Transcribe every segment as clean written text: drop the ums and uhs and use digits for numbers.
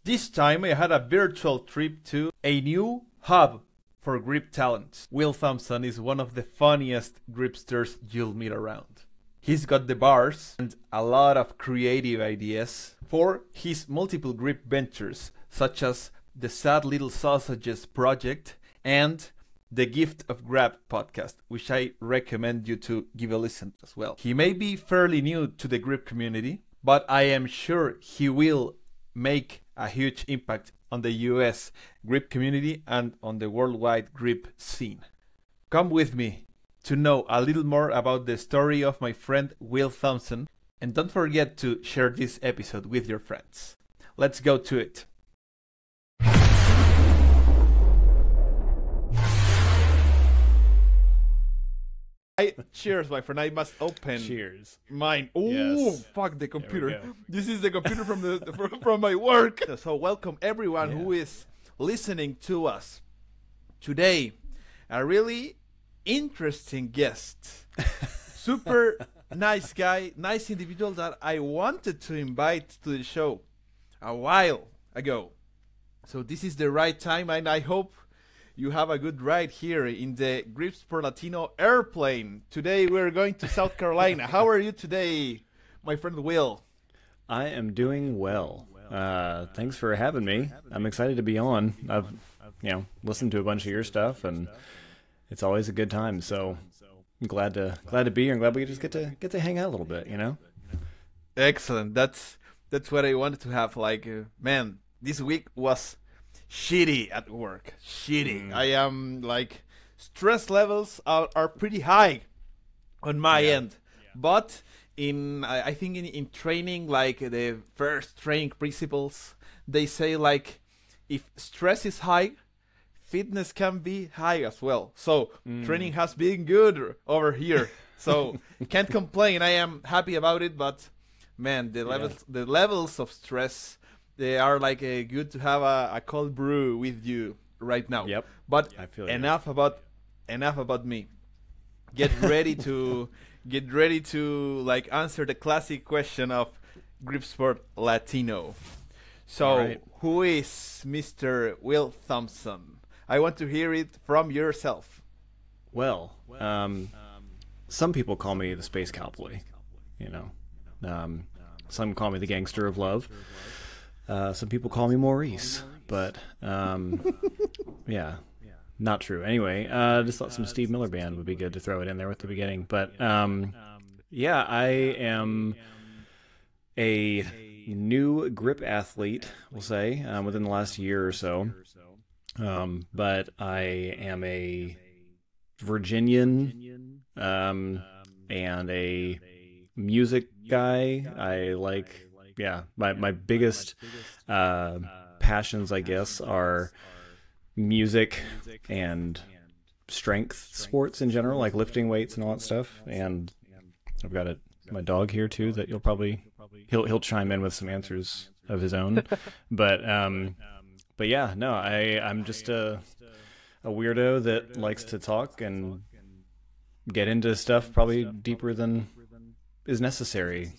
This time I had a virtual trip to a new hub for grip talent. Will Thompson is one of the funniest gripsters you'll meet around. He's got the bars and a lot of creative ideas for his multiple grip ventures, such as the Sad Little Sausages project and the Gift of Grab podcast, which I recommend you to give a listen as well. He may be fairly new to the grip community, but I am sure he will make a huge impact on the US grip community and on the worldwide grip scene. Come with me to know a little more about the story of my friend Will Thompson, and don't forget to share this episode with your friends. Let's go to it. Cheers, my friend. I must open. Cheers. Mine. Oh, Yes. fuck the computer. go. This is the computer from my work. So welcome everyone who is listening to us. Today, a really interesting guest. Super nice guy, nice individual that I wanted to invite to the show a while ago. So this is the right time, and I hope you have a good ride here in the Gripsport Latino airplane. Today we're going to South Carolina. How are you today, my friend Will? I am doing well. Thanks for having me. I'm excited to be on. I've listened to a bunch of your stuff, and it's always a good time. So I'm glad to be here. I'm glad we just get to hang out a little bit. Excellent. That's what I wanted to have. Man, this week was shitty at work. Shitty. I am stress levels are pretty high on my end. But I think in training, the first training principles, they say if stress is high, fitness can be high as well. So training has been good over here. So can't complain. I am happy about it, but man, the levels of stress, they are good to have a cold brew with you right now. Yep. But I feel enough about me. Get ready to answer the classic question of Gripsport Latino. So right. Who is Mr. Will Thompson? I want to hear it from yourself. Well, some people call me the Space Cowboy. Some call me the Gangster of Love. Some people call me Maurice, but not true. Anyway, just thought some Steve Miller Band would be good to throw it in there with the beginning. But I am a new grip athlete, we'll say, within the last year or so. But I am a Virginian and a music guy. My biggest passions, I guess, are music and strength sports in general, like lifting weights and all that stuff. And I've got my dog here too that he'll chime in with some answers of his own. I'm just a weirdo that likes to talk and get into stuff probably deeper than is necessary.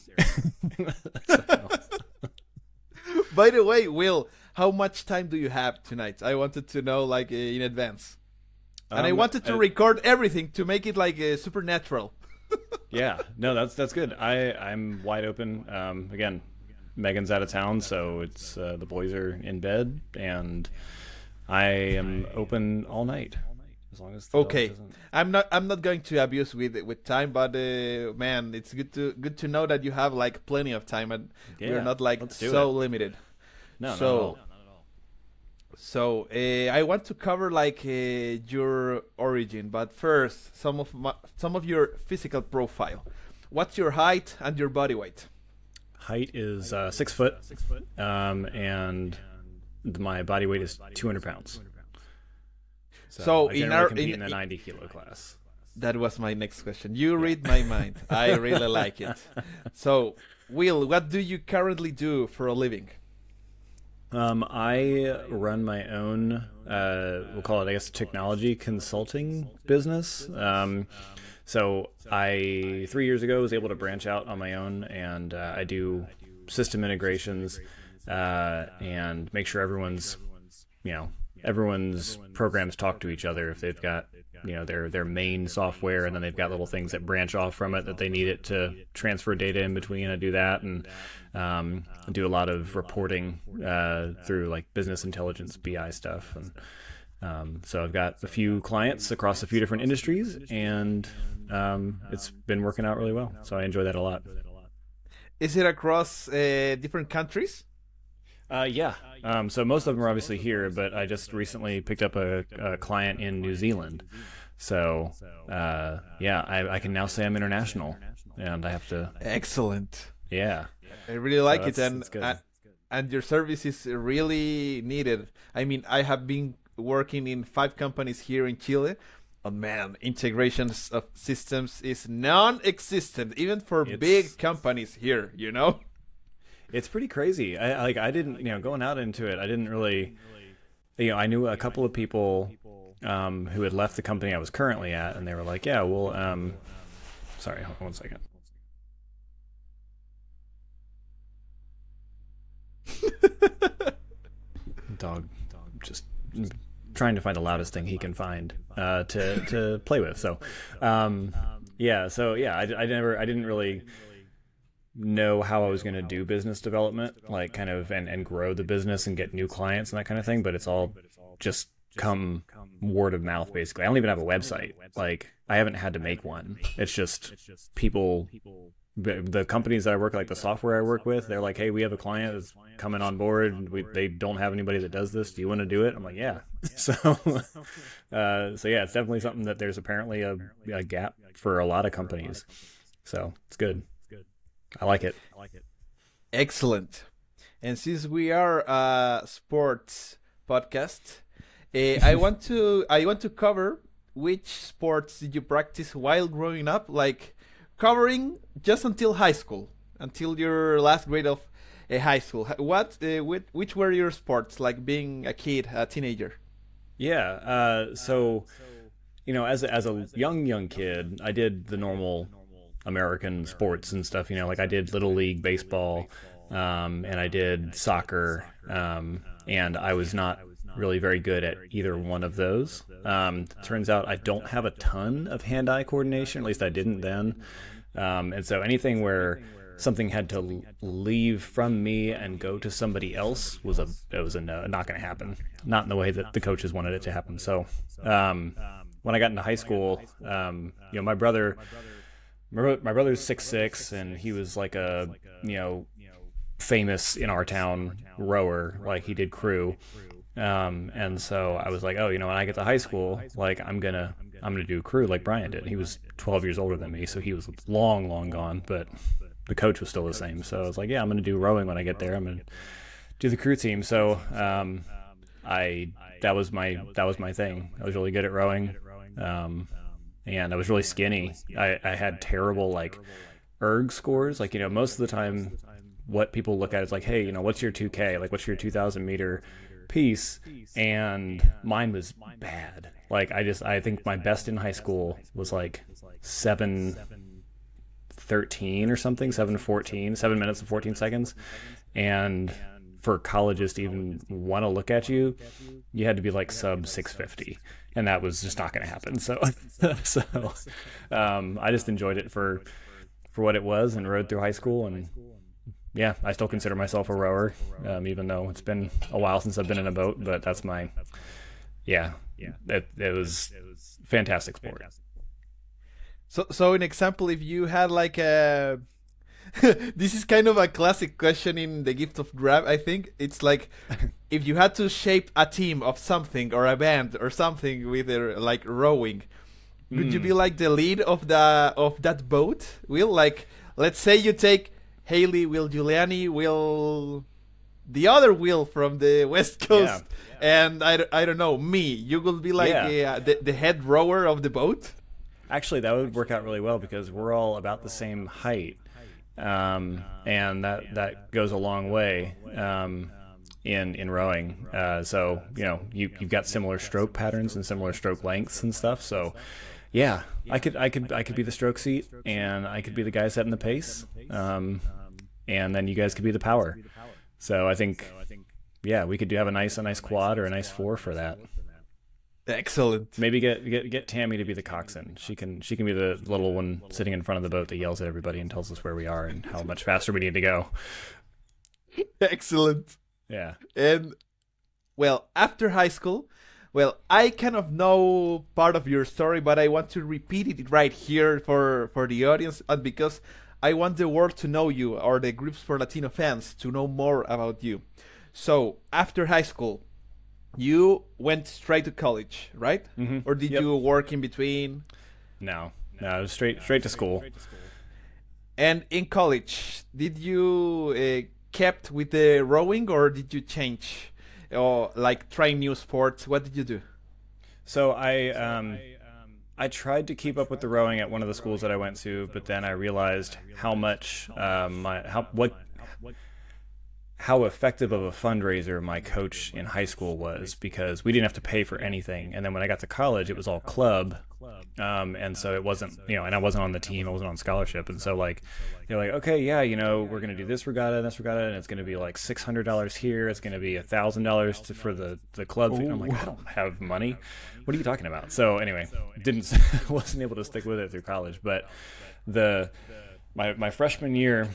By the way, Will, how much time do you have tonight? I wanted to know in advance. And I wanted to record everything to make it supernatural. Yeah, no, that's good. I'm wide open. Again, Megan's out of town, so it's the boys are in bed, and I am open all night. As long as the dog doesn't... I'm not going to abuse with time, but man, it's good to know that you have plenty of time, and we're not so limited. No, not at all. So I want to cover your origin, but first some of your physical profile. What's your height and your body weight? Height is 6 foot, and my body weight is 200 pounds. So I generally compete in the 90 kilo class. That was my next question. You read my mind. I really like it. So, Will, what do you currently do for a living? I run my own, we'll call it, I guess, technology consulting business. So I, 3 years ago, was able to branch out on my own, and I do system integrations and make sure everyone's programs talk to each other. If they've got their main software, and then they've got little things that branch off from it that they need it to transfer data in between. I do that, and do a lot of reporting through like business intelligence, BI stuff. And so I've got a few clients across a few different industries, and it's been working out really well. So I enjoy that a lot. Is it across different countries? Yeah. So most of them are obviously here, but I just recently picked up a client in New Zealand. So, yeah, I can now say I'm international, and I have to. Excellent. Yeah. I really like it, and your service is really needed. I mean, I have been working in 5 companies here in Chile. Oh man, integrations of systems is non-existent, even for big companies here, It's pretty crazy. I didn't, going out into it, I didn't really, I knew a couple of people who had left the company I was currently at, and they were like, yeah, well, sorry, hold on one second. Dog just trying to find the loudest thing he can find to play with. So, I didn't really know how I was going to do business development, like kind of, and grow the business and get new clients and that kind of thing. But it's all just come word of mouth, basically. I don't even have a website. Like, I haven't had to make one. It's just people, the companies that I work, like the software I work with, they're like, hey, we have a client that's coming on board. They don't have anybody that does this. Do you want to do it? I'm like, yeah. So yeah, it's definitely something that there's apparently a gap for a lot of companies. So it's good. I like it. Excellent. And since we are a sports podcast, I want to cover which sports did you practice while growing up, like covering just until high school, until your last grade of high school. Which were your sports, like being a kid, a teenager? Yeah. So, as a young kid, I did the normal American sports and stuff, like I did Little League baseball, and I did soccer, and I was not really very good at either one of those. Turns out I don't have a ton of hand-eye coordination, at least I didn't then. And so anything where something had to leave from me and go to somebody else was a no, not going to happen. Not in the way that the coaches wanted it to happen. So when I got into high school, my brother's 6'6", and he was like a famous in our town rower, like he did crew, and so I was like, when I get to high school, like I'm gonna do crew like Brian did. He was 12 years older than me, so he was long gone, but the coach was still the same. So I was like, yeah, I'm gonna do rowing when I get there. I'm gonna do the crew team. So that was my thing. I was really good at rowing. And I was really skinny. I had terrible like erg scores. Like, most of the time what people look at is like, hey, what's your 2K? Like, what's your 2,000 meter piece? And mine was bad. Like, I think my best in high school was like 7:13 or something, 7:14, 7 minutes and 14 seconds. And for colleges to even want to look at you, you had to be like sub 650. And that was just not going to happen. So, I just enjoyed it for what it was and rode through high school. And yeah, I still consider myself a rower, even though it's been a while since I've been in a boat. But that's it was fantastic sport. So an example, if you had like a this is kind of a classic question in the gift of grab. I think it's like, if you had to shape a team of something or a band or something with like rowing, would you be like the lead of that boat? Will, like, let's say you take Haley, Will Giuliani, the other Will from the West Coast, and I don't know, me. You will be like the head rower of the boat. Actually, that would work out really well because we're all about the same height. And that goes a long way in rowing. So you've got similar stroke patterns and similar stroke lengths and stuff. So yeah, I could be the stroke seat, and I could be the guy setting the pace. And then you guys could be the power. So I think, yeah, we could have a nice quad or a nice four for that. Excellent. Maybe get Tammy to be the coxswain. She can be the little one sitting in front of the boat that yells at everybody and tells us where we are and how much faster we need to go. Excellent. Yeah. And well, after high school, well, I kind of know part of your story, but I want to repeat it right here for the audience, and because I want the world to know you, or the Gripsport Latino fans to know more about you. So after high school, you went straight to college, right? Mm-hmm. Or did you work in between? No, it was straight to school. And in college, did you kept with the rowing, or did you change, or like try new sports? What did you do? So I tried to keep up with the rowing at one of the schools that I went to, but then I realized how much how effective of a fundraiser my coach in high school was, because we didn't have to pay for anything. And then when I got to college, it was all club. And so it wasn't, and I wasn't on the team, I wasn't on scholarship. And so like, they're like, okay, yeah, we're going to do this regatta and this regatta, and it's going to be like $600 here. It's going to be $1,000 for the club. And I'm like, I don't have money. What are you talking about? So anyway, wasn't able to stick with it through college. But my freshman year,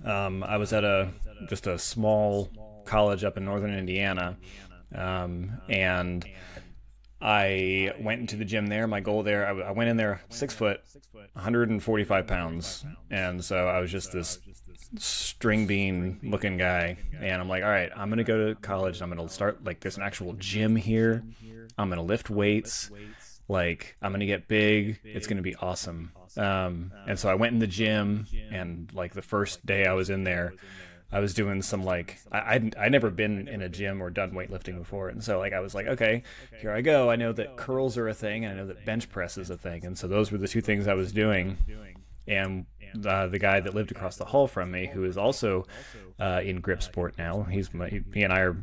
I was at just a small college up in northern Indiana, and I went into the gym there. My goal there, I went in there 6 foot, 145 pounds, and so I was just this string bean looking guy. And I'm like, all right, I'm gonna go to college. And I'm gonna start, like, there's an actual gym here. I'm gonna lift weights. Like, I'm gonna get big. It's gonna be awesome. And so I went in the gym, and like the first day I was in there, I was doing some, like, I'd never been in a gym or done weightlifting before. And so like, I was like, okay, here I go. I know that curls are a thing, and I know that bench press is a thing. And so those were the two things I was doing. And the guy that lived across the hall from me, who is also in Gripsport now, he and I are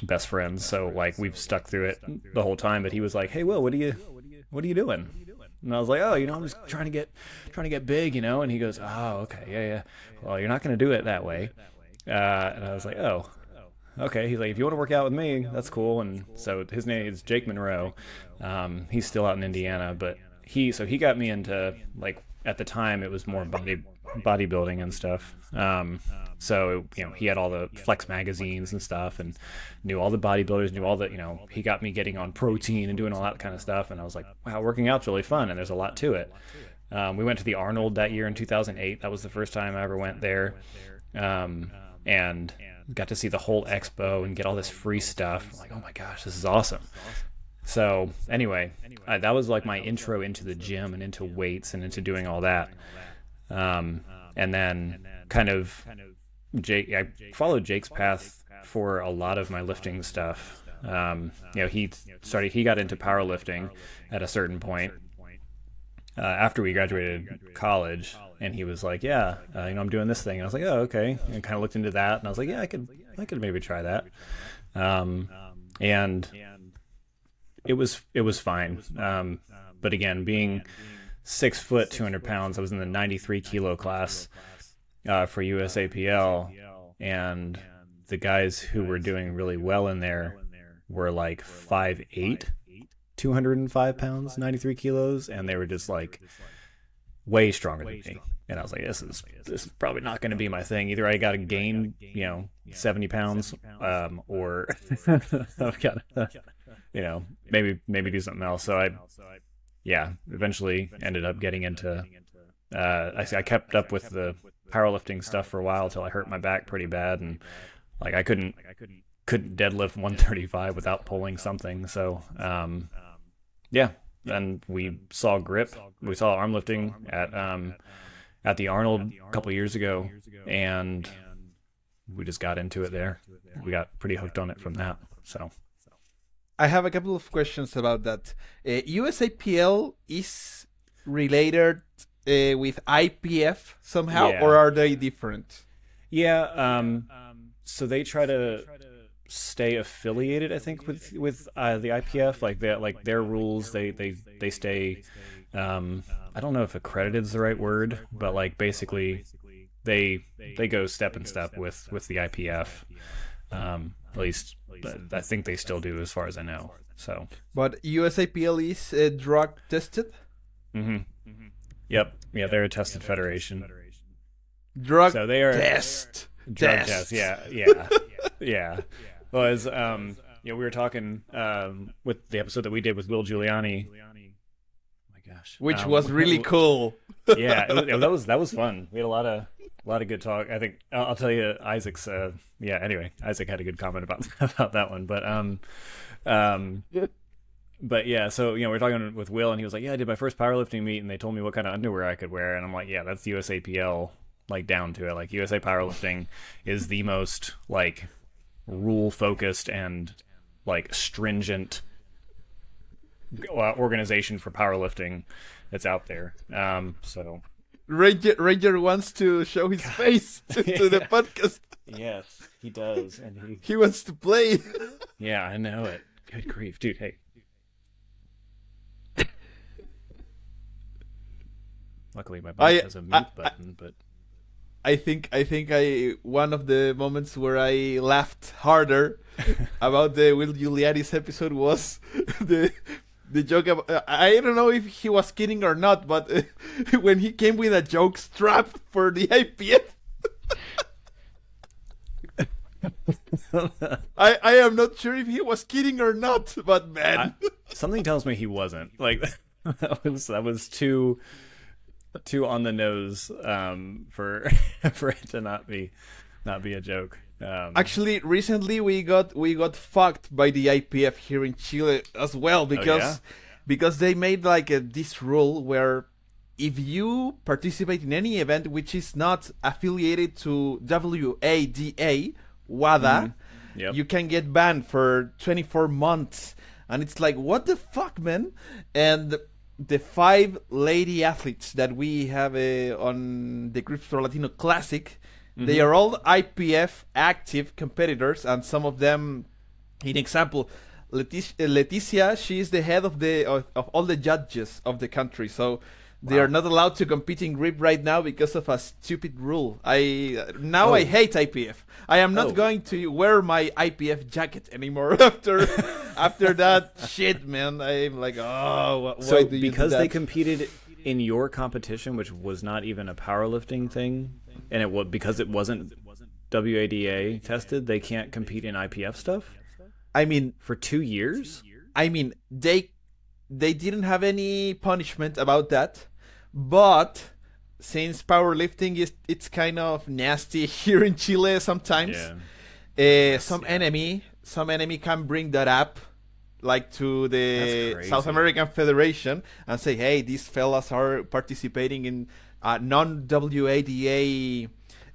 best friends. So like, we've stuck through it the whole time. But he was like, hey, Will, what are you doing? And I was like, oh, I'm just trying to get big, And he goes, oh, okay, yeah. Well, you're not going to do it that way. And I was like, oh, okay. He's like, if you want to work out with me, that's cool. And so his name is Jake Monroe. He's still out in Indiana, but he got me into, like, at the time it was more bodybuilding and stuff. So he had all the Flex magazines and stuff, and knew all the bodybuilders, knew all the, he got me getting on protein and doing all that kind of stuff. And I was like, wow, working out's really fun, and there's a lot to it. We went to the Arnold that year in 2008. That was the first time I ever went there. And got to see the whole expo and get all this free stuff. I'm like, oh my gosh, this is awesome. So anyway, that was like my intro into the gym and into weights and into doing all that. And then kind of I followed Jake's path for a lot of my lifting stuff. He got into powerlifting at a certain point after we graduated college, and he was like, yeah, I'm doing this thing. And I was like, oh, okay. And kind of looked into that, and I was like, yeah, I could maybe try that. And it was fine. But again, being 6 foot, 200 pounds, I was in the 93 kilo class for USAPL, and the guys who were doing really well in there were like 5'8", 205 pounds, 93 kilos, and they were just like way stronger than me. And I was like, this is probably not going to be my thing. Either I got to gain 70 pounds, or I've got to maybe do something else. So I eventually ended up getting into I kept up with the powerlifting stuff for a while till I hurt my back pretty bad, and like I couldn't deadlift 135 without pulling something. So then we saw arm lifting at the Arnold a couple years ago, and we just got into it there. We got pretty hooked on it from that. So I have a couple of questions about that. USAPL is related with IPF somehow, or are they different? Yeah, so they try to stay affiliated, I think, with the IPF. Like their rules, they stay. I don't know if accredited is the right word, but like basically they go step in step with the IPF. At least I think they still do, as far as I know. So, but USAPL is drug tested. Yep. Yeah, they're a tested federation. Drug so they are test. Drug test. Yeah. Well, as we were talking with the episode that we did with Will Giuliani. Oh my gosh, which was really cool. Yeah, that was fun. We had a lot of good talk. I think I'll tell you, Isaac's. Anyway, Isaac had a good comment about that one, but yeah. So we're talking with Will, and he was like, "Yeah, I did my first powerlifting meet, and they told me what kind of underwear I could wear," and I'm like, "Yeah, that's USAPL, like down to it. Like USA Powerlifting is the most like rule focused and like stringent organization for powerlifting that's out there." So Ranger wants to show his face to the podcast. Yes, he does, and he wants to play. Yeah, I know it. Good grief, dude. Hey. Luckily, my bike has a mute button, but I think one of the moments where I laughed harder about the Will Giuliani's episode was the joke about, I don't know if he was kidding or not, but when he came with a joke strap for the IPF. I am not sure if he was kidding or not, but man, something tells me he wasn't. Like that was too on the nose for it to not be a joke. Actually, recently we got fucked by the IPF here in Chile as well because they made like this rule where if you participate in any event which is not affiliated to WADA, you can get banned for 24 months, and it's like, what the fuck, man? And the 5 lady athletes that we have on the Gripsport Latino Classic, they are all IPF active competitors, and some of them, in example, Leticia, she is the head of all the judges of the country, so they are not allowed to compete in grip right now because of a stupid rule. I hate IPF. I am not going to wear my IPF jacket anymore after that shit, man. I'm like, why do you do that? Because they competed in your competition, which was not even a powerlifting thing, and because it wasn't WADA tested, they can't compete in IPF stuff? I mean, for 2 years? I mean, they didn't have any punishment about that. But since powerlifting it's kind of nasty here in Chile sometimes, some enemy can bring that up, like to the South American Federation, and say, hey, these fellas are participating in a non-WADA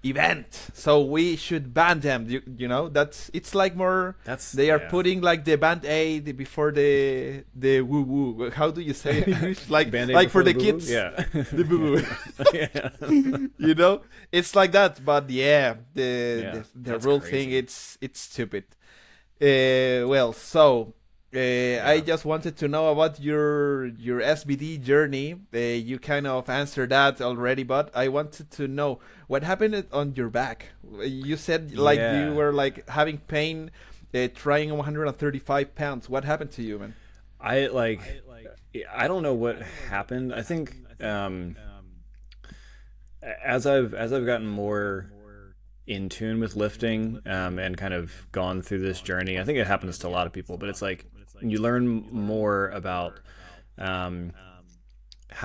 event, so we should ban them. You know, it's like more. They are putting like the band-aid before the woo woo. How do you say it in English? Like for the kids, the boo boo. You know, it's like that. But the rule thing, it's stupid. I just wanted to know about your SBD journey. You kind of answered that already, but I wanted to know what happened on your back. You said you were like having pain trying 135 pounds. What happened to you, man? I don't know what happened. I think as I've gotten more in tune with lifting and kind of gone through this journey, I think it happens to a lot of people, but it's like you learn more about how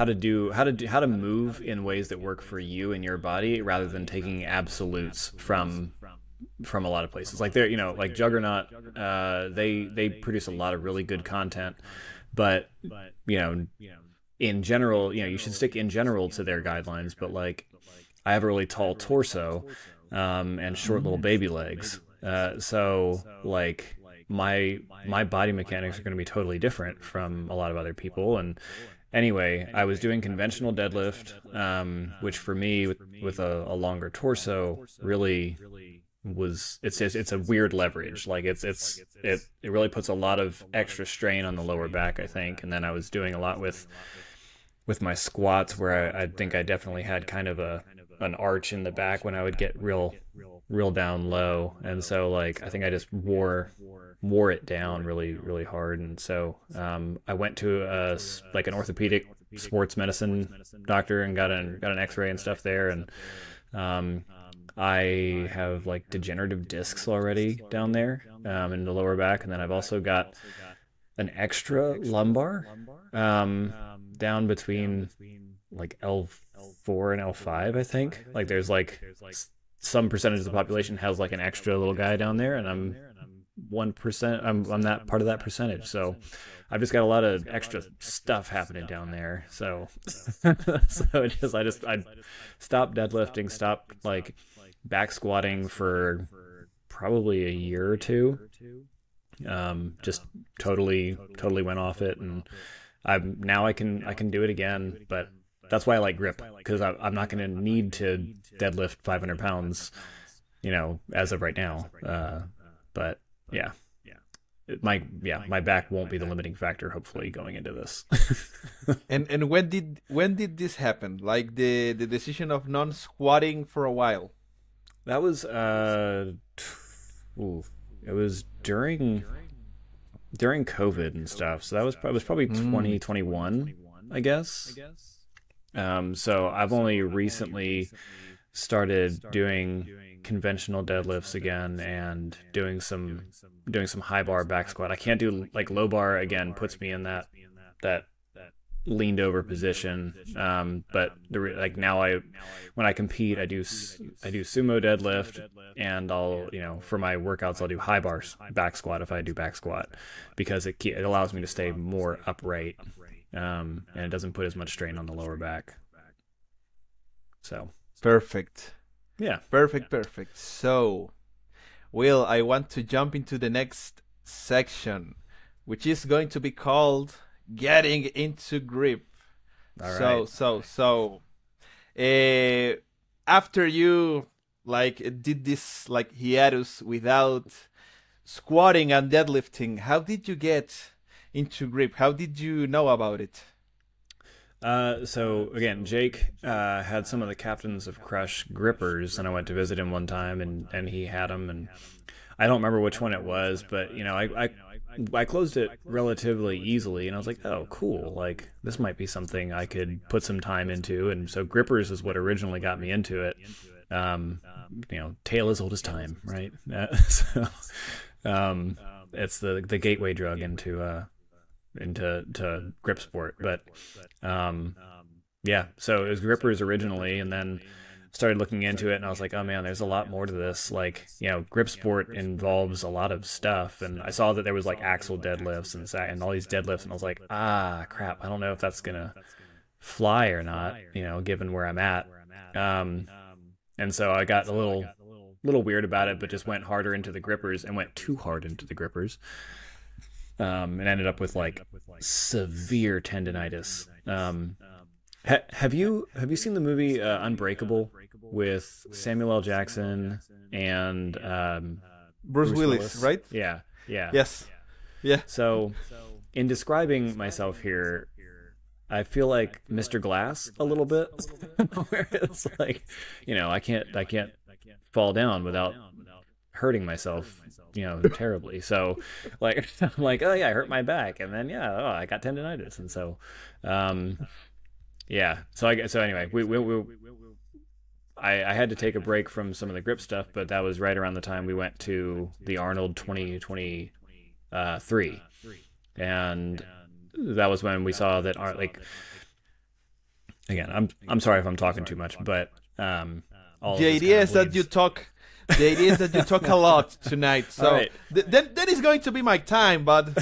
to move in ways that work for you and your body, rather than taking absolutes from a lot of places. Like like Juggernaut, they produce a lot of really good content, but in general, you should stick in general to their guidelines. But like, I have a really tall torso and short little baby legs, so like my body mechanics are going to be totally different from a lot of other people. And anyway, I was doing conventional deadlift, which for me with a longer torso really was it's a weird leverage. Like it really puts a lot of extra strain on the lower back, I think. And then I was doing a lot with my squats, where I think I definitely had kind of a an arch in the back when I would get real down low, and so like I think I just wore it down really hard, and so I went to like an orthopedic sports medicine doctor and got an X-ray and stuff there, and I have like degenerative discs already down there in the lower back, and then I've also got an extra lumbar down between like L4 and L5, I think. Like there's like some percentage of the population has like an extra little guy down there, and I'm 1%. I'm that part of that percentage, so I've just got a lot of extra stuff happening down there. So I stopped deadlifting, stopped like back squatting for probably a year or two. Just totally went off it, and now I can do it again. But that's why I like grip, because I'm not going to need to deadlift 500 pounds, as of right now. But yeah. My back won't be the limiting factor, hopefully, going into this. And when did this happen? Like the decision of non-squatting for a while? That was it was during COVID and stuff. So that was probably 2021, I guess. So I've only recently started doing conventional deadlifts again and doing some high bar back squat. I can't do like low bar again, puts me in that leaned over position. But like now when I compete, I do sumo deadlift, and I'll for my workouts I'll do high bar back squat if I do back squat, because it allows me to stay more upright, and it doesn't put as much strain on the lower back. So perfect. Yeah. Perfect. So, Will, I want to jump into the next section, which is going to be called Getting into Grip. All right. So, after you did this hiatus without squatting and deadlifting, how did you get into grip? How did you know about it? So again, Jake had some of the Captains of Crush grippers, and I went to visit him one time, and he had them, and I don't remember which one it was, but I closed it relatively easily, and I was like, oh, cool, like this might be something I could put some time into, and so grippers is what originally got me into it. Tale as old as time, right? So it's the gateway drug into Gripsport, but so it was grippers originally, and then started looking into it, and I was like, oh man, there's a lot more to this. Like, Gripsport involves a lot of stuff, and I saw that there was like axle deadlifts and all these deadlifts, and I was like, crap, I don't know if that's gonna fly or not, given where I'm at. And so I got a little weird about it, but just went harder into the grippers, and went too hard into the grippers. And ended up with like severe tendinitis. Have you seen the movie Unbreakable with Samuel L. Jackson and Bruce Willis, right? Yeah. Yes. Yeah. So, in describing myself here, I feel like Mr. Glass a little bit, where it's like, I can't fall down without hurting myself, terribly. So like I'm like, oh yeah, I hurt my back, and then I got tendinitis, and so so anyway, I had to take a break from some of the grip stuff, but that was right around the time we went to the Arnold 2023, and that was when we saw that again, I'm sorry if I'm talking too much, but the idea is that you talk a lot tonight, so right. That is going to be my time. But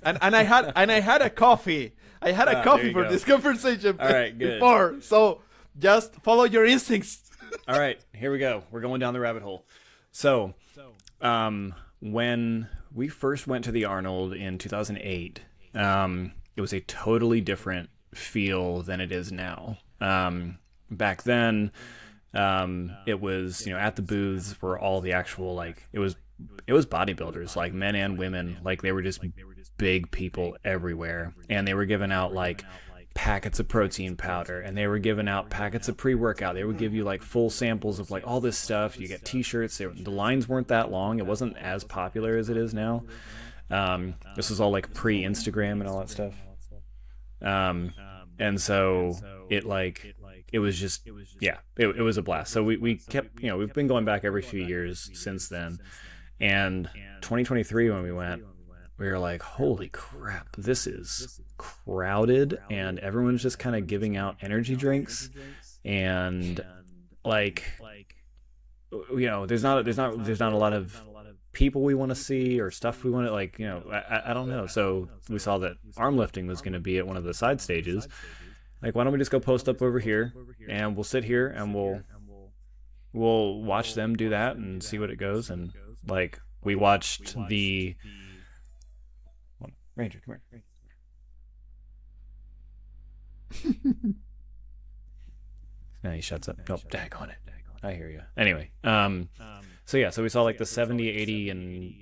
and I had a coffee. I had a coffee for this conversation. All right, good. Before, so just follow your instincts. All right, here we go. We're going down the rabbit hole. So, when we first went to the Arnold in 2008, it was a totally different feel than it is now. Back then, it was, at the booths were all the actual, it was bodybuilders, like men and women, like they were just big people everywhere, and they were giving out packets of protein powder, and they were giving out packets of pre-workout. They would give you like full samples of like all this stuff. You get t-shirts. The lines weren't that long. It wasn't as popular as it is now. This was all like pre-Instagram and all that stuff. And so it was just, yeah, it was a blast. So we kept, we've been going back every few years since then. And 2023, when we went, we were like, holy crap, this is crowded, and everyone's just kind of giving out energy drinks, and like, there's not a lot of people we want to see or stuff we want to, like, I don't know. So we saw that arm lifting was going to be at one of the side stages. Like, why don't we just go post up over here, and we'll sit here and we'll watch them do that and see what it goes. And like, we watched the Ranger, come here. Now he shuts up. Nope, daggone it. I hear you. Anyway, so yeah, so we saw like the 70, 80, and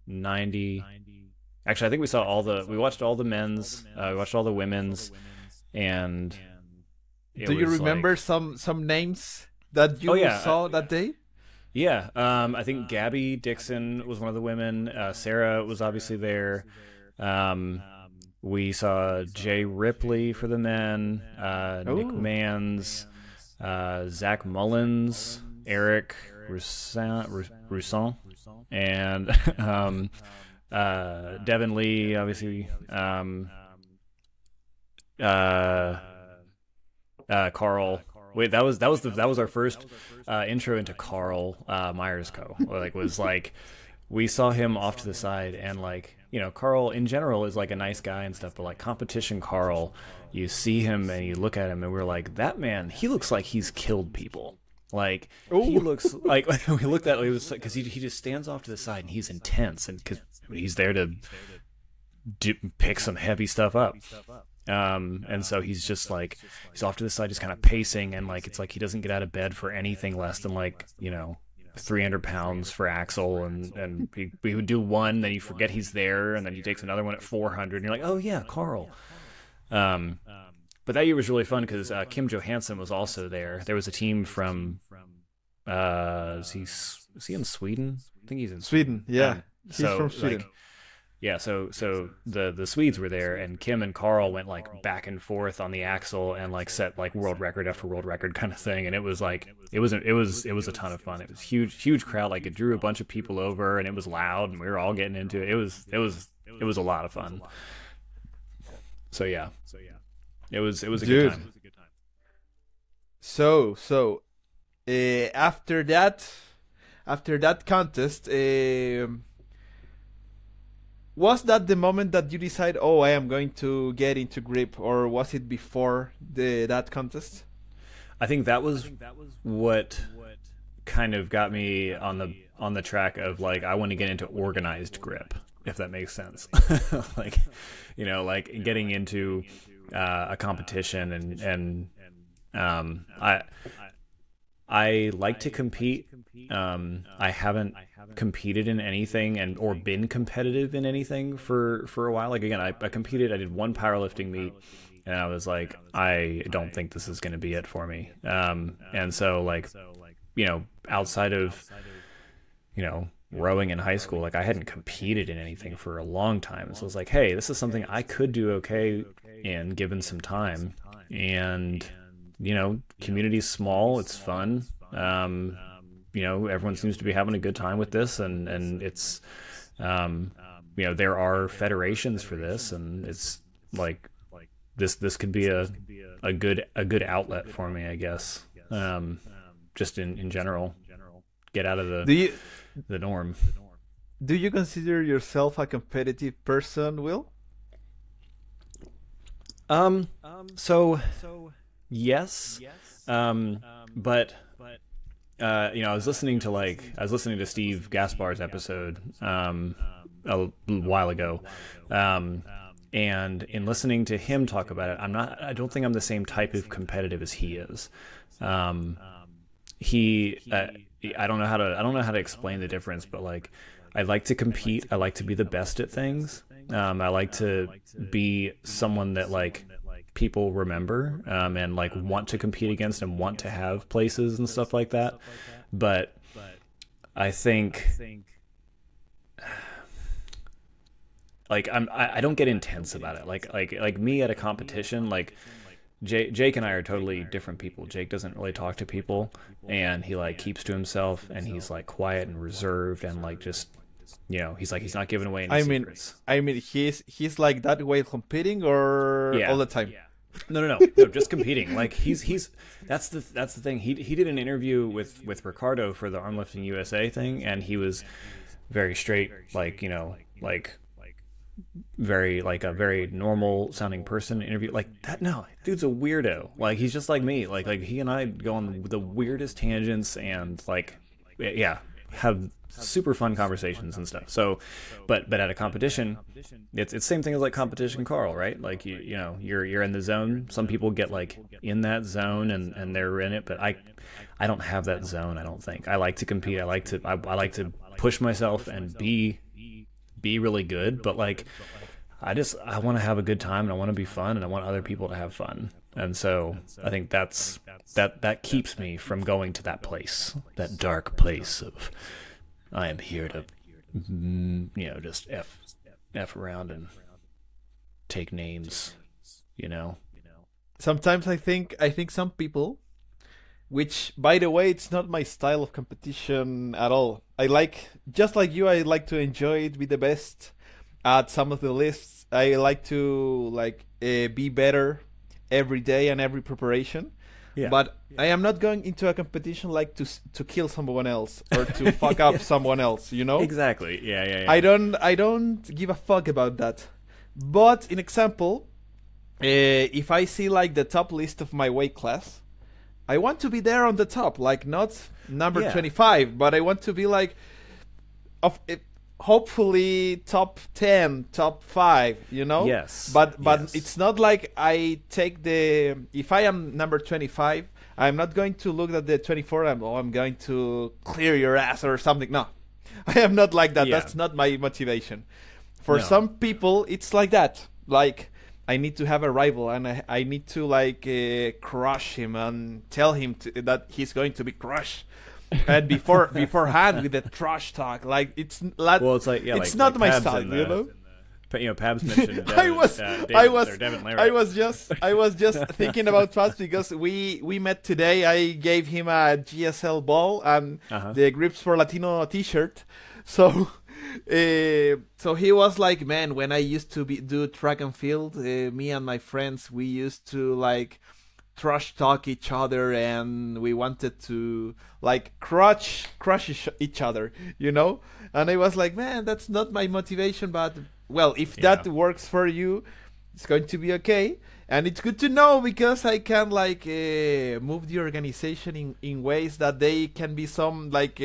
90. Actually, I think we watched all the men's, we watched all the women's, and do you remember some names that you saw that day? Yeah, I think Gabby Dixon was one of the women. Sarah was obviously there. We saw Jay Ripley for the men, Nick Mans, Zach Mullins, Eric Rousson, and Devin Lee, obviously, Carl. Wait, that was our first intro into Carl Myers Co. We saw him off to the side, and like, Carl in general is like a nice guy and stuff, but like competition Carl, you see him and you look at him and we're like, that man, he looks like he's killed people. Like, he looks like we looked at it, was because he just stands off to the side and he's intense, and because he's there to pick some heavy stuff up. And so he's just like, he's off to the side, just kind of pacing, and like, it's like he doesn't get out of bed for anything less than like, 300 pounds for axle, and he would do one, then you forget he's there, and then he takes another one at 400, and you're like, oh yeah, Carl. But that year was really fun because Kim Johansson was also there. There was a team from is he in Sweden? I think he's in Sweden. Yeah, he's from Sweden. Like, yeah, so the Swedes were there, and Kim and Carl went like back and forth on the axle and like set like world record after world record kind of thing, and it was like it was a ton of fun. It was huge crowd, like it drew a bunch of people over, and it was loud, and we were all getting into it. It was a lot of fun. So yeah, it was a good time. So after that contest, was that the moment that you decide, oh, I am going to get into grip, or was it before that contest? I think that was what kind of got me on the track of like, I want to get into organized grip, if that makes sense. Like, like getting into a competition, and I like to compete. I haven't competed in anything or been competitive in anything for a while. Like, again, I competed. I did one powerlifting meet, and I was like, I don't think this is going to be it for me. And so like, outside of, rowing in high school, like I hadn't competed in anything for a long time. So I was like, hey, this is something I could do okay in given some time. And, community's small, it's fun. Everyone seems to be having a good time with this, and it's, there are federations for this, and it's like this could be a good outlet for me, I guess. Just in general, get out of the norm. Do you consider yourself a competitive person, Will? So yes. But I was listening to Steve Gaspar's episode a while ago, and in listening to him talk about it, I don't think I'm the same type of competitive as he is. I don't know how to explain the difference, but like, I like to compete. I like to be the best at things. I like to be someone that like people remember, and like want to compete against and want to have places and stuff like that. But I think like I don't get intense about it. Like me at a competition, like Jake and I are totally different people. Jake doesn't really talk to people, and he like keeps to himself, and he's like quiet and reserved, and like just, you know, he's not giving away any secrets. I mean, he's like that way competing, or all the time. No, just competing. Like that's the thing. He did an interview with Ricardo for the Armlifting USA thing, and he was very straight, like, you know, like very like a very normal sounding person interview like that. No, dude's a weirdo. Like he's just like me. Like he and I go on the weirdest tangents and like have super fun conversations and stuff. So but at a competition, it's the same thing as like competition Carl, right? Like you know, you're in the zone. Some people get like in that zone and they're in it, but I don't have that zone. I don't think. I like to compete. I like to push myself and be really good, but like I want to have a good time, and I want to be fun, and I want other people to have fun. And so I think that keeps me from going to that place, that dark place of I am here to, you know, just f around and take names, you know. Sometimes I think some people, which by the way, it's not my style of competition at all. I like, just like you, I like to enjoy it, be the best at some of the lists. I like to be better every day and every preparation. Yeah. But I am not going into a competition like to kill someone else or to fuck up someone else, you know? Exactly. Yeah. I don't give a fuck about that. But in example, if I see like the top list of my weight class, I want to be there on the top, like not number 25, but I want to be like hopefully top 10, top 5, you know? Yes. But it's not like I take if I am number 25, I'm not going to look at the 24 and I'm going to clear your ass or something. No. I am not like that. Yeah. That's not my motivation. For some people it's like that. Like I need to have a rival, and I need to like crush him and tell him that he's going to be crushed. And beforehand with the trash talk, like it's like, well, it's like it's not my style, you know. You know, Pabs mentioned I was just thinking about Pabs because we met today. I gave him a GSL ball and the Gripsport Latino T-shirt, so. So he was like, man, when I used to do track and field, me and my friends, we used to like trash talk each other, and we wanted to like crush each other, you know. And I was like, man, that's not my motivation, but well, if that works for you, it's going to be okay. And it's good to know because I can like move the organization in ways that they can be some like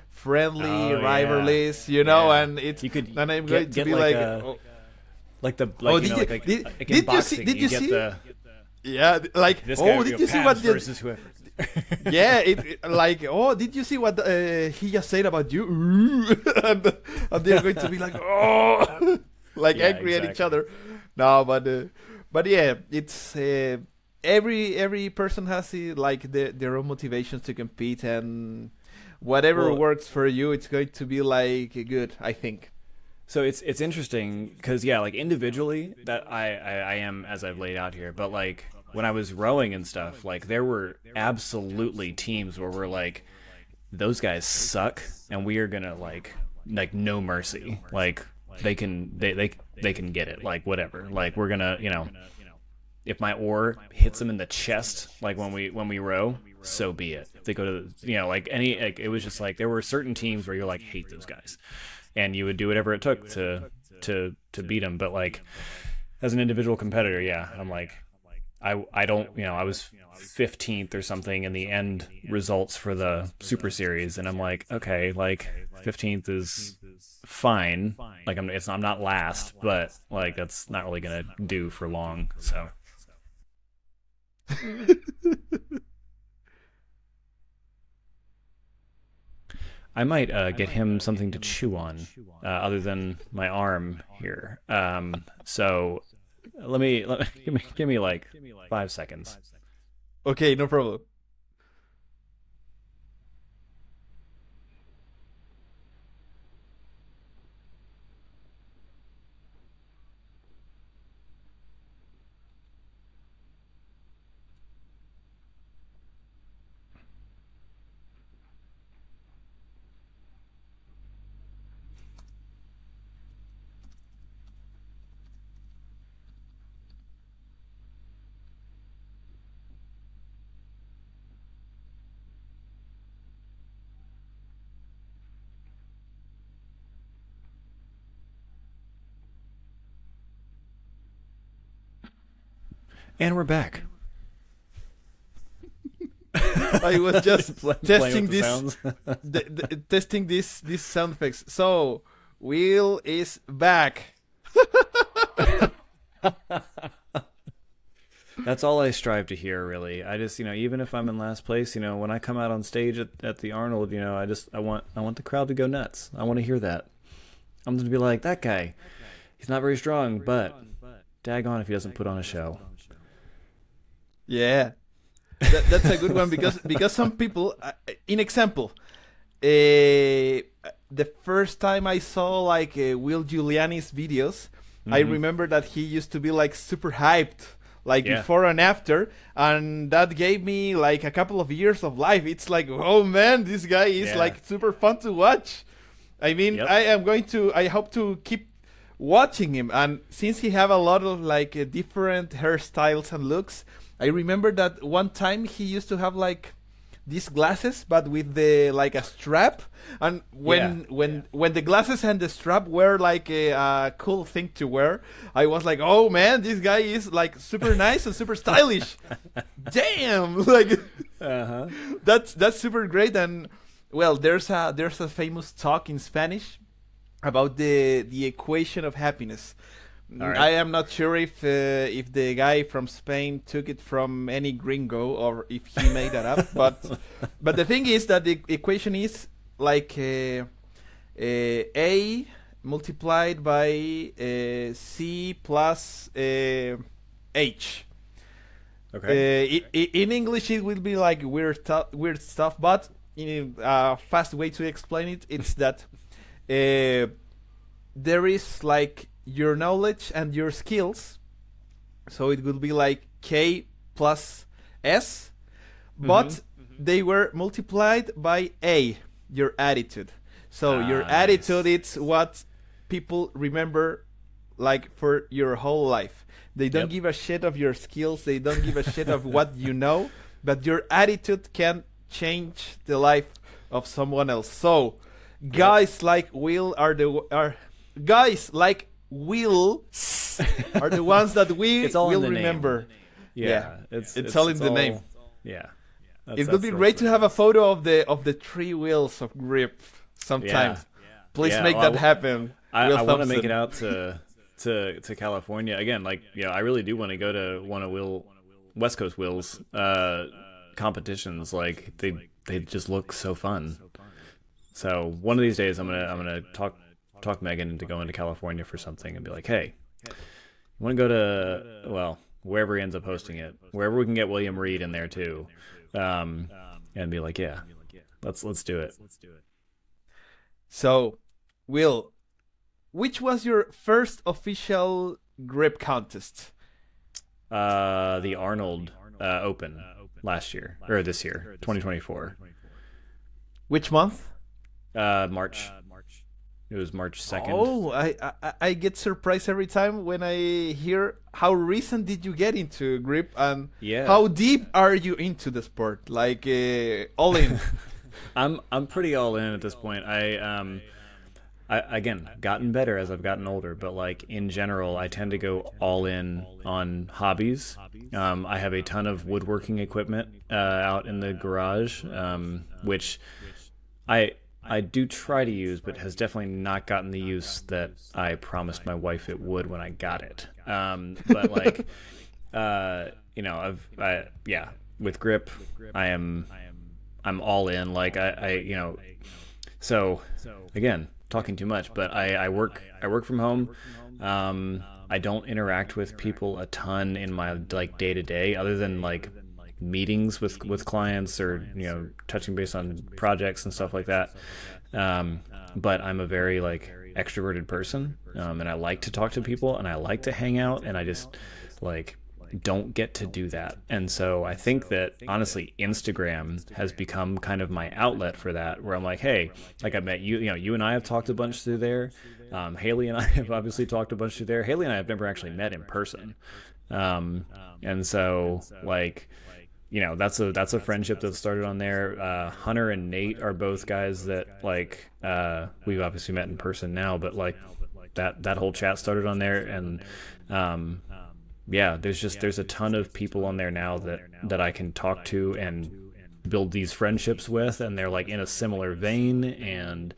friendly rivalries, you know, and it's and I'm going to be like did you see yeah, like this guy, did you see what versus whoever. Yeah, did you see what he just said about you? and they're going to be like like angry at each other. No, but yeah, it's every person has like their own motivations to compete, and whatever works for you, it's going to be like good, I think. So it's interesting because like individually that I am as I've laid out here, but like when I was rowing and stuff, like there were absolutely teams where we're like, those guys suck, and we are gonna like no mercy, like they can get it, like whatever, like we're gonna, you know, if my oar hits them in the chest, like when we row, so be it. If they go to, you know, like any, like it was just like there were certain teams where you're like, hate those guys, and you would do whatever it took to beat them. But like as an individual competitor, I'm like I don't, you know, I was 15th or something in the end results for the Super Series, and I'm like, okay, like 15th is fine, like I'm not last, but like that's not really gonna do for long, so. I might get him something to chew on, other than my arm here. So give me like 5 seconds. Okay, no problem. And we're back. I was just testing with the this, sounds. testing these sound effects. So, Will is back. That's all I strive to hear, really. I just, even if I'm in last place, when I come out on stage at the Arnold, I want the crowd to go nuts. I want to hear that. I'm going to be like, that guy, he's not very strong, but daggone if he doesn't put on a show. Yeah, that's a good one because some people, in example, the first time I saw like Will Giuliani's videos, I remember that he used to be like super hyped, like before and after, and that gave me like a couple of years of life. It's like, oh man, this guy is like super fun to watch. I mean, I hope to keep watching him, and since he have a lot of like different hairstyles and looks, I remember that one time he used to have like these glasses, but with the like a strap, and when the glasses and the strap were like a cool thing to wear, I was like, oh man, this guy is like super nice and super stylish. Damn, like that's super great. And well, there's a famous talk in Spanish about the equation of happiness. Right. I am not sure if the guy from Spain took it from any gringo or if he made that up, but the thing is that the equation is like A multiplied by C plus H. Okay. In English, it will be like weird stuff, but in a fast way to explain it, it's that there is like your knowledge and your skills, so it will be like K plus S, but they were multiplied by A, your attitude. So your attitude, it's what people remember like for your whole life. They don't give a shit of your skills, they don't give a shit of what you know, but your attitude can change the life of someone else. So guys like Will are guys like Will are the ones that we will remember. It's all in the name. Yeah, it would be great to have a photo of the 3 wheels of Grip sometime. Please make that happen. I want to make it out to California again. Like, I really do want to go to one of West Coast Will's competitions. Like, they just look so fun. So one of these days, I'm gonna talk Megan into going to California for something and be like, hey, you want to go to, wherever he ends up hosting it, wherever we can get William Reed in there too, and be like, let's do it. So, Will, which was your first official grip contest? The Arnold Open last year, or this year, 2024. Which month? March. It was March 2nd. Oh, I get surprised every time when I hear how recent did you get into grip and how deep are you into the sport? Like all in. I'm pretty all in at this point. I again gotten better as I've gotten older, but like in general, I tend to go all in on hobbies. I have a ton of woodworking equipment out in the garage, which I do try to use, but has definitely not gotten the use that I promised my wife it would when I got it. But like, with grip, I'm all in. Like so again, talking too much, but I work from home. I don't interact with people a ton in my like day to day, other than like meetings with clients, or touching base on projects and stuff like that. But I'm a very like extroverted person, and I like to talk to people and I like to hang out, and I just like don't get to do that. And so I think that honestly Instagram has become kind of my outlet for that, where I'm like, hey, like I met you, you and I have talked a bunch through there. Haley and I have obviously talked a bunch through there. Haley and I have never actually met in person. And so like, that's a friendship that started on there. Hunter and Nate are both guys that like, we've obviously met in person now, but like that whole chat started on there. And, yeah, there's a ton of people on there now that I can talk to and build these friendships with, and they're like in a similar vein, and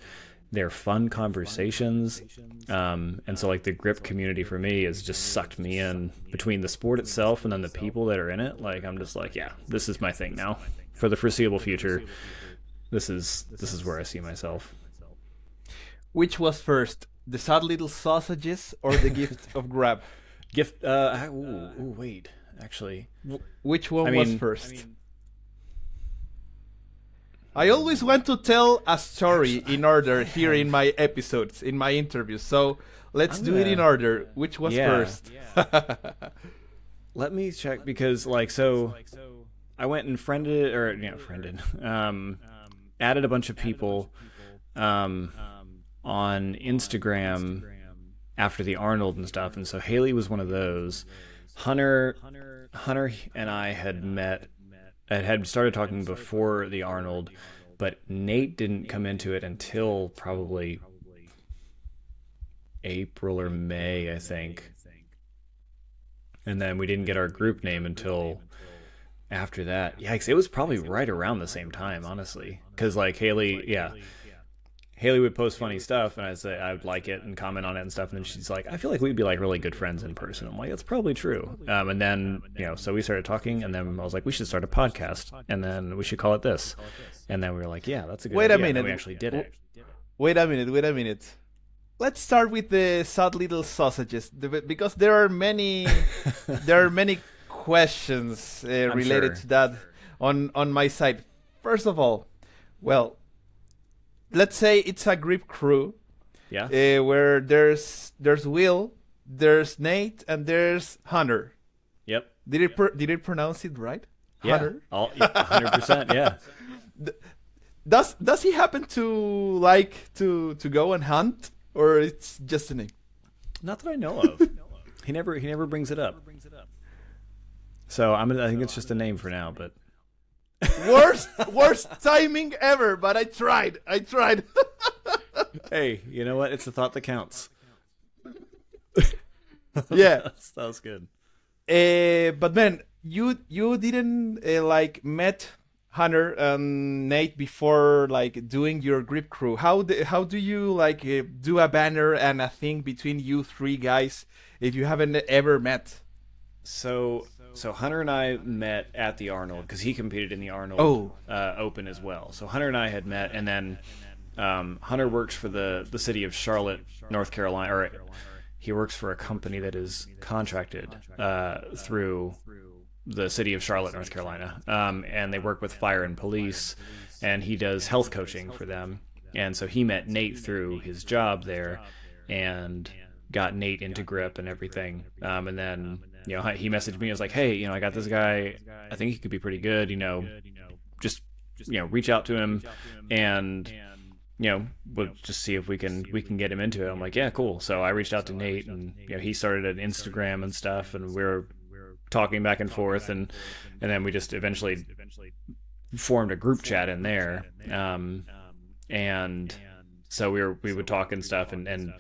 they're fun conversations. And so like the grip community for me has just sucked me in, between the sport itself and then the people that are in it. Like I'm just like, yeah, this is my thing now for the foreseeable future. This is where I see myself. Which was first, the sad little sausages or the gift of grab? Gift. Wait. Actually, which one was first? I always want to tell a story in order here in my episodes, in my interviews. So let's do it in order. Which was first? Let me check, because like so, I went and added a bunch of people on Instagram after the Arnold and stuff, and so Haley was one of those. Hunter and I had started talking before the Arnold, but Nate didn't come into it until probably April or May, I think. And then we didn't get our group name until after that. Yikes, it was probably right around the same time, honestly, because like Haley would post funny stuff, and I'd say I would like it and comment on it and stuff, and then she's like, I feel like we'd be like really good friends in person. I'm like, that's probably true. And then so we started talking, and then I was like, we should start a podcast, and then we should call it this. And then we were like, yeah, that's a good idea. Wait a minute, and we actually did it. Wait a minute. Let's start with the sad little sausages, because there are many questions related to that on my side. First of all, well, let's say it's a grip crew, where there's Will, there's Nate, and there's Hunter. Yep. Did it pronounce it right? Yeah. Hunter? 100%. Yeah. Does he happen to like to go and hunt, or it's just a name? Not that I know of. He never brings it up. So I think it's just a name for now, but. worst timing ever, but I tried. Hey, you know what? It's the thought that counts. Yeah, that was good. But man, you didn't like met Hunter and Nate before like doing your grip crew. How do you like do a banner and a thing between you three guys if you haven't ever met? So Hunter and I met at the Arnold, because he competed in the Arnold Open as well. So Hunter and I had met, and then Hunter works for the city of Charlotte, North Carolina, or he works for a company that is contracted through the city of Charlotte, North Carolina, and they work with fire and police, and he does health coaching for them. And so he met Nate through his job there, and got Nate into grip and everything. And then he messaged me. I was like, hey, I got this guy. I think he could be pretty good. Just reach out to him, and we'll just see if we can get him into it. I'm like, yeah, cool. So I reached out to Nate, and he started an Instagram and stuff, and we were talking back and forth, and then we just eventually formed a group chat in there. And so we would talk and stuff, and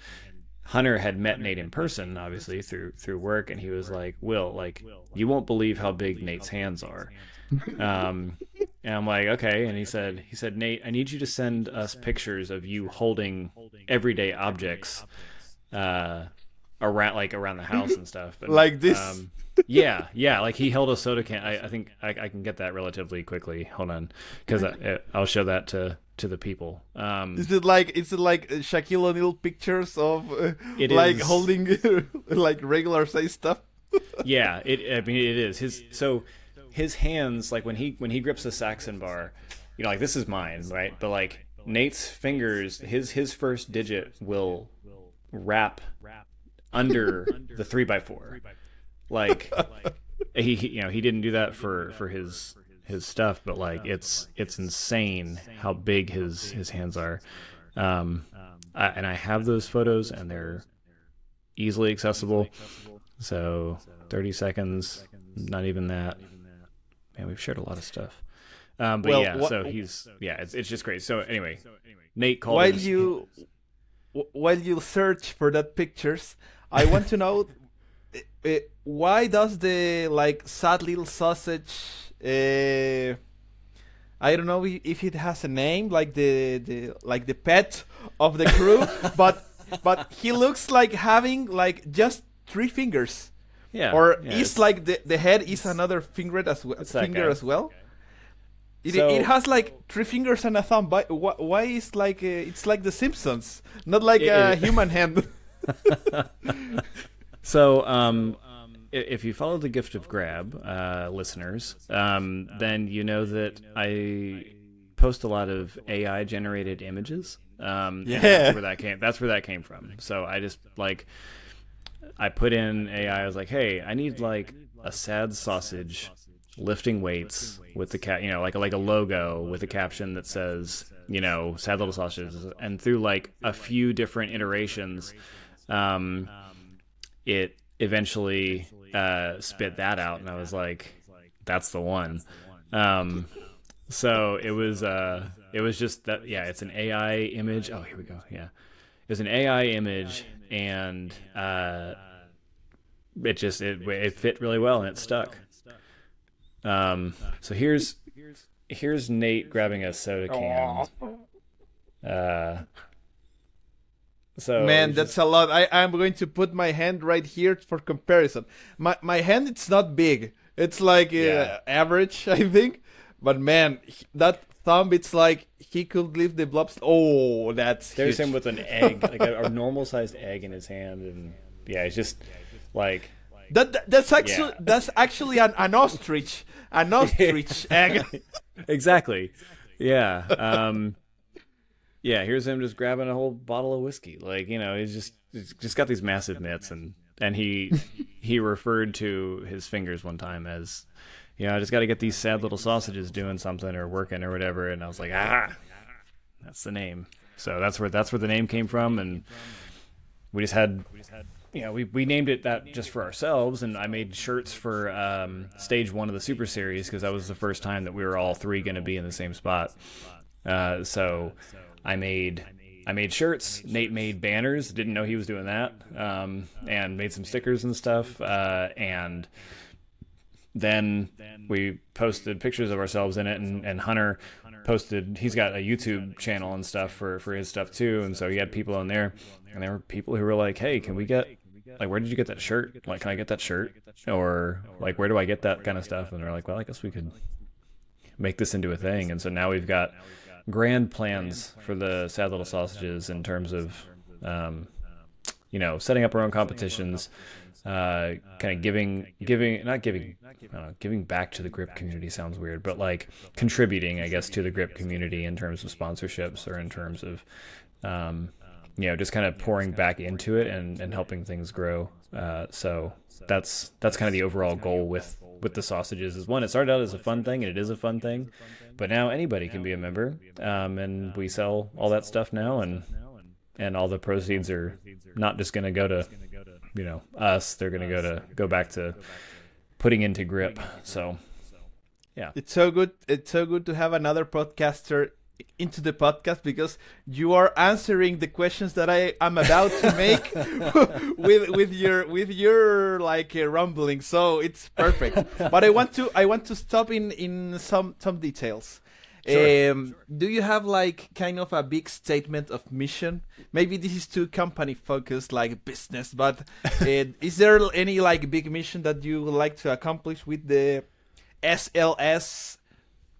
Hunter had met Nate in person, obviously through work, and he was like, Will, like, you won't believe how big Nate's hands are. And I'm like, okay. And he said, Nate, I need you to send us pictures of you holding everyday objects around the house and stuff. And, like this. Yeah. Like he held a soda can. I think I can get that relatively quickly. Hold on, because I'll show that to to the people. Is it like Shaquille O'Neal pictures of like is. Holding like regular size stuff? Yeah, I mean it is. His hands, like when he grips a Saxon bar, you know, like this is mine, right? But like Nate's fingers, his first digit will wrap under the 3x4. Like he didn't do that for his stuff, but like it's insane how big his hands are. And I have those photos, and they're easily accessible. So 30 seconds, not even that. Man, we've shared a lot of stuff. But well, yeah, so it's just great. So anyway, Nate called while you search for that pictures, I want to know why does the like sad little sausage, I don't know if it has a name, like the pet of the crew, but he looks like having like just 3 fingers. Yeah. Or it's like the head is another finger as well. It has like 3 fingers and a thumb. Why is like it's like the Simpsons, not like a human hand? So if you follow the Gift of Grab, listeners, then you know that I post a lot of AI generated images. That's where that came from. So I just I put in AI. I was like, hey, I need like a sad sausage lifting weights with the like a logo with a caption that says, you know, sad little sausages. And through like a few different iterations, it eventually spit that out, and I was like, that's the one. So it was just that. Yeah, it's an AI image. Oh, here we go. Yeah, it was an AI image, and it fit really well, and it stuck. So here's Nate grabbing a soda can. So man, that's a lot. I'm going to put my hand right here for comparison. My hand, it's not big. It's like average, I think. But man, that thumb, it's like he could lift the blobs. Oh, there's him with an egg, like a normal sized egg in his hand, and yeah, it's just like that's actually an ostrich, egg. Exactly. Yeah. Yeah, here's him just grabbing a whole bottle of whiskey. Like, you know, he's just got these massive mitts, and he referred to his fingers one time as, you know, I just got to get these sad little sausages doing something or working or whatever. And I was like, that's the name. So that's where the name came from, and we just had, you know, we named it that just for ourselves. And I made shirts for stage 1 of the Super Series, because that was the first time that we were all 3 going to be in the same spot. So I made shirts. Nate made banners. Didn't know he was doing that. And made some stickers and stuff. And then we posted pictures of ourselves in it. And Hunter posted. He's got a YouTube channel and stuff for his stuff too. And so he had people on there. And there were people who were like, "Hey, can we get, like, where did you get that shirt? Like, can I get that shirt? Or like, where do I get that kind of stuff?" And they're like, "Well, I guess we could make this into a thing." And so now we've got grand plans for the Sad Little Sausages in terms of, you know, setting up our own competitions, kind of giving back to the grip community sounds weird, but like contributing, I guess, to the grip community in terms of sponsorships, or in terms of, you know, just kind of pouring back into it and helping things grow. So that's kind of the overall goal with the sausages. Is one, it started out as a fun thing, and it is a fun thing, but now anybody can be a member, and we sell all that stuff now, and all the proceeds are not just going to go to, you know, us. They're going to go back to putting into grip. So yeah, it's so good to have another podcaster into the podcast, because you are answering the questions that I am about to make with your like rumbling. So it's perfect. But I want to stop in some details. Sure. Do you have like kind of a big statement of mission? Maybe this is too company focused, like business, but is there any like big mission that you would like to accomplish with the SLS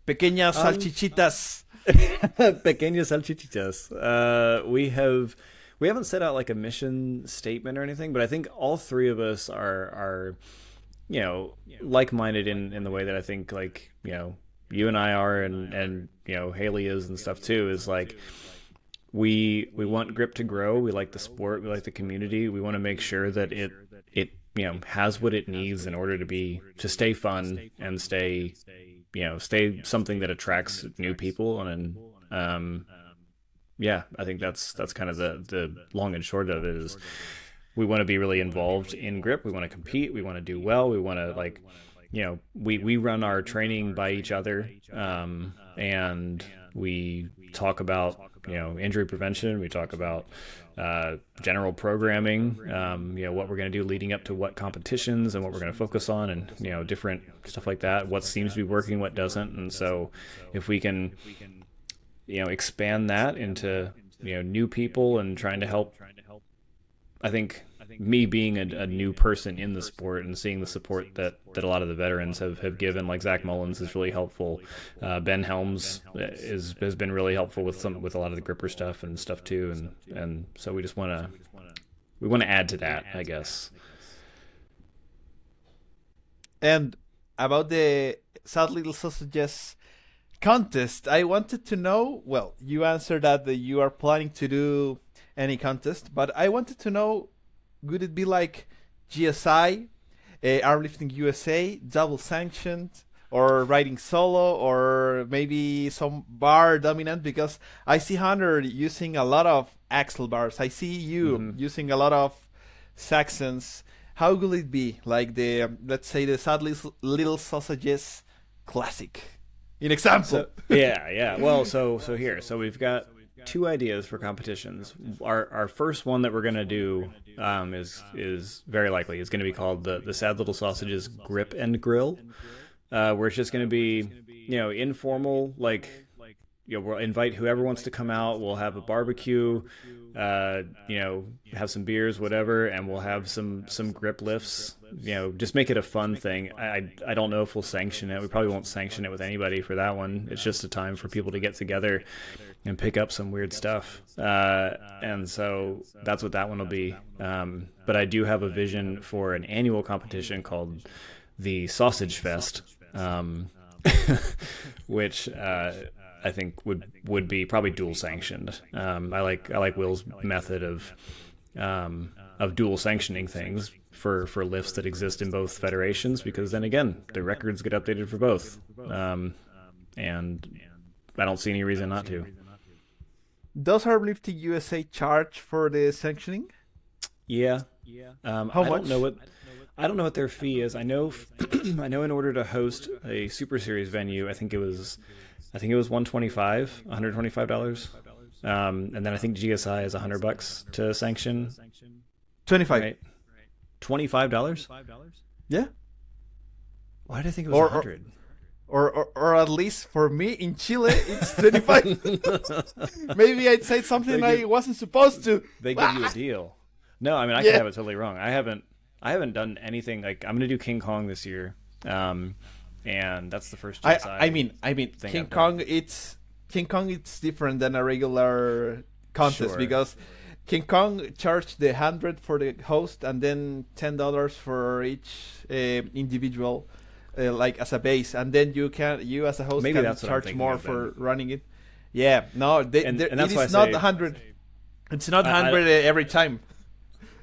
Pequeñas salchichitas. Pequeñas salchichitas. We haven't set out like a mission statement or anything, but I think all three of us are like-minded in the way that I think like, you and I are, and Haley is and stuff too, is like we want Grip to grow. We like the sport, we like the community. We want to make sure that it has what it needs in order to stay fun and stay something that attracts new people. And I think that's kind of the long and short of it is we want to be really involved in Grip. We want to compete. We want to do well. We want to we run our training by each other, and we talk about injury prevention. We talk about general programming, what we're going to do leading up to what competitions and what we're going to focus on, and different stuff like that. What seems to be working, what doesn't. And so if we can expand that into new people and trying to help, I think me being a new person in the sport and seeing the support that a lot of the veterans have given, like Zach Mullins is really helpful. Ben Helms has been really helpful with a lot of the gripper stuff and stuff too. And so we just want to add to that, I guess. And about the Sad Little Sausages contest, I wanted to know, well, you answered that you are planning to do any contest, but I wanted to know, would it be like GSI, Armlifting USA, double sanctioned, or riding solo, or maybe some bar dominant? Because I see Hunter using a lot of axle bars. I see you using a lot of Saxons. How will it be? Like let's say the Sad Little Sausages Classic, in example. Well, so we've got two ideas for competitions. Our first one that we're gonna do is very likely is gonna be called the Sad Little Sausages Grip and Grill, where it's just gonna be informal, like we'll invite whoever wants to come out. We'll have a barbecue, have some beers, whatever, and we'll have some grip lifts. Just make it a fun thing. I don't know if we'll sanction it. We probably won't sanction it with anybody for that one. It's just a time for people to get together and pick up some weird stuff. And so that's what that one will be. But I do have a vision for an annual competition called the Sausage Fest, which I think would be probably dual sanctioned. I like Will's method of dual sanctioning things for lifts that exist in both federations, because then again the records get updated for both, and I don't see any reason not to. Does Armlifting USA charge for the sanctioning? Yeah. How much? I don't know what their fee is. I know in order to host a Super Series venue, I think it was $125. And then I think GSI is $100 to sanction. 25. Right? $25? Yeah. Why did I think it was 100? Or at least for me in Chile, it's 25. Maybe I'd say something I wasn't supposed to. They give you a deal. No, I mean I could have it totally wrong. I haven't done anything. Like I'm gonna do King Kong this year, and that's the first GSI. I mean King Kong. It's different than a regular contest, because King Kong charged the 100 for the host and then $10 for each individual. Like as a base, and then you as a host can charge more for running it. Yeah, no, it is not 100. It's not 100 every time.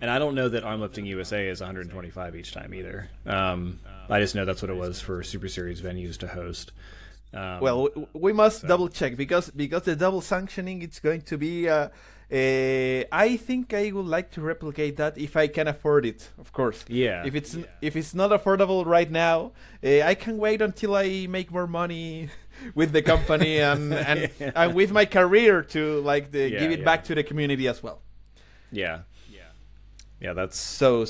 And I don't know that Armlifting USA is 125 each time either. I just know that's what it was for Super Series venues to host. Well, we must double check, because the double sanctioning, it's going to be. I think I would like to replicate that if I can afford it, of course. Yeah. If it's not affordable right now, I can wait until I make more money with the company and with my career to give it back to the community as well. Yeah. That's so.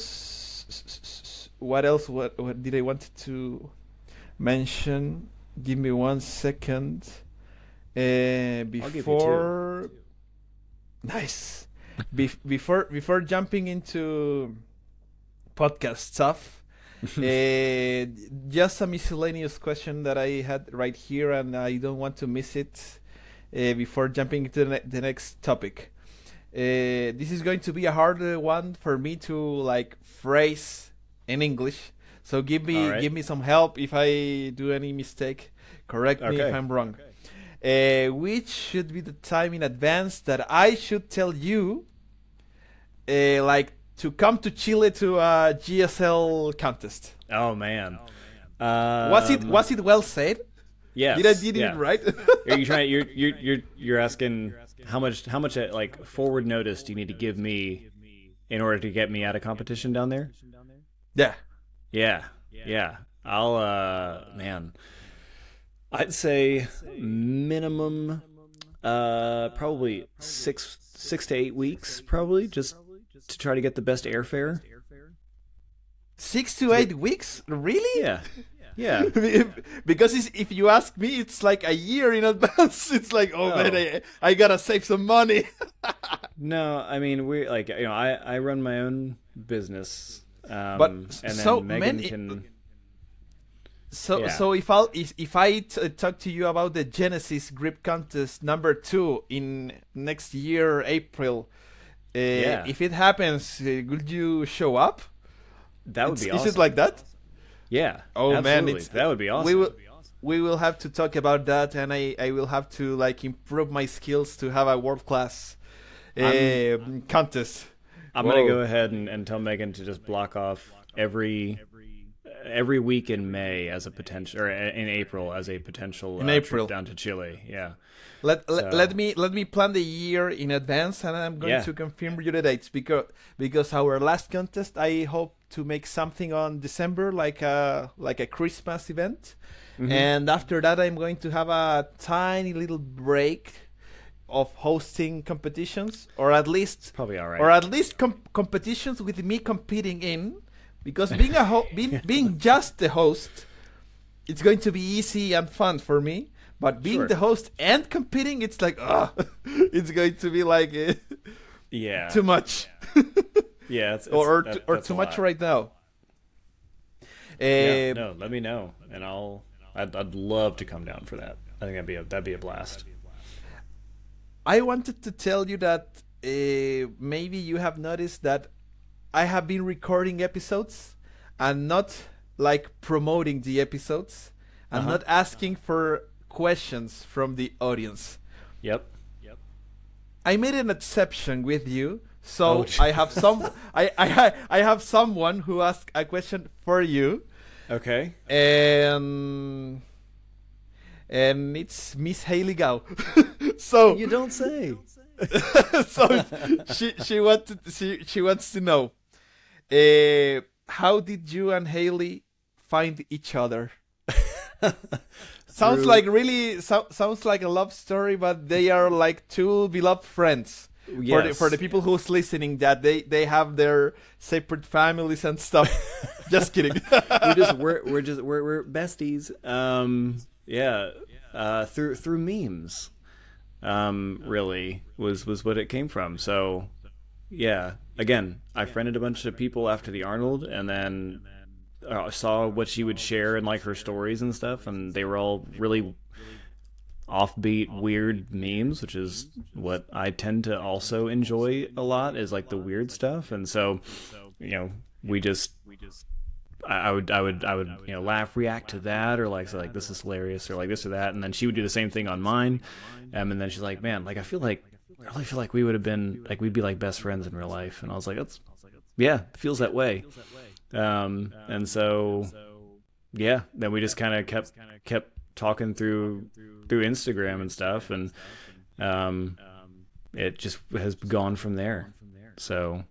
What else? What did I want to mention? Give me 1 second. Before. Nice. Before jumping into podcast stuff, Just a miscellaneous question that I had right here, and I don't want to miss it before jumping into the next topic. This is going to be a hard one for me to like phrase in English. So give me some help if I do any mistake. Correct me if I'm wrong. Which should be the time in advance that I should tell you, like, to come to Chile to a GSL contest? Oh man, was it well said? Yes. Did I did it right? Are you trying? You're asking how much like forward notice do you need to give me in order to get me at a competition down there? Yeah. I'll man, I'd say minimum probably 6 to 8 weeks, probably, just to try to get the best airfare. 6 to 8 weeks? Really? Yeah. Because if you ask me, it's like a year in advance. It's like, man, I gotta save some money. No, I mean, we like, I run my own business, but and so then Megan can. So if I talk to you about the Genesis Grip Contest #2 in next year April, if it happens, would you show up? That would be awesome. Is it like that? Yeah. Oh absolutely. man, that would be awesome. We will have to talk about that, and I will have to like improve my skills to have a world-class contest. I'm gonna go ahead and tell Megan to just block off every week in May as a potential, or in April as a potential trip down to Chile. Yeah. Let me plan the year in advance, and I'm going to confirm you the dates because our last contest, I hope to make something on December, like a Christmas event, and after that I'm going to have a tiny little break of hosting competitions, or at least probably all right, or at least competitions with me competing in, because being just the host, it's going to be easy and fun for me. But being the host and competing, it's like, it's going to be like, too much. Yeah, or too much right now. No, let me know, and I'd love to come down for that. I think that'd be a blast. I wanted to tell you that maybe you have noticed that I have been recording episodes and not like promoting the episodes and not asking for questions from the audience. Yep. I made an exception with you, so I have I have someone who asked a question for you. Okay. And it's Miss Haley Gao. So you don't say. So she wants to know, how did you and Haley find each other? Sounds like a love story, but they are like two beloved friends. Yes. For the people who's listening, that they have their separate families and stuff. Just kidding. we're besties. Through memes. Really was what it came from. So yeah, again, I friended a bunch of people after the Arnold, and then saw what she would share and like her stories and stuff, and they were all really offbeat, weird memes, which is what I tend to also enjoy a lot, is like the weird stuff. And so, we just I would laugh, react to that, or like say like, this is hilarious, or like this or that, and then she would do the same thing on mine, and then she's like, man, like I really feel like we would have been like, we'd be like best friends in real life. And I was like, it feels that way. And so then we just kind of kept talking through Instagram and stuff, and it just has gone from there. So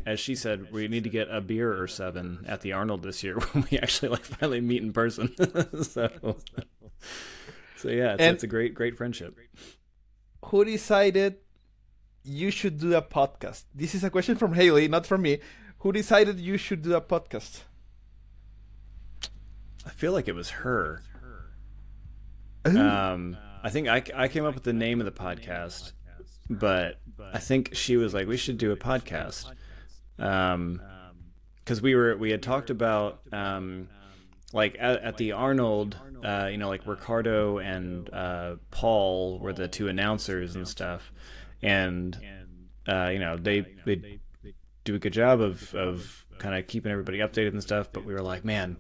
as she said, we need to get a beer or 7 at the Arnold this year when we actually like finally meet in person. so yeah, it's a great friendship. Who decided you should do a podcast? This is a question from Haley, not from me. Who decided you should do a podcast? I feel like it was her. I think I came up with the name of the podcast, but I think she was like, we should do a podcast. because we had talked about like at the Arnold, like Ricardo and Paul were the two announcers and stuff, and they do a good job of kind of keeping everybody updated and stuff. But we were like, man,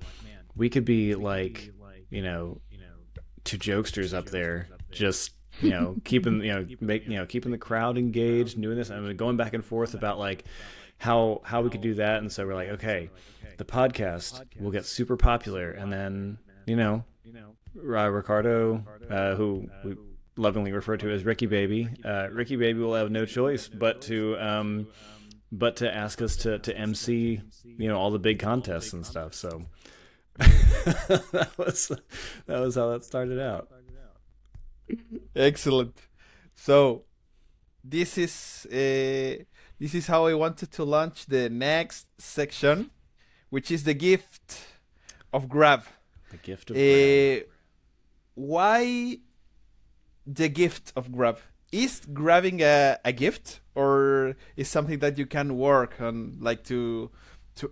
we could be like, two jokesters up there, just keeping keeping the crowd engaged and doing this, and going back and forth about like how we could do that. And so we're like, okay, the podcast will get super popular, and then Ricardo, who we lovingly refer to as Ricky Baby will have no choice but to ask us to MC all the big contests and stuff. So that was how that started out. Excellent. So this is how I wanted to launch the next section, which is the gift of grab. The gift of grab. Why the gift of grab? Is grabbing a gift, or is something that you can work on, like to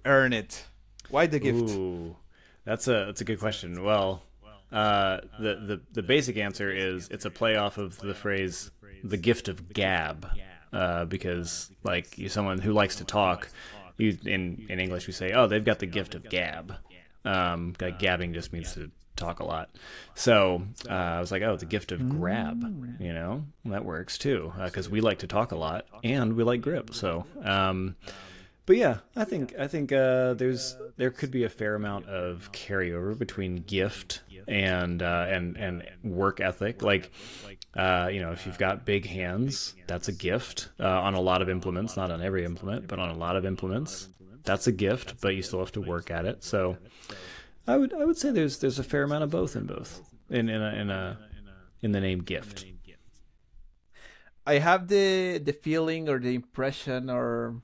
earn it? Why the gift? Ooh, that's a good question. Well, the basic answer is it's a play off of the phrase "the gift of gab," because like you're someone who likes to talk. In English we say, oh, they've got the gift of gab. Gabbing just means to talk a lot. So I was like, oh, the gift of grab, that works too, because we like to talk a lot and we like grip. So but yeah, I think there could be a fair amount of carryover between gift and work ethic. Like if you've got big hands, that's a gift on a lot of implements, not on every implement, but on a lot of implements, that's a gift. But you still have to work at it. So I would say there's a fair amount of both in the name gift. I have the feeling or the impression or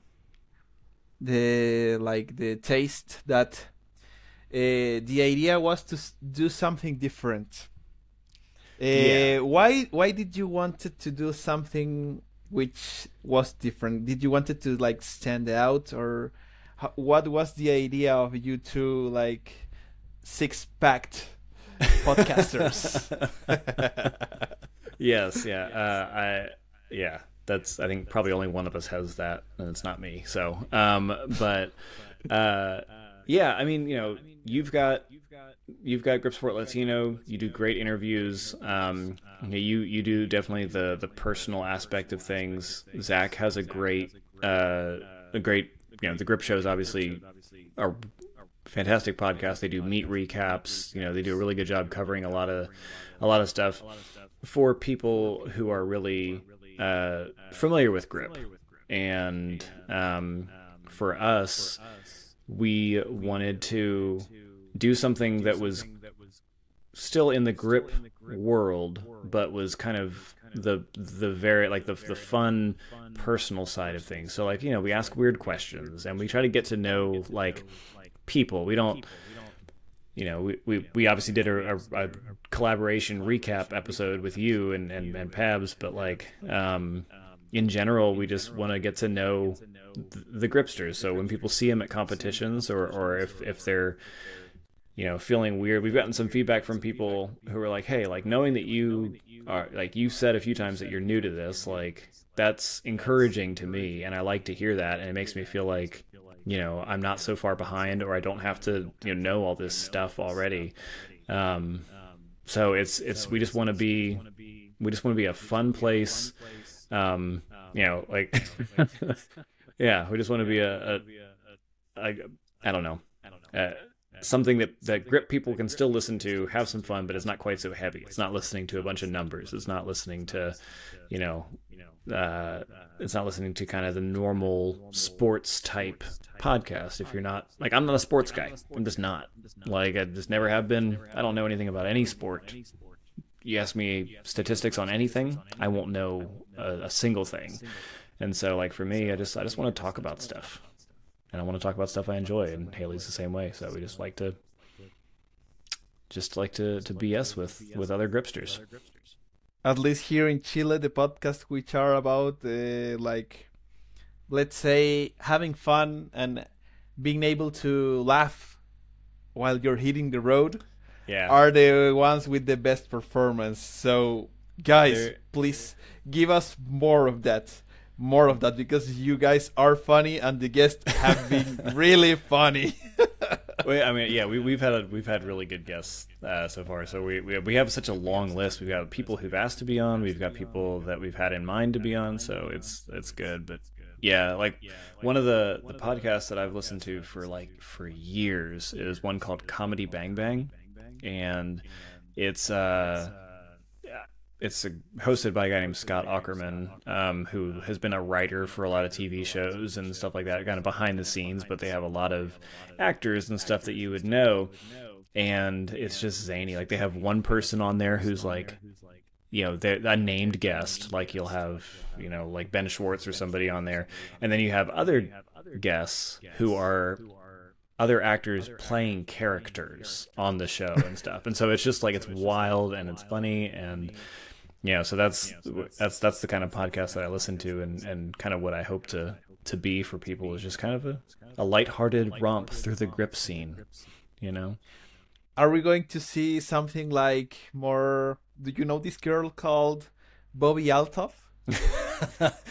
the taste that the idea was to do something different. Why did you want to do something which was different? Did you want it to like stand out, or what was the idea of you two like six-packed podcasters? Yes, yeah. That's, I think probably only one of us has that, and it's not me. So, but yeah, I mean, you've got Gripsport Latino. You do great interviews. You do definitely the personal aspect of things. Zach has a great the grip shows obviously are fantastic podcast. They do meet recaps. They do a really good job covering a lot of stuff for people who are really familiar with grip. And for us, we wanted to do something that was still in the grip world, but was kind of the very like the fun personal side of things. So like we ask weird questions and we try to get to know like people. We don't we obviously did a collaboration recap episode with you and Pabs, but like in general we just want to get to know the gripsters. So when people see them at competitions or if they're feeling weird, we've gotten some feedback from people who are like, hey, like knowing that you are, like you said a few times that you're new to this, like that's encouraging to me, and I like to hear that, and it makes me feel like I'm not so far behind, or I don't have to know all this stuff already. So it's we just want to be a fun place, like yeah, we just want to be I don't know, something that grip people can still listen to, have some fun, but it's not quite so heavy. It's not listening to a bunch of numbers. It's not listening to it's not listening to kind of the normal sports type podcast. If you're not, like, I'm not a sports guy. I'm just not. Like, I just never have been. I don't know anything about any sport. You ask me statistics on anything, I won't know a single thing. And so, like, for me, I just want to talk about stuff. And I want to talk about stuff I enjoy, and Haley's the same way. So we just like to BS with other gripsters. At least here in Chile, the podcasts which are about like, let's say, having fun and being able to laugh while you're hitting the road Yeah. are the ones with the best performance. So, guys, please give us more of that. More of that, because you guys are funny and the guests have been really funny. I mean, yeah, we've had really good guests so far. So we have such a long list. We've got people who've asked to be on. We've got people that we've had in mind to be on. So it's good. But yeah, like one of the podcasts that I've listened to for years is one called Comedy Bang Bang, and it's hosted by a guy named Scott Aukerman, who has been a writer for a lot of TV shows and stuff like that, kind of behind the scenes, but they have a lot of actors and stuff that you would know, and it's just zany. Like, they have one person on there who's like, you know, they're a named guest, like you'll have, you know, like Ben Schwartz or somebody on there, and then you have other guests who are other actors playing characters on the show and stuff, and so it's just like, it's wild and it's funny, and yeah, so that's the kind of podcast that I listen to, and kind of what I hope to be for people is just kind of a lighthearted romp through the grip scene, you know. Are we going to see something like more? Do you know this girl called Bobby Althoff?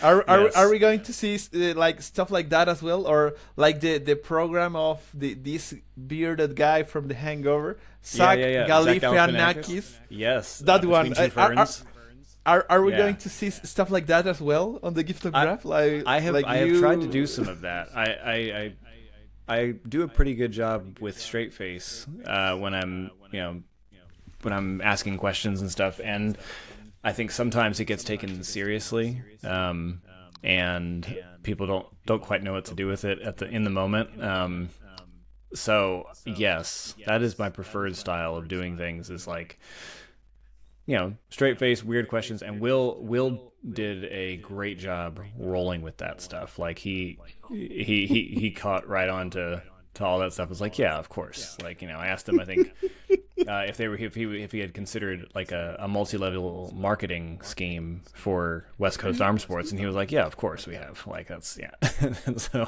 Are we going to see like stuff like that as well, or like the program of this bearded guy from The Hangover, Zach Galifianakis? Yes, that one. Are we Yeah. going to see stuff like that as well on the Gift of Grab? Like, I have you... tried to do some of that. I do a pretty good job with straight face when I'm asking questions and stuff, and I think sometimes it gets taken seriously, and people don't quite know what to do with it in the moment. So yes, that is my preferred style of doing things, is like, you know, straight face, weird questions, and Will did a great job rolling with that stuff. Like he caught right on to all that stuff. It was like, yeah, of course. Like, you know, I asked him, I think, if he had considered like a multi-level marketing scheme for West Coast Arm Sports, and he was like, yeah, of course we have. Like, that's, yeah. So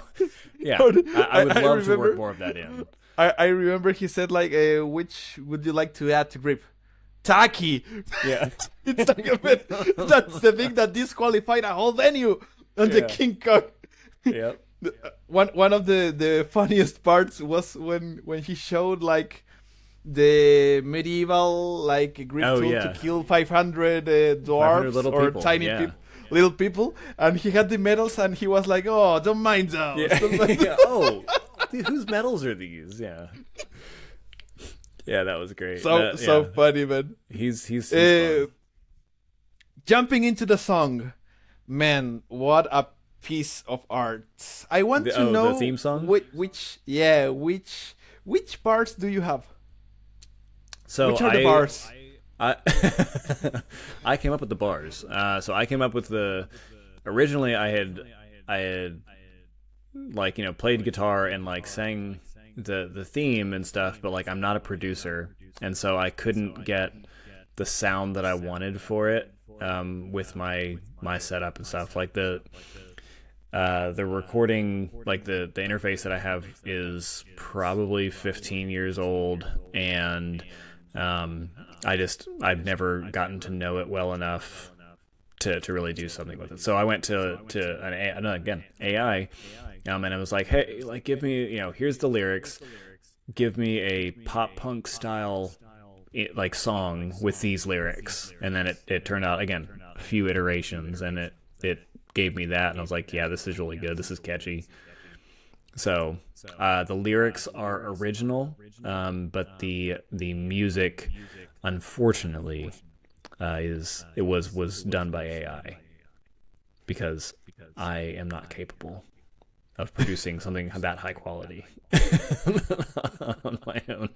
yeah, I would love to work more of that in. I remember he said like, which would you like to add to grip? Tacky. Yeah. It's like a bit, that's the thing that disqualified a whole venue on the King Kong. Yeah. One of the funniest parts was when he showed like the medieval like grip tool to kill 500 dwarves 500 or people. tiny little people, and he had the medals, and he was like, "Oh, don't mind those." Yeah. Don't mind those. Oh, whose medals are these? Yeah. Yeah, that was great. So funny, man. He's fun. Jumping into the song, man, what a piece of art. I want to know the theme song. Which parts do you have? So which are the bars? I came up with the bars. So I came up with originally I had like, you know, played guitar and like sang the theme and stuff, but like I'm not a producer, and so I couldn't get the sound that I wanted for it with my setup and stuff. Like the recording, like the interface that I have is probably 15 years old, and I've never gotten to know it well enough to really do something with it. So I went to an AI, and I was like, hey, like, give me, you know, here's the lyrics, give me a pop punk style like song with these lyrics, and then it turned out, again, a few iterations, and it gave me that, and I was like, yeah, this is really good, this is catchy. So the lyrics are original, but the music, unfortunately, was done by AI, because I am not capable of producing something that high quality on my own.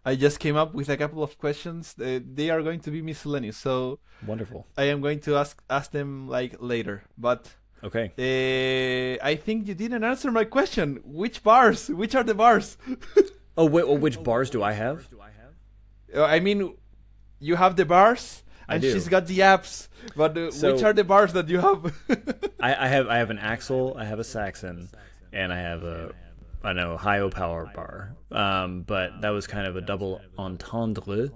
I just came up with a couple of questions. They are going to be miscellaneous, so wonderful. I am going to ask them like later. But okay, I think you didn't answer my question. Which bars? Which are the bars? Oh, wait, which bars do I have? I mean, you have the bars, and do. she's got the apps. But which are the bars that you have? I have an Axel, I have a Saxon, and I have a Ohio power bar. But that was kind of a double entendre,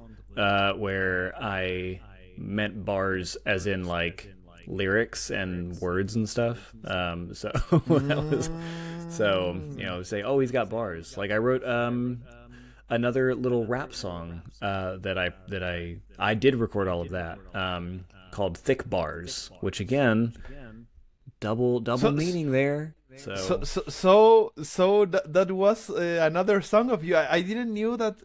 where I meant bars as in like lyrics and words and stuff. So that was say, oh, he's got bars. Like I wrote another little rap song that I did record all of that, called Thick Bars, which again, double meaning there. So that was another song of you. I didn't knew that.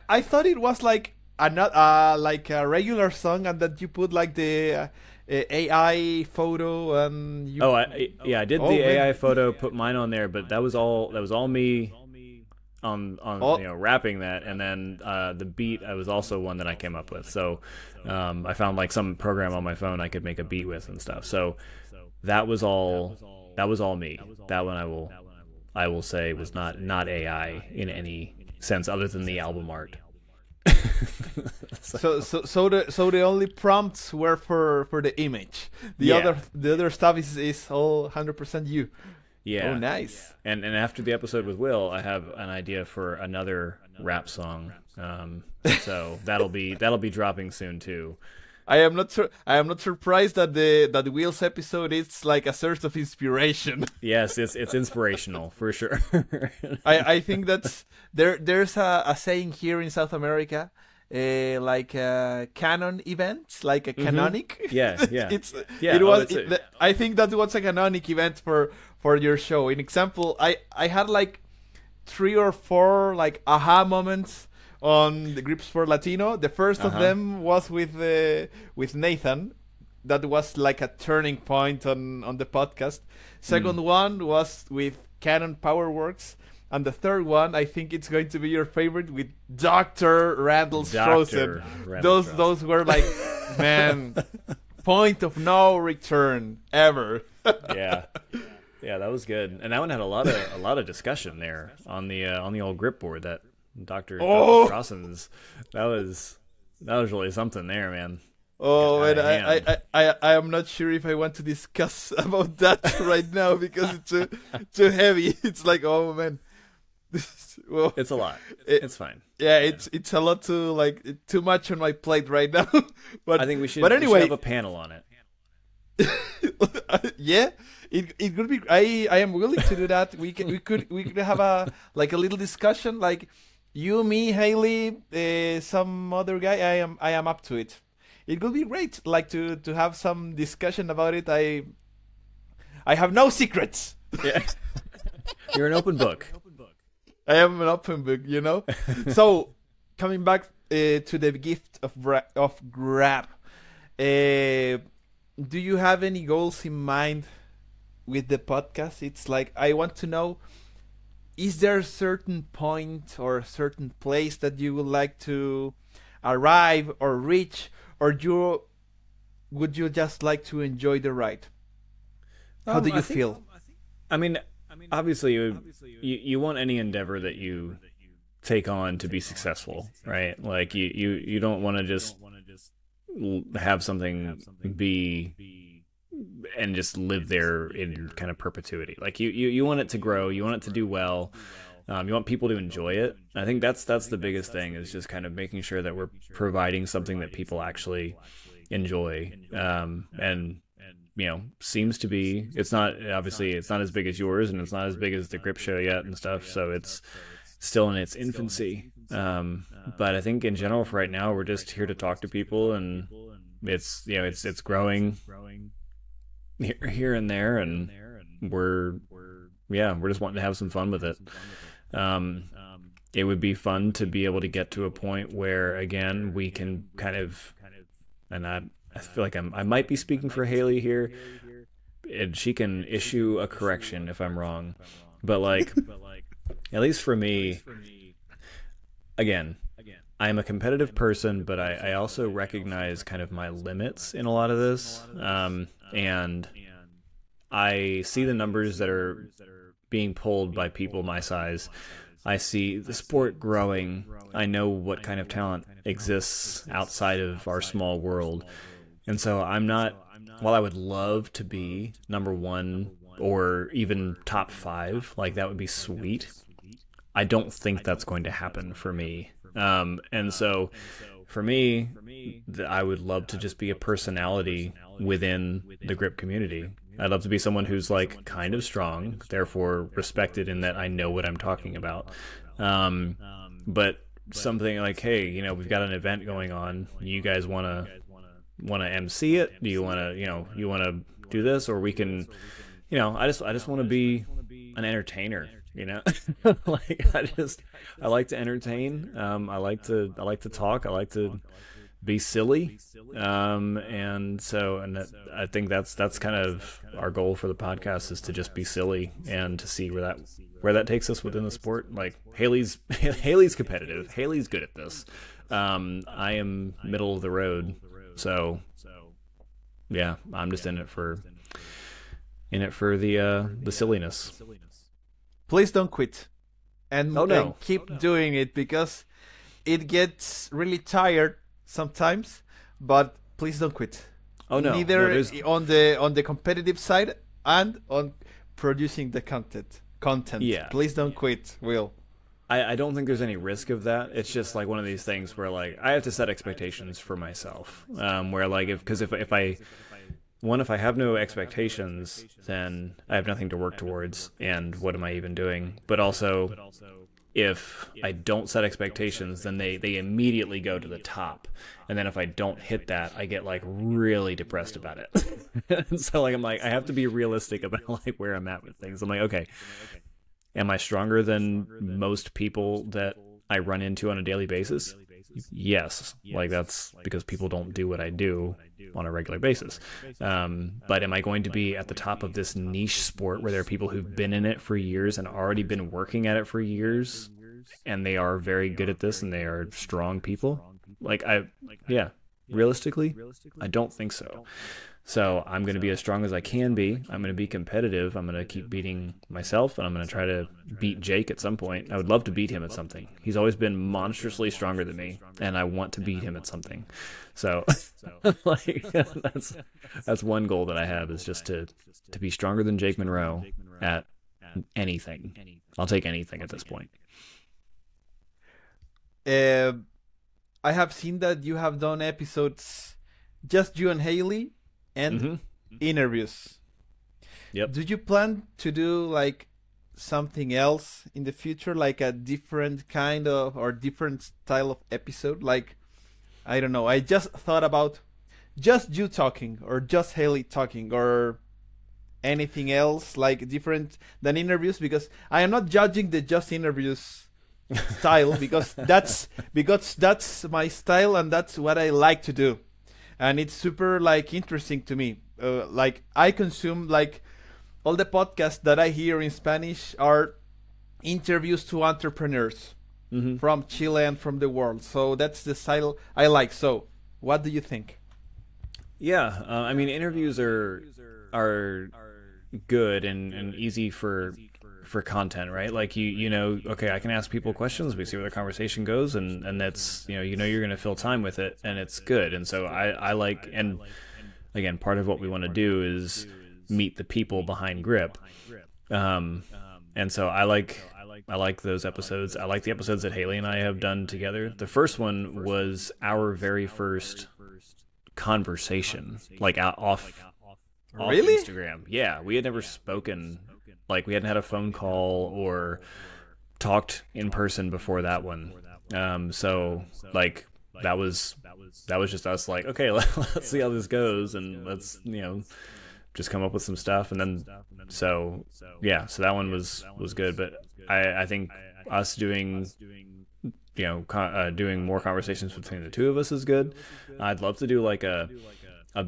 I thought it was like like a regular song, and that you put like the AI photo and you. I did the AI photo, put mine on there, but that was all me on rapping that, and then the beat I was also one that I came up with. So I found like some program on my phone I could make a beat with and stuff. So that was all me. That one I will say was not AI in any sense other than the album art. So the only prompts were for the image. The other stuff is all 100% you. Yeah. Oh, nice. And after the episode with Will, I have an idea for another rap song. So that'll be dropping soon too. I am not surprised that Will's episode is like a source of inspiration. Yes, it's inspirational for sure. I think that's there's a saying here in South America, like a canon event, like a canonic. Yeah. I think that was a canonic event for your show. In example, I had like 3 or 4 like aha moments on the Gripsport Latino. The first of them was with Nathan. That was like a turning point on the podcast. Second one was with Canon Powerworks. And the third one, I think it's going to be your favorite, with Dr. Randall Strossen. Those were like, man, point of no return ever. Yeah, that was good. And that one had a lot of discussion there on the old grip board. That Dr. Strossen's, that was really something there, man. Oh, and I am not sure if I want to discuss about that right now, because it's too heavy. It's like, oh man. Well, it's a lot. It's fine. Yeah, it's a lot too much on my plate right now. But I think we should have a panel on it. Yeah, it could be. I am willing to do that. We could have a little discussion, like you, me, Haley, some other guy. I am up to it. It could be great, like to have some discussion about it. I have no secrets. Yeah. You're an open book. I am an open book, you know. So, coming back to the gift of grab, do you have any goals in mind with the podcast? It's like, I want to know, is there a certain point or a certain place that you would like to arrive or reach, or would you just like to enjoy the ride? How do you feel? I mean, obviously, you want any endeavor that you take on to be successful, right? Like you don't want to just have something be and just live there in kind of perpetuity. Like you want it to grow, you want it to do well, you want people to enjoy it. I think that's the biggest thing, is just kind of making sure that we're providing something that people actually enjoy, and seems to be. It's not as big as yours, and it's not as big as the Grip Show yet and stuff, so it's still in its infancy. But I think in general for right now, we're just here to talk to people, and it's growing here and there, and we're just wanting to have some fun with it. It would be fun to be able to get to a point where, again, we can kind of, and I feel like I might be speaking for Haley here, and she can issue a correction if I'm wrong. But like, at least for me, again, I'm a competitive person, but I also recognize kind of my limits in a lot of this. And I see the numbers that are being pulled by people my size I see the sport growing. I know what kind of talent exists outside of our small world. And so I'm not, while I would love to be number one or even top five, like that would be sweet, I don't think that's going to happen for me. And so for me, I would love to just be a personality within the grip community. I'd love to be someone who's like kind of strong, therefore respected in that I know what I'm talking about. But something like, hey, you know, we've got an event going on. You guys want to MC it? Do you want to, you want to do this, or we can, I just want to be an entertainer. Like I like to entertain. I like to talk. I like to be silly. I think that's kind of our goal for the podcast, is to just be silly and to see where that takes us within the sport. Like Haley's competitive. Haley's good at this. I am middle of the road. So yeah, I'm just in it for the silliness. Please don't quit, and keep no. doing it, because it gets really tired sometimes. But please don't quit. Oh no! Neither on the competitive side and on producing the content. Yeah. Please don't quit, Will. I don't think there's any risk of that. It's just like one of these things where like I have to set expectations for myself. Where like if I have no expectations, then I have nothing to work towards, and what am I even doing? But also, if I don't set expectations, then they immediately go to the top, and then if I don't hit that, I get like really depressed about it. So like I have to be realistic about like where I'm at with things. I'm like, okay, am I stronger than most people that I run into on a daily basis? Yes, like that's because people don't do what I do on a regular basis. But am I going to be at the top of this niche sport where there are people who've been in it for years and already been working at it for years, and they are very good at this and they are strong people? Realistically, I don't think so. So I'm going to be as strong as I can be. I'm going to be competitive. I'm going to keep beating myself, and I'm going to try to beat Jake at some point. I would love to beat him at something. He's always been monstrously stronger than me, and I want to beat him at something. So like that's one goal that I have, is just to be stronger than Jake Monroe at anything. I'll take anything at this point. I have seen that you have done episodes, just you and Haley, and interviews. Yep. Do you plan to do like something else in the future, like a different kind of or different style of episode? Like, I don't know. I just thought about just you talking, or just Haley talking, or anything else like different than interviews, because I am not judging the just interviews style because that's my style and that's what I like to do. And it's super like interesting to me. Like I consume like all the podcasts that I hear in Spanish are interviews to entrepreneurs from Chile and from the world. So that's the style I like. So what do you think? Yeah, I mean interviews are good and easy for content, right? Like you know, okay, I can ask people questions, we see where the conversation goes, and that's you're going to fill time with it, and it's good. And so I like, and again, part of what we want to do is meet the people behind Grip, and so I like those episodes. I like the episodes that Haley and I have done together. The first one was our very first conversation, like off really? Instagram. Yeah, we had never spoken. Like we hadn't had a phone call or talked in person before that one. So like that was just us like, okay, let's see how this goes, and let's just come up with some stuff. And then so that one was good. But I think us doing doing more conversations between the two of us is good. I'd love to do like a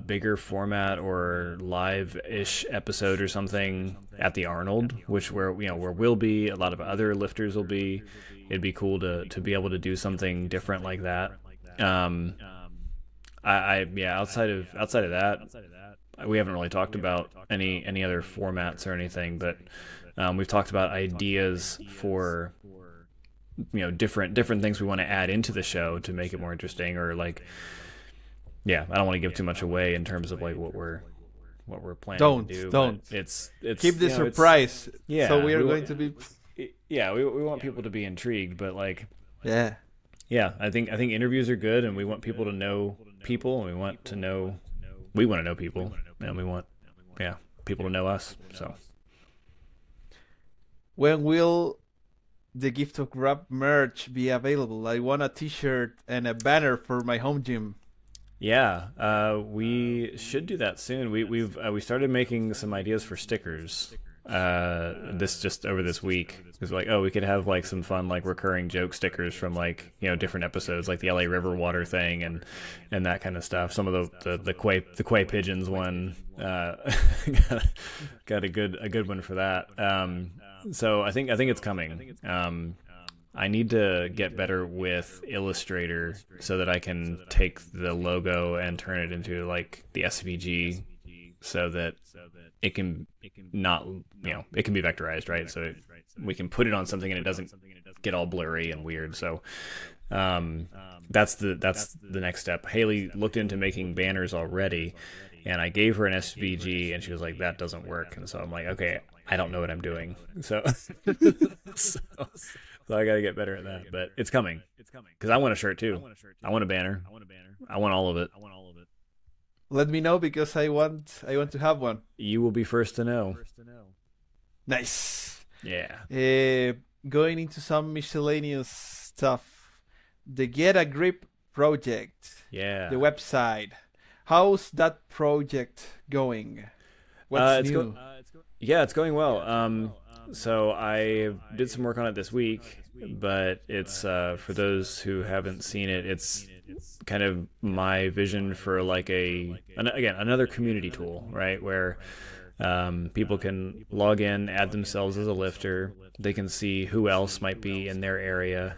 bigger format or live-ish episode or something at the Arnold, where we'll be, a lot of other lifters will be. It'd be cool to be able to do something different like that. Outside of that, we haven't really talked about any other formats or anything, but we've talked about ideas for different things we want to add into the show to make it more interesting, or like, yeah, I don't want to give too much away in terms of like what we're planning to do. Don't. It's keep the surprise. Yeah. So we are going to be. Yeah, we want people to be intrigued, but like. Yeah. Yeah, I think interviews are good, and we want people to know people, and we want to know people, and we want people to know us. So when will the Gift of Grub merch be available? I want a T-shirt and a banner for my home gym. Yeah, we should do that soon. We started making some ideas for stickers. Just over this week, because like, we could have like some fun like recurring joke stickers from like different episodes, like the LA River water thing and that kind of stuff. Some of the Quay pigeons one got a good one for that. So I think it's coming. I need to get better with Illustrator so that I can take the logo and turn it into like the SVG, so that it can not, it can be vectorized, right? So we can put it on something and it doesn't get all blurry and weird. So that's the next step. Haley looked into making banners already, and I gave her an SVG, and she was like, that doesn't work. And so I'm like, okay, I don't know what I'm doing. So so I got to get better at that. But it's coming, because I want a shirt too. I want a banner. I want all of it. Let me know, because I want to have one. You will be first to know. Nice. Yeah. Going into some miscellaneous stuff. The Get a Grip project. Yeah. The website. How's that project going? What's new? It's going well. So I did some work on it this week, but it's for those who haven't seen it, it's kind of my vision for like another community tool, right? Where people can log in, add themselves as a lifter. They can see who else might be in their area.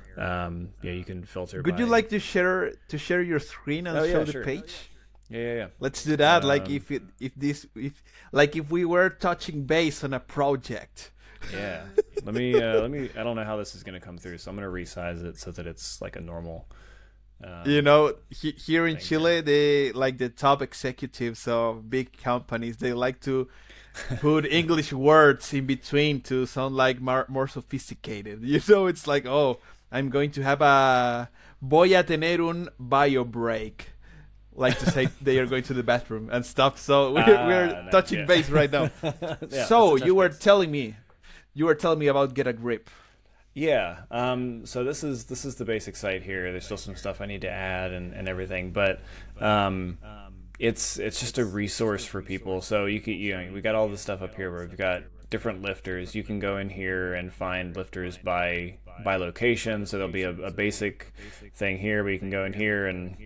You can filter. Would you like to share your screen and show the page? Yeah. Let's do that. Like if we were touching base on a project. Yeah. Let me. I don't know how this is going to come through, so I'm going to resize it so that it's like a normal. Here in Chile, they like the top executives of big companies. They like to put English words in between to sound like more sophisticated. It's like, I'm going to have voy a tener un bio break. Like to say they are going to the bathroom and stuff. So we're touching base right now. Yeah, so you were telling me about Get a Grip. Yeah. So this is the basic site here. There's still some stuff I need to add and everything, but it's just a resource for people. So we got all this stuff up here where we've got different lifters. You can go in here and find lifters by location. So there'll be a basic thing here, but you can go in here and.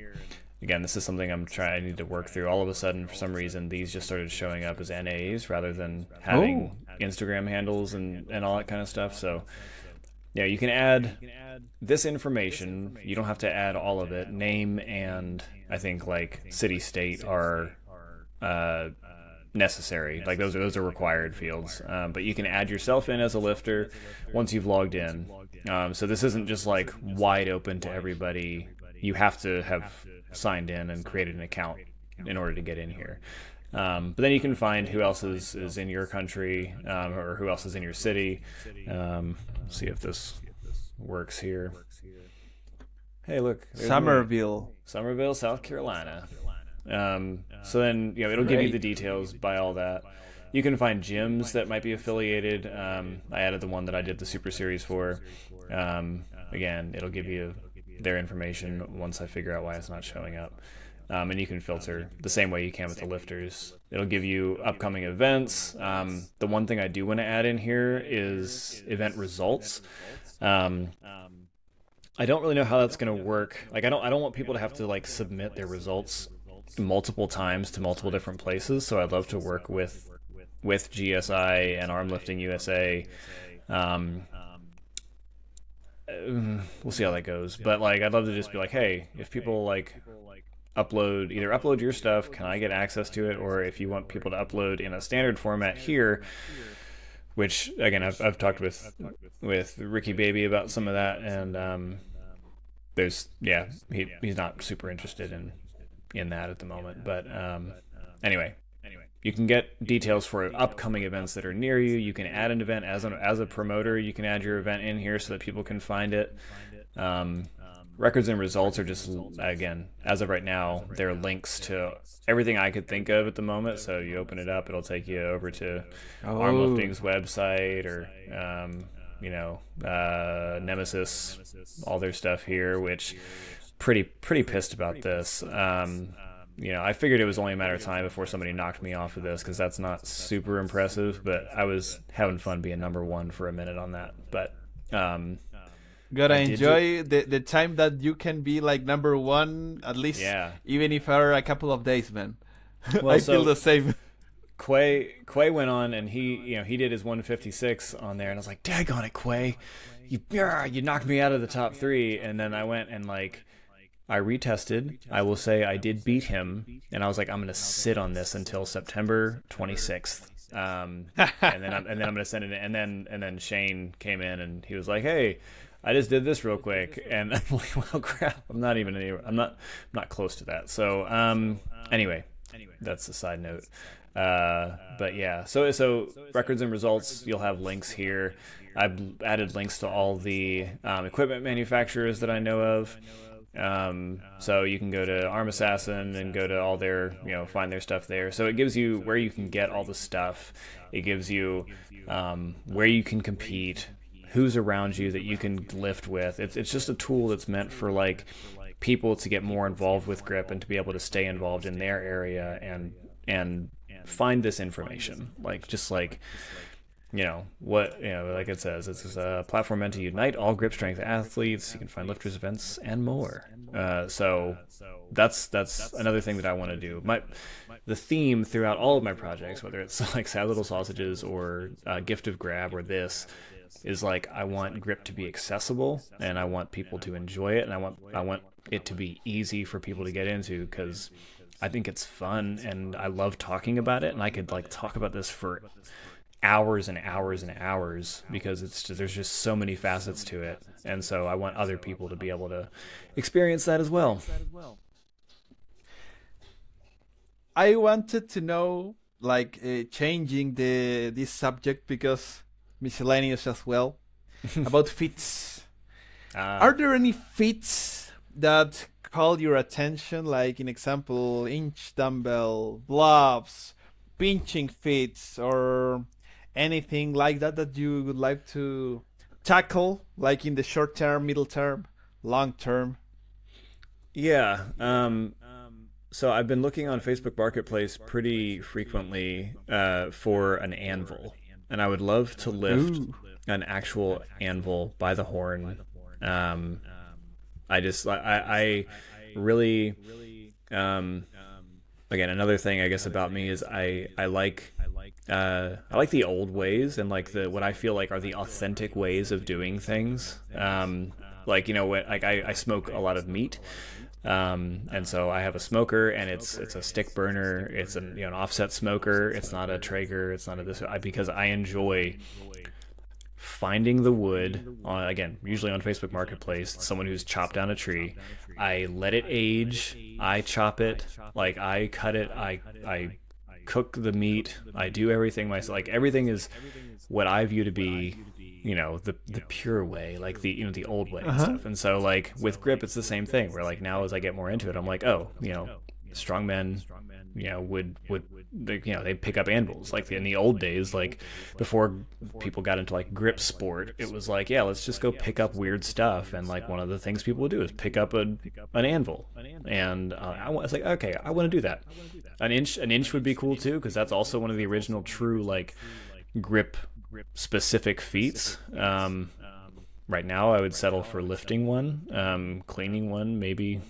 Again, this is something I need to work through. All of a sudden, for some reason, these just started showing up as NAs rather than having Instagram handles and all that kind of stuff. So, yeah, you can add this information. You don't have to add all of it. Name and I think like city, state are necessary. Like those are required fields. But you can add yourself in as a lifter once you've logged in. So this isn't just like wide open to everybody. You have to have signed in and created an account in order to get in here. But then you can find who else is in your country or who else is in your city. See if this works here. Hey, look. Somerville, South Carolina. So then it'll give you the details by all that. You can find gyms that might be affiliated. I added the one that I did the Super Series for. Again, it'll give you their information once I figure out why it's not showing up. And you can filter the same way you can with the lifters. It'll give you upcoming events. The one thing I do want to add in here is event results. I don't really know how that's going to work. Like I don't want people to have to like submit their results multiple times to multiple different places. So I'd love to work with GSI and Arm Lifting USA. We'll see how that goes, but like I'd love to just be like, hey, if people like upload your stuff, can I get access to it? Or if you want people to upload in a standard format here, which again I've talked with Ricky Baby about some of that, and he's not super interested in that at the moment. But anyway, you can get details for upcoming events that are near you. You can add an event as a promoter. You can add your event in here so that people can find it. Records and results are just, again, as of right now, they're links to everything I could think of at the moment. So you open it up, it'll take you over to Armlifting's website, or Nemesis, all their stuff here, which pretty pissed about this. I figured it was only a matter of time before somebody knocked me off of this, because that's not super impressive, but I was having fun being number one for a minute on that. But gotta enjoy the time that you can be like number one, at least, even if for a couple of days, man. Well, I feel the same. Quay went on, and he did his 156 on there, and I was like, daggone it, Quay, you knocked me out of the top 3. And then I went and I retested. I will say I did beat him, and I was like, I'm gonna sit on this until September 26th. And then I'm gonna send it in. And then Shane came in, and he was like, hey, I just did this real quick, and I'm like, well, crap, I'm not close to that. So anyway, that's a side note. But yeah, so records and results, you'll have links here. I've added links to all the equipment manufacturers that I know of. So you can go to Arm Assassin and go to all their, find their stuff there. So it gives you where you can get all the stuff. It gives you where you can compete, who's around you that you can lift with. It's just a tool that's meant for people to get more involved with grip and to be able to stay involved in their area and find this information. Like it says, it's a platform meant to unite all grip strength athletes. You can find lifters, events, and more. So that's another thing that I want to do. The theme throughout all of my projects, whether it's like Sad Little Sausages or Gift of Grab or this, is I want grip to be accessible, and I want people to enjoy it, and I want it to be easy for people to get into, because I think it's fun and I love talking about it, and I could talk about this for hours and hours and hours, because there's just so many facets to it, and so I want other people to be able to experience that as well. I wanted to know, changing this subject, because miscellaneous as well, about fits. Are there any fits that call your attention, like in example, inch dumbbell, blobs, pinching fits, or anything like that you would like to tackle, like in the short term, middle term, long term? Yeah. So I've been looking on Facebook Marketplace pretty frequently for an anvil, and I would love to lift an actual anvil by the horn. I really, again, another thing I guess about me is I like the old ways, and what I feel like are the authentic ways of doing things. I smoke a lot of meat. And so I have a smoker, and it's a stick burner. It's an offset smoker. It's not a Traeger. It's not because I enjoy finding the wood again, usually on Facebook Marketplace, someone who's chopped down a tree. I let it age. I chop it. I cut it. I cook the meat. I do everything myself. Everything is what I view to be the pure way, the old way and stuff. And so with grip, it's the same thing, where now as I get more into it, I'm strong men, they pick up anvils. In the old days, before people got into Gripsport, it was let's just go pick up weird stuff. And one of the things people would do is pick up an anvil. And I was okay, I want to do that. An inch would be cool too, because that's also one of the original true grip specific feats. Right now I would settle for lifting one, cleaning one maybe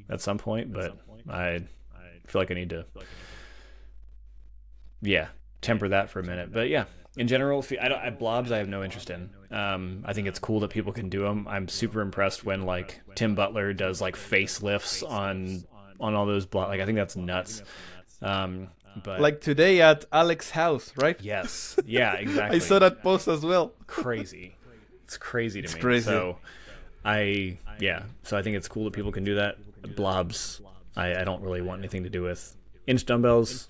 at some point, but I feel like I need to temper that for a minute. But in general, blobs I have no interest in. I think it's cool that people can do them. I'm super impressed when Tim Butler does facelifts on all those blobs. I think that's nuts. But like today at Alex's house, right? yes, yeah, exactly. I saw that post as well. Crazy. It's crazy to It's me. crazy. So so I think it's cool that people can do that. Blobs, I don't really want anything to do with. Inch dumbbells,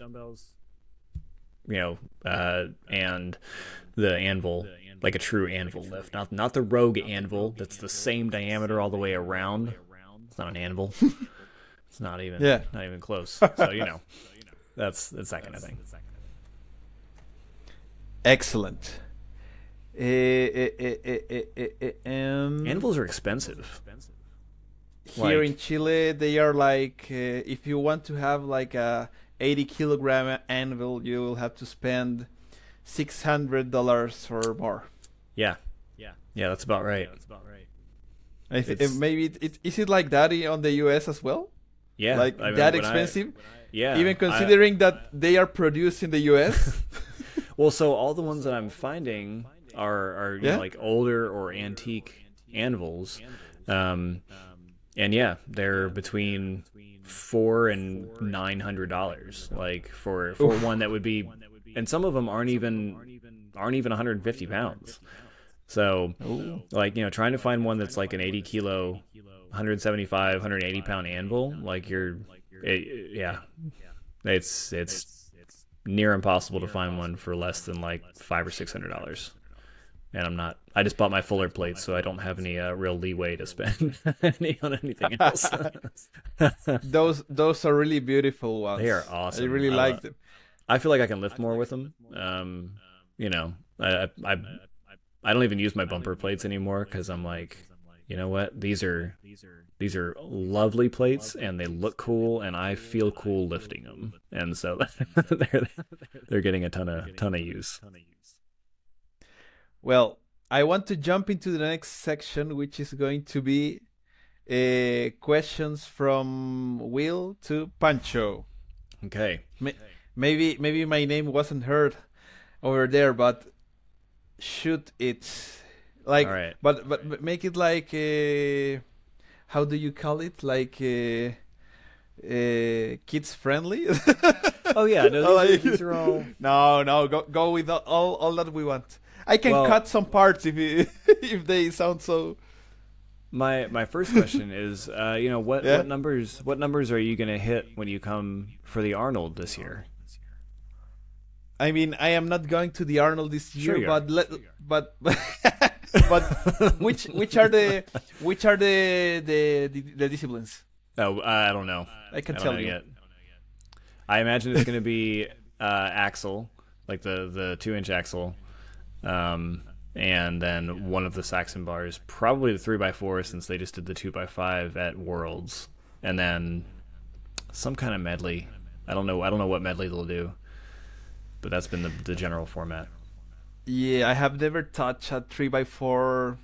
and the anvil, like a true anvil lift, not the rogue anvil that's the same diameter all the way around. It's not an anvil. It's not even close. So that's that kind of thing. Excellent. Anvils are expensive. Here in Chile, they are like, if you want to have like a 80-kilogram anvil, you will have to spend $600 or more. Yeah, that's about right. Maybe is it like that on the US as well? Yeah, like that expensive. Yeah, even considering that they are produced in the US. Well, so all the ones that I'm finding are like older or antique anvils, and they're between $400 and $900, like for one that would be, and some of them aren't even 150 pounds. So, like trying to find one that's like an 80 kilo, 175, 180 pound anvil, like it's near impossible to find one for less than like $500 or $600. And I just bought my fuller plates, so I don't have any real leeway to spend on anything else. Those are really beautiful ones. They are awesome. I really like them. I feel like I can lift more with them. I don't even use my bumper plates anymore because I'm like, you know what? These are lovely plates and they look cool and I feel cool lifting them. And so they're getting a ton of use. Well, I want to jump into the next section, which is going to be questions from Will to Pancho. Okay. Maybe my name wasn't heard over there, but shoot it. Like, all right. but make it like how do you call it? Like kids friendly. Oh yeah, no, these are all. No, go with all that we want. I can cut some parts if they sound so. My first question is, what numbers are you gonna hit when you come for the Arnold this year? I mean, I am not going to the Arnold this year, sure but which are the disciplines? Oh, I don't know. I can tell you yet. I imagine it's going to be axle, like the 2-inch axle, and then one of the Saxon bars, probably the 3x4 since they just did the 2x5 at Worlds, and then some kind of medley. I don't know what medley they'll do, but that's been the general format. Yeah, I have never touched a 3x4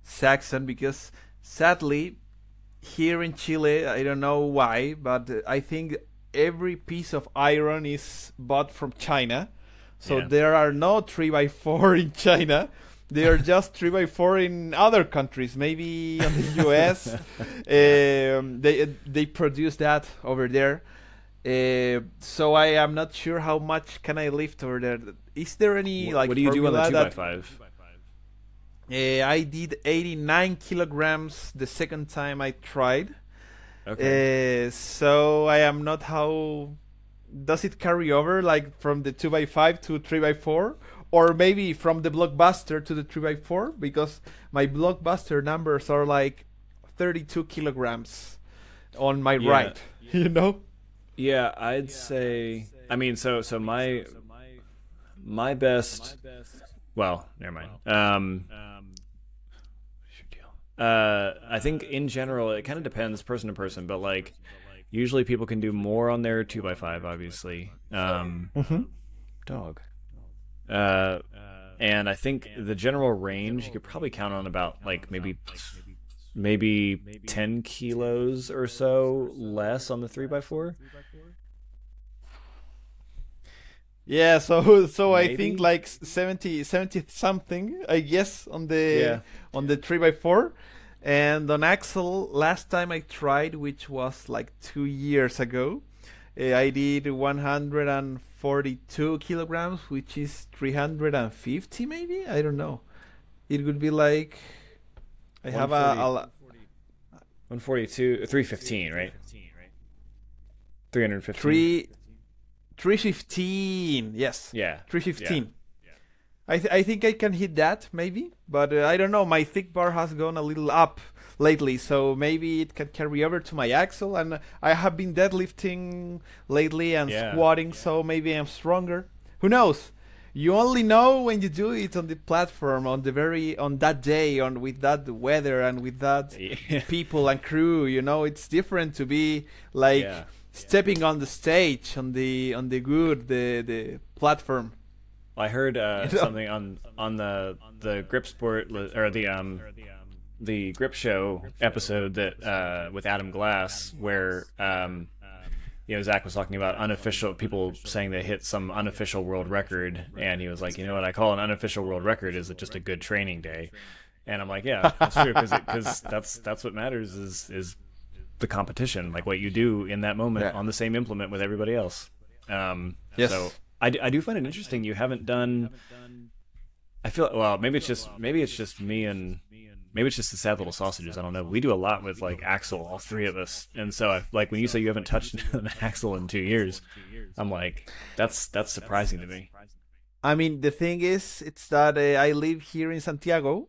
Saxon because sadly here in Chile, I don't know why, but I think every piece of iron is bought from China. So there are no 3x4 in China. They are just 3x4 in other countries, maybe in the US. They produce that over there. So I am not sure how much can I lift over there. Is there any what do you do on the 2x5? I did 89 kilograms the second time I tried. Okay. So I am not how does it carry over like from the 2x5 to 3x4 or maybe from the blockbuster to the 3x4 because my blockbuster numbers are like 32 kilograms on my right, Yeah, I'd say. I mean, so my best. Well, never mind. I think in general it kind of depends person to person, but like usually people can do more on their 2x5, obviously. Dog. And I think the general range you could probably count on about like maybe 10 kilos or so less on the 3x4. Yeah, so I think like 70 something, I guess, on the 3x4. And on axle, last time I tried, which was like 2 years ago, I did 142 kilograms, which is 350 maybe. I don't know. It would be like I have 142, 315, right? 315. 315. Yes. Yeah. 315. I think I can hit that maybe, but I don't know. My thick bar has gone a little up lately, so maybe it can carry over to my axle. And I have been deadlifting lately and squatting, so maybe I'm stronger. Who knows? You only know when you do it on the platform on that day, with that weather and with that people and crew. You know, it's different to be like stepping on the stage on the platform. I heard something on the Gripsport or the Grip Show episode that with Adam Glass, where Zach was talking about unofficial people saying they hit some unofficial world record, and he was like, you know what I call an unofficial world record is just a good training day, and I'm like, yeah, that's true, because that's what matters is the competition, like what you do in that moment on the same implement with everybody else. Yes. So I do find it interesting you haven't done. I feel, well, maybe it's just me, and maybe it's just the sad little sausages. I don't know. We do a lot with like axle, all three of us, and so like when you say you haven't touched an axle in 2 years, I'm like, that's surprising to me. I mean, the thing is, it's that I live here in Santiago,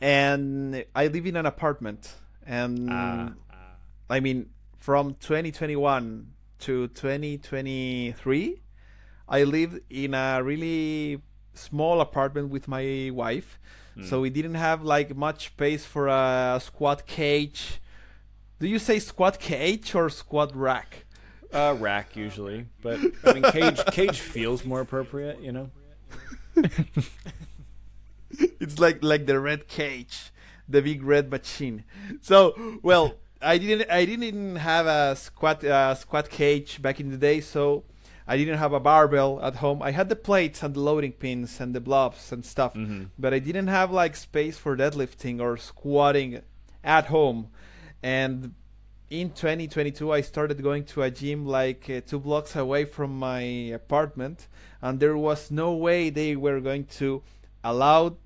and I live in an apartment, and I mean, from 2021 to 2023, I lived in a really small apartment with my wife, so we didn't have like much space for a squat cage. Do you say squat cage or squat rack? Rack usually, but I mean cage feels more appropriate, you know. It's like the red cage, the big red machine. So, well, I didn't have a squat cage back in the day, so I didn't have a barbell at home. I had the plates and the loading pins and the blobs and stuff, but I didn't have like space for deadlifting or squatting at home. And in 2022, I started going to a gym like 2 blocks away from my apartment, and there was no way they were going to allow me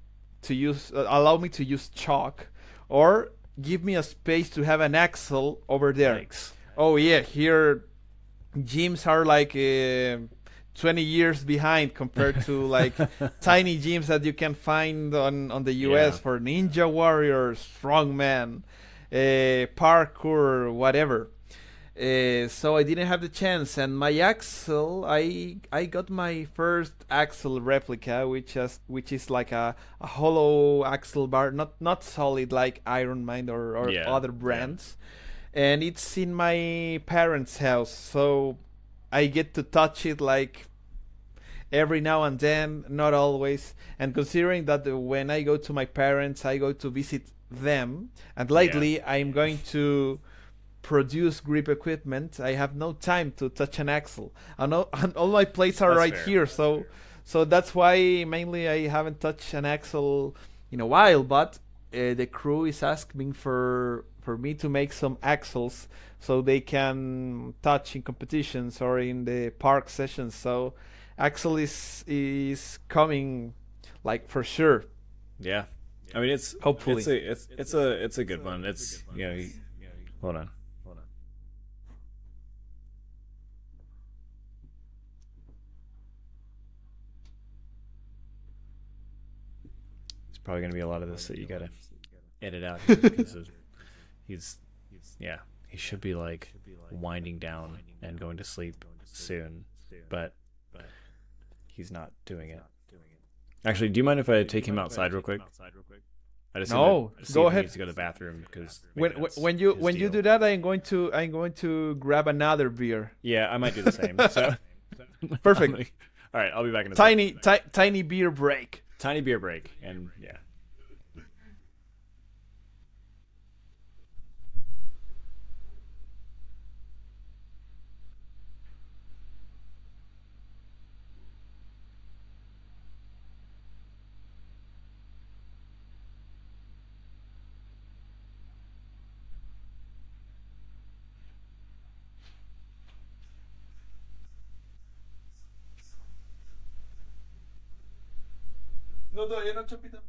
to use chalk or give me a space to have an axle over there. Thanks. Oh yeah, here gyms are like 20 years behind compared to like tiny gyms that you can find on the US for ninja warriors, strongman, parkour, whatever. So I didn't have the chance, and my axle, I got my first axle replica, which is like a hollow axle bar, not solid like Iron Mind or other brands. And it's in my parents' house, so I get to touch it like every now and then, not always. And considering that when I go to my parents, I go to visit them, and lately I'm going to produce grip equipment, I have no time to touch an axle. And all my plates are right here, so that's why mainly I haven't touched an axle in a while. But the crew is asking for me to make some axles so they can touch in competitions or in the park sessions. So axle is coming, like, for sure. Yeah, I mean, it's hopefully it's a good one. It's hold on. There's probably going to be a lot of this that you got to edit out here because he should be like winding down and going to sleep soon, but he's not doing it. Actually, do you mind if I take him outside real quick? No, go ahead. He needs to go to the bathroom because when you do that, I'm going to grab another beer. Yeah, I might do the same. So perfect. All right, I'll be back in a second. Tiny beer break. Tiny beer break, and yeah. No, todavía no, Chapita.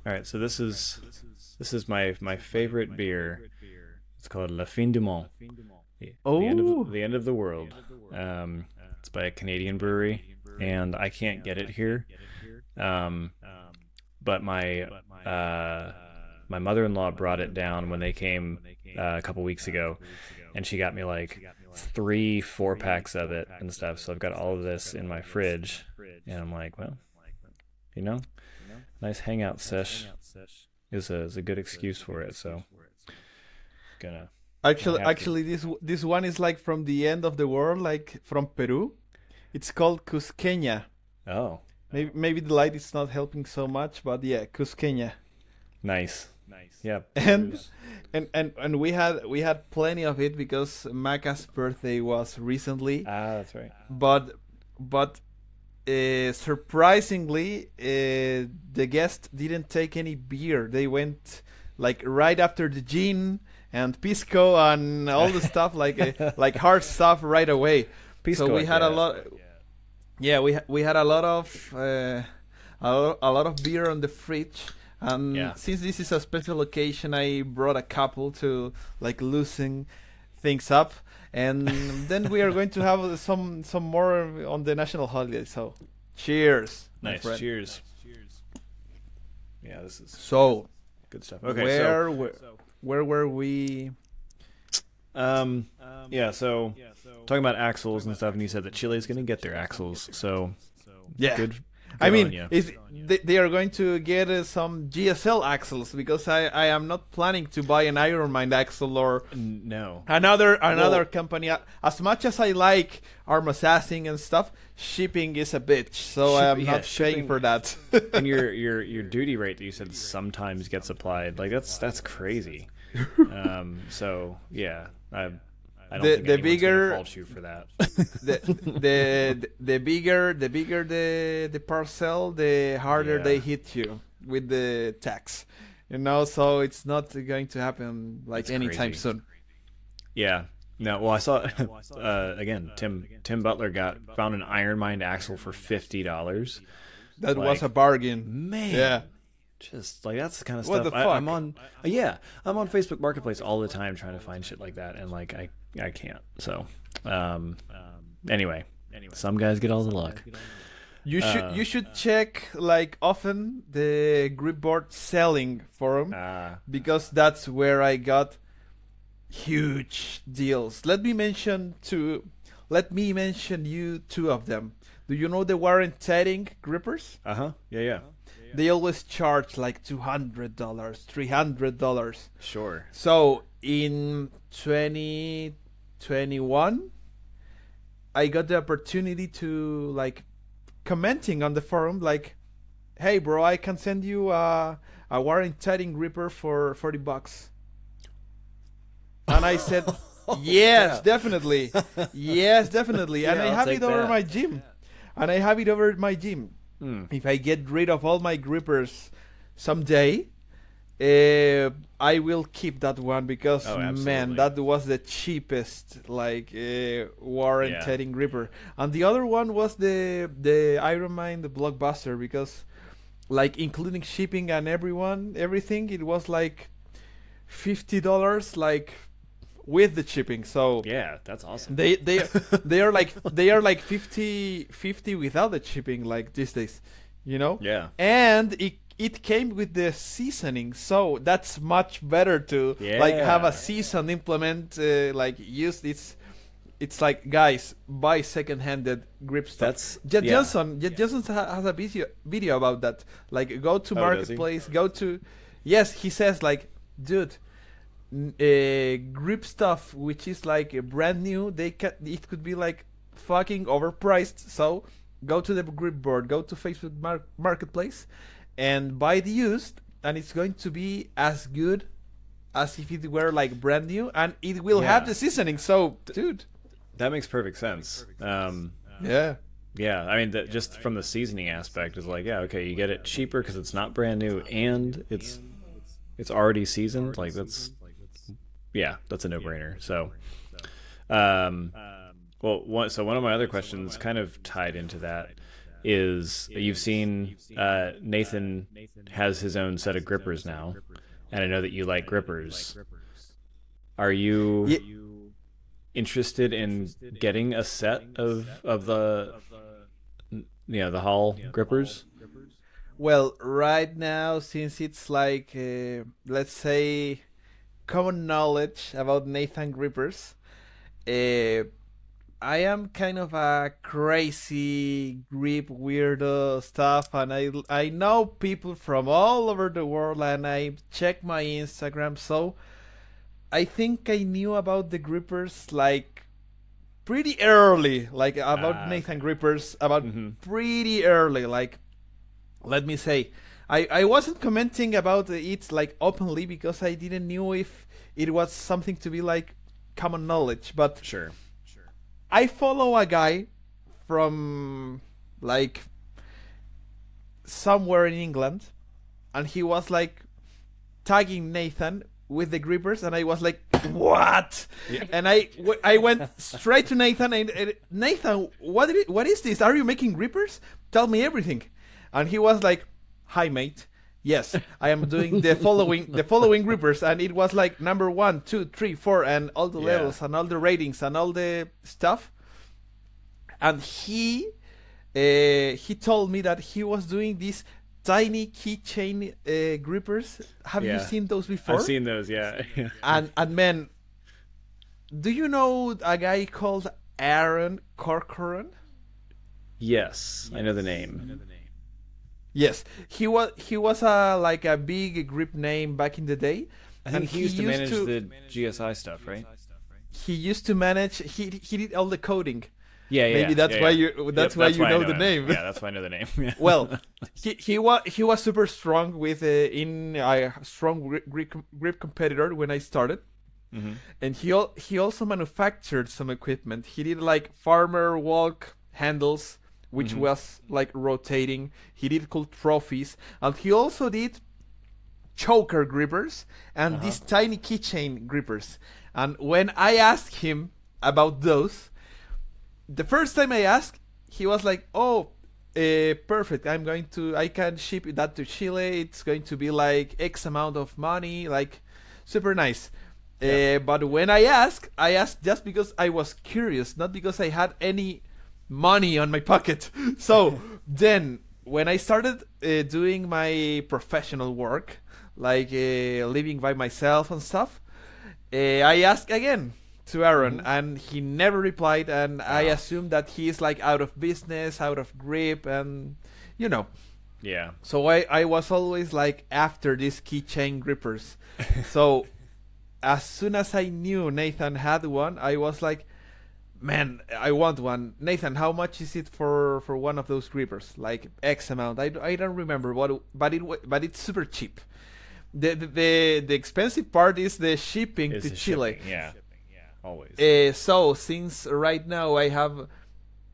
All right, so this is my favorite beer. It's called La Fin du Monde. The end of the world. It's by a Canadian brewery, and I can't get it here. But my mother-in-law brought it down when they came a couple weeks ago, and she got me like 3 4-packs of it and stuff. So I've got all of this in my fridge, and I'm like, well, you know, nice hangout sesh is a good excuse for it. So gonna actually this one is like from the end of the world, like from Peru. It's called Cusqueña. Oh, maybe the light is not helping so much, but yeah, Cusqueña. Nice. Yeah. And we had plenty of it because Maca's birthday was recently. That's right. But surprisingly, the guests didn't take any beer. They went like right after the gin and pisco and all the stuff, like hard stuff right away. Pisco, so we had a lot. Yeah, we had a lot of beer on the fridge. And since this is a special occasion, I brought a couple to like loosen things up. And then we are going to have some more on the national holiday. So, cheers! Nice, cheers. Yeah, this is so good stuff. Okay, where were we? Yeah, so talking about axles and stuff, and you said that Chile's going to get their axles. So yeah, good. I mean, they are going to get some GSL axles because I am not planning to buy an Ironmind axle or another company. As much as I like Arm Assassin and stuff, shipping is a bitch, so I am not paying for that. And your duty rate that you said sometimes gets applied, like that's crazy. So yeah, I don't think anyone's gonna fault you for that. the bigger the parcel, the harder they hit you with the tax. So it's not going to happen like anytime soon. Yeah. No. Well, I saw again. Tim Butler found an Ironmind axle for $50. That was a bargain, man. Yeah. Just like that's the kind of what stuff the fuck? I'm on Facebook Marketplace all the time trying to find shit like that, and like I can't. So anyway, some guys get all the luck. You should check like often the Gripsport selling forum because that's where I got huge deals. Let me mention you 2 of them. Do you know the warranting grippers? Yeah. They always charge like $200, $300. Sure. So in 2021, I got the opportunity to like commenting on the forum, like, "Hey, bro, I can send you a warranting gripper for $40." And I said, Yes, definitely. Yes, definitely. Yeah, And I I'll have take it over that. my gym. And I have it over my gym. If I get rid of all my grippers someday, I will keep that one because Oh, man, absolutely. that was the cheapest like warranted gripper. And the other one was the Iron Man, the Blockbuster, because like including shipping and everything, it was like $50 like with the shipping. So Yeah, that's awesome. they are like 50 without the shipping like these days, you know. Yeah. And it came with the seasoning, so that's much better to like have a Yeah. seasoned implement like use this. It's like, guys, buy second-handed grip stuff. That's Jet yeah. Johnson has a video about that. Like, go to Oh, does he? marketplace, go to, yes, he says like, dude, grip stuff which is like brand new, it could be like fucking overpriced. So go to the grip board, go to Facebook marketplace, and buy the used, and it's going to be as good as if it were like brand new, and it will have Yeah. the seasoning. So, dude, That makes perfect sense. yeah. Yeah, I mean, just from the seasoning aspect, is like, yeah, okay, you get it cheaper because it's not brand new and it's already seasoned. Like that's a no-brainer. So, so one of my other questions, kind of tied into that, is you've seen Nathan has his own set of grippers now, and I know that you like grippers. Are you interested in getting a set of the the Hall grippers? Well, right now, since it's like, let's say, common knowledge about Nathan grippers, I am kind of a crazy grip weirdo stuff, and I know people from all over the world, and I check my Instagram, so I think I knew about the grippers like pretty early, like about Nathan grippers, about pretty early, like, let me say, I wasn't commenting about it like openly because I didn't know if it was something to be like common knowledge, but Sure. I follow a guy from like somewhere in England, and he was like tagging Nathan with the grippers, and I was like, what? Yeah. And I went straight to Nathan, and Nathan, what is this? Are you making grippers? Tell me everything. And he was like, hi mate, yes, I am doing the following grippers, and it was like number 1, 2, 3, 4, and all the levels and all the ratings and all the stuff. And he told me that he was doing these tiny keychain grippers. Have you seen those before? I've seen those, yeah. And man, do you know a guy called Aaron Corcoran? Yes, I know the name. Yes, he was like a big grip name back in the day. I think he used to manage the GSI stuff, right? He used to manage. He did all the coding. Yeah. Maybe that's why you know the name. Yeah, that's why I know the name. Well, he was super strong with in a strong grip competitor when I started. Mm-hmm. And he also manufactured some equipment. He did like farmer walk handles, which was like rotating. He did cool trophies, and he also did choker grippers and these tiny keychain grippers. And when I asked him about those, the first time I asked, he was like, "Oh, perfect. I can ship that to Chile. It's going to be like X amount of money, like super nice." But when I asked just because I was curious, not because I had any money on my pocket. So then when I started doing my professional work, like living by myself and stuff, I asked again to Aaron, and he never replied, and I assumed that he's like out of business, out of grip, and Yeah. so I was always like after these keychain grippers. So as soon as I knew Nathan had one, I was like, man, I want one. Nathan, how much is it for one of those grippers? Like X amount. I don't remember what, but it's super cheap. The expensive part is the shipping to Chile. Yeah. always. So since right now I have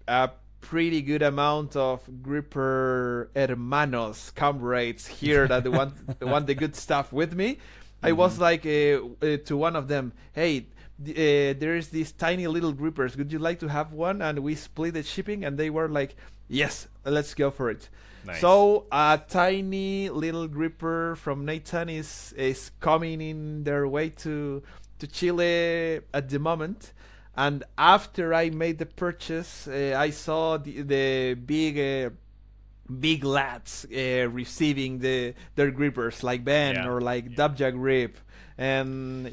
a pretty good amount of gripper hermanos, comrades here that want the good stuff with me, I was like to one of them, hey, there's these tiny little grippers. Would you like to have one? And we split the shipping, and they were like, yes, let's go for it. Nice. So a tiny little gripper from Nathan is coming in their way to Chile at the moment. And after I made the purchase, I saw the big lads receiving their grippers like Ben or like Dabja Grip, and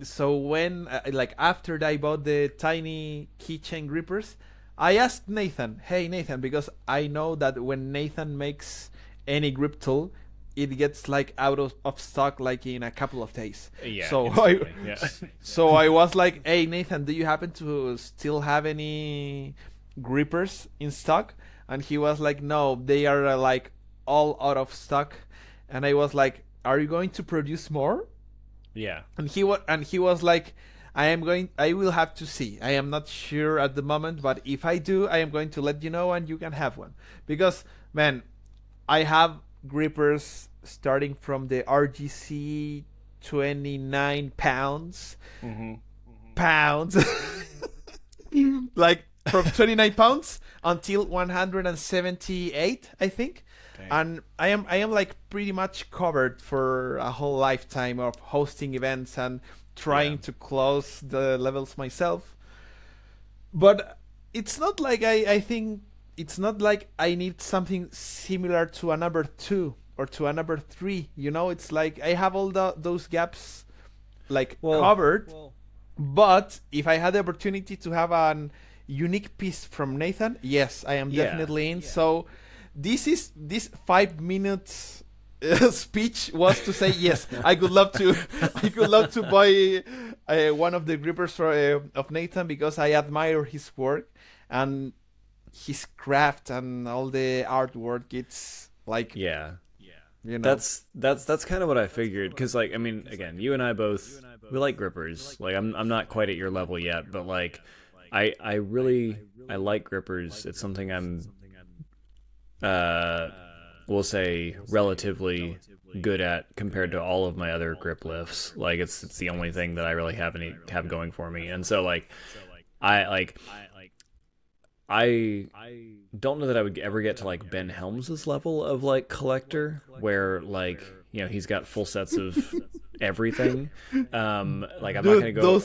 so when like after I bought the tiny keychain grippers, I asked Nathan, hey Nathan, because I know that when Nathan makes any grip tool, it gets like out of stock like in a couple of days. So I was like, hey Nathan, do you happen to still have any grippers in stock? And he was like, no, they are like all out of stock. And I was like, are you going to produce more? Yeah. And he was like, I will have to see. I am not sure at the moment, but if I do, I am going to let you know and you can have one. Because, man, I have grippers starting from the RGC 29 pounds. Pounds. Like from 29 pounds until 178, I think. Dang. And I am like pretty much covered for a whole lifetime of hosting events and trying to close the levels myself. But it's not like I think it's not like I need something similar to a number 2 or to a number 3. It's like I have all those gaps like covered. But if I had the opportunity to have an unique piece from Nathan, yes, I am definitely in. So this 5 minutes speech was to say yes. I could love to buy one of the grippers of Nathan, because I admire his work and his craft and all the artwork. It's like that's kind of what I figured, because like, I mean, again, you and I both, we like grippers. Like I'm not quite at your level yet, but like I really like grippers. It's something I'm we'll say relatively good at compared to all of my other grip lifts. Like it's the only thing that I really have going for me. And so like I don't know that I would ever get to like Ben Helms's level of like collector, where like, he's got full sets of everything. Like I'm not gonna go.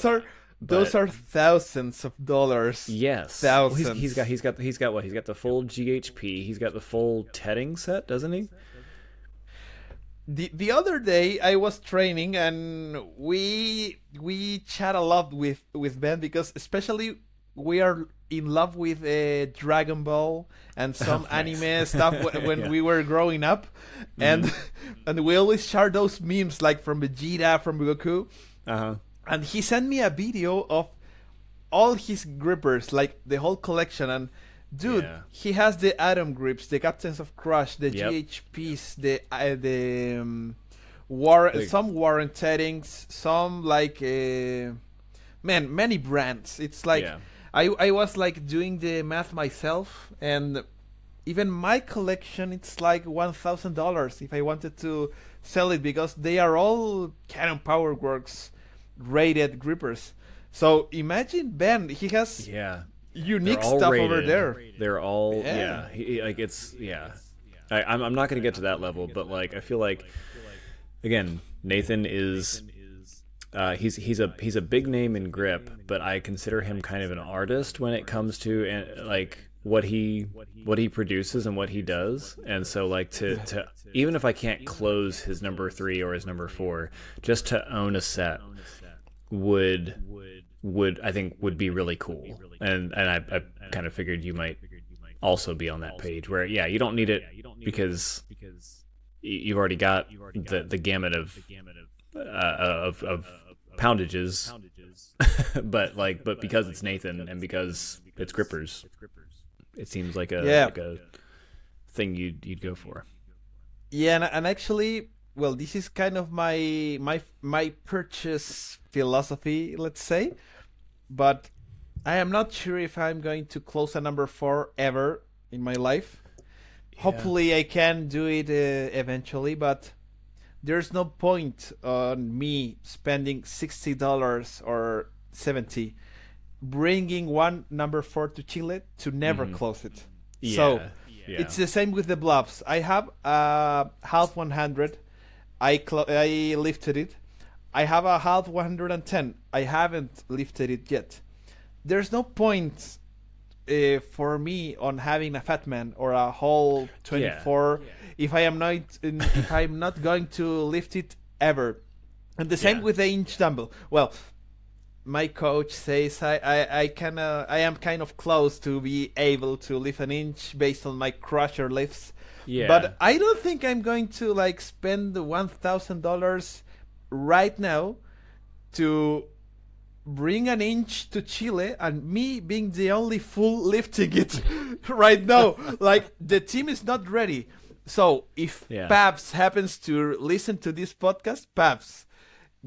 Those are thousands of dollars. Yes, thousands. Well, he's got what? He's got the full GHP. He's got the full tedding set, doesn't he? The other day I was training and we chat a lot with Ben, because especially we are in love with Dragon Ball and some anime stuff when we were growing up, and we always share those memes like from Vegeta, from Goku. And he sent me a video of all his grippers, like the whole collection. And dude, he has the Atom grips, the Captains of Crush, the GHPs, some Warren teddings, some like many brands. It's like I was like doing the math myself, and even my collection, it's like $1,000 if I wanted to sell it, because they are all Canon PowerWorks rated grippers. So imagine Ben, he has unique stuff rated over there. They're all I'm not going to get to that level, but like I feel like, again, Nathan is he's a big name in grip, but I consider him kind of an artist when it comes to like what he produces and what he does. And so like to even if I can't close his number 3 or his number 4, just to own a set would I think would be really cool. And I kind of figured you might also be on that page where you don't need it because you've already got the gamut of poundages, but because it's Nathan and because it's grippers, it seems like a thing you'd go for. Yeah, and actually well, this is kind of my purchase philosophy, let's say, but I am not sure if I'm going to close a number 4 ever in my life. Yeah. Hopefully I can do it eventually, but there's no point on me spending $60 or $70 bringing one number 4 to Chile to never close it. Yeah. So it's the same with the blobs. I have a half 100. I lifted it. I have a half 110. I haven't lifted it yet. There's no point for me on having a fat man or a whole 24 if I'm not going to lift it ever. And the same with the inch dumbbell. Well, my coach says I am kind of close to be able to lift an inch based on my crusher lifts. Yeah. But I don't think I'm going to like spend the $1,000 right now to bring an inch to Chile and me being the only fool lifting it right now. Like, the team is not ready. So if Paps happens to listen to this podcast, Paps,